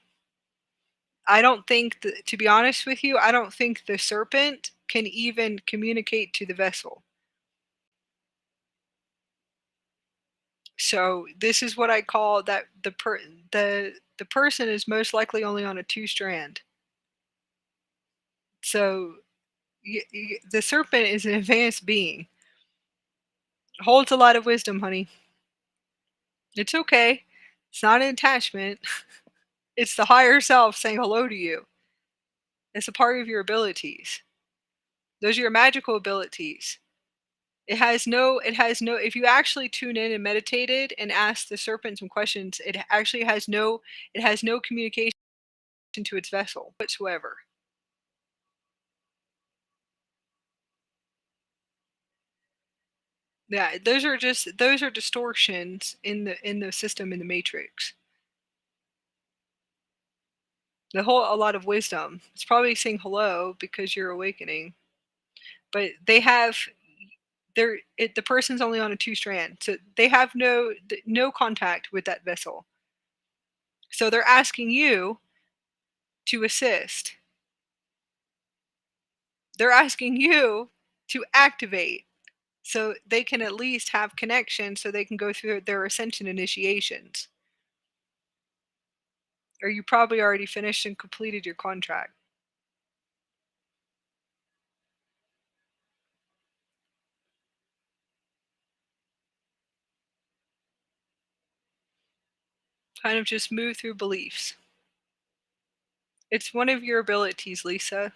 I don't think, to be honest with you, I don't think the serpent can even communicate to the vessel. So this is what I call that the person is most likely only on a 2-strand. So the serpent is an advanced being. Holds a lot of wisdom, honey. It's okay. It's not an attachment. It's the higher self saying hello to you. It's a part of your abilities. Those are your magical abilities. It has no, if you actually tune in and meditated and ask the serpent some questions, it actually has no communication to its vessel whatsoever. Yeah, those are distortions in the system, in the matrix. A lot of wisdom. It's probably saying hello because you're awakening. But they have the person's only on a 2-strand. So they have no contact with that vessel. So they're asking you to assist. They're asking you to activate so they can at least have connection so they can go through their ascension initiations. Or you probably already finished and completed your contract. Kind of just move through beliefs. It's one of your abilities, Lisa.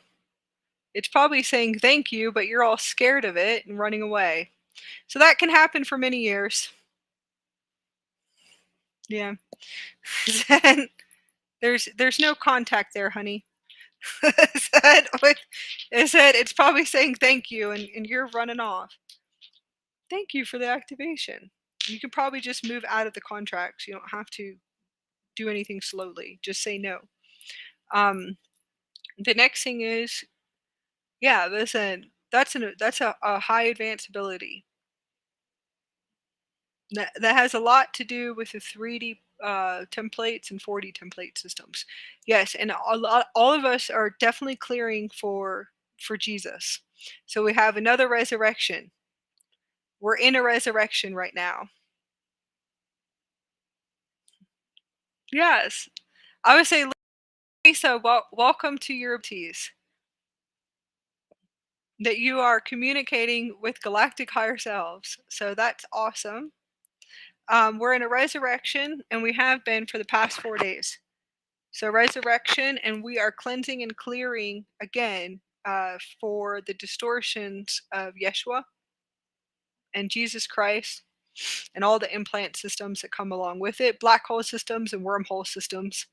It's probably saying thank you, but you're all scared of it and running away. So that can happen for many years. Yeah. There's no contact there, honey. It said it's probably saying thank you and you're running off. Thank you for the activation. You can probably just move out of the contracts. You don't have to do anything slowly. Just say no. The next thing is, yeah, listen, that's a high advanced ability. That has a lot to do with the 3D templates and 4D template systems. Yes, and all of us are definitely clearing for Jesus. So we have another resurrection. We're in a resurrection right now. Yes, I would say, Lisa, welcome to your abilities. That you are communicating with galactic higher selves. So that's awesome. We're in a resurrection, and we have been for the past 4 days. So resurrection, and we are cleansing and clearing again for the distortions of Yeshua and Jesus Christ and all the implant systems that come along with it, black hole systems and wormhole systems.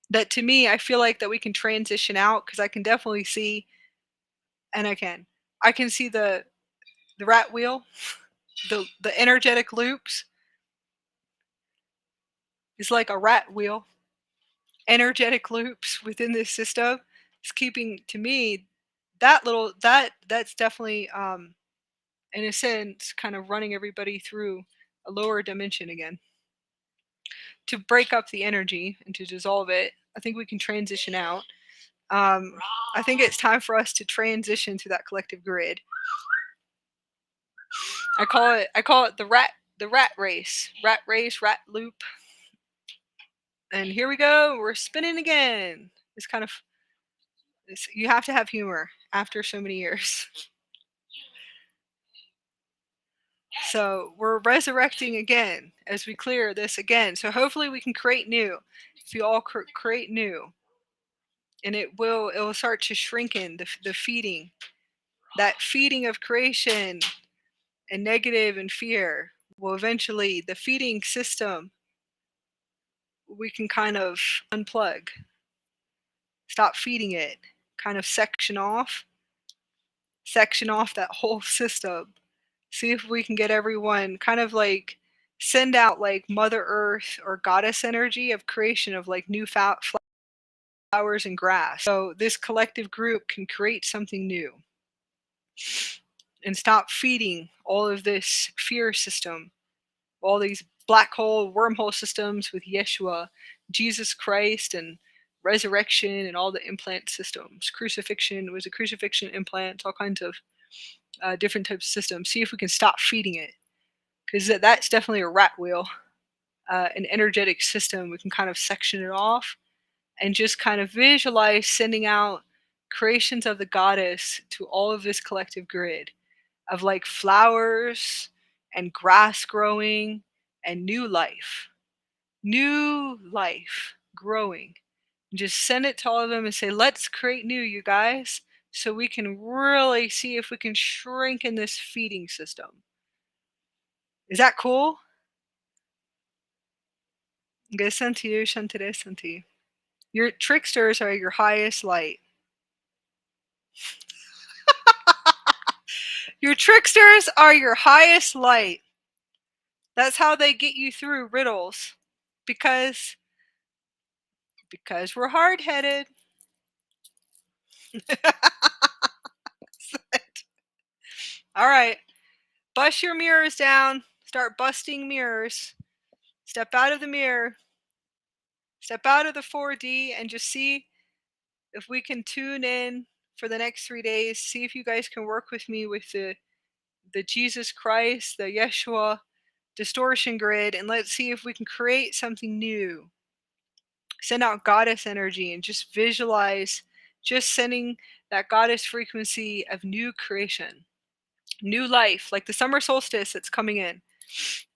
That, to me, I feel like that we can transition out, because I can definitely see, and I can see the rat wheel, the energetic loops is like a rat wheel. Energetic loops within this system is keeping, to me, that's definitely in a sense kind of running everybody through a lower dimension again. To break up the energy and to dissolve it, I think we can transition out. I think it's time for us to transition to that collective grid. I call it the the rat race, rat loop. And here we go. We're spinning again. It's kind of, you have to have humor after so many years. So we're resurrecting again as we clear this again. So hopefully we can create new. If you all create new, and it will start to shrink in the feeding, that feeding of creation and negative and fear will eventually, the feeding system, we can kind of unplug, stop feeding it, kind of section off that whole system. See if we can get everyone kind of like send out like Mother Earth or goddess energy of creation of like new flowers and grass. So this collective group can create something new and stop feeding all of this fear system, all these black hole, wormhole systems with Yeshua, Jesus Christ, and resurrection, and all the implant systems. Crucifixion was a crucifixion implant, all kinds of different types of systems. See if we can stop feeding it, because that's definitely a rat wheel, an energetic system. We can kind of section it off and just kind of visualize sending out creations of the goddess to all of this collective grid of like flowers and grass growing and new life growing. And just send it to all of them and say, let's create new, you guys, so we can really see if we can shrink in this feeding system. Is that cool? Your tricksters are your highest light. Your tricksters are your highest light. That's how they get you through riddles. Because we're hard-headed. All right. Bust your mirrors down. Start busting mirrors. Step out of the mirror. Step out of the 4D and just see if we can tune in for the next 3 days. See if you guys can work with me with the Jesus Christ, the Yeshua distortion grid, and let's see if we can create something new. Send out goddess energy and just visualize just sending that goddess frequency of new creation, new life, like the summer solstice that's coming in.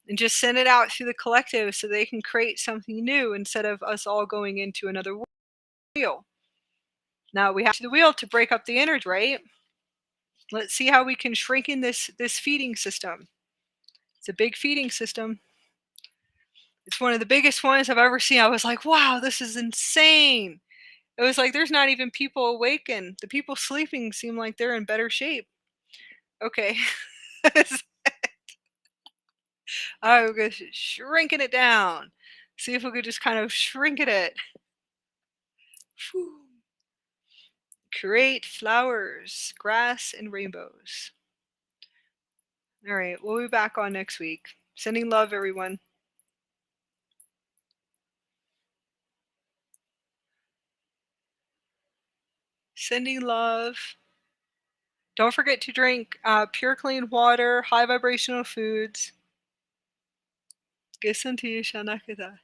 And just send it out through the collective so they can create something new instead of us all going into another wheel. Now we have the wheel to break up the energy, right? Let's see how we can shrink in this feeding system. It's a big feeding system. It's one of the biggest ones I've ever seen. I was like, wow, this is insane. It was like there's not even people awakened. The people sleeping seem like they're in better shape. Okay. All right, we're going to shrinking it down. See if we could just kind of shrink it. Whew. Create flowers, grass, and rainbows. All right, we'll be back on next week. Sending love, everyone. Sending love. Don't forget to drink pure, clean water, high vibrational foods. Gesunti Shanakita.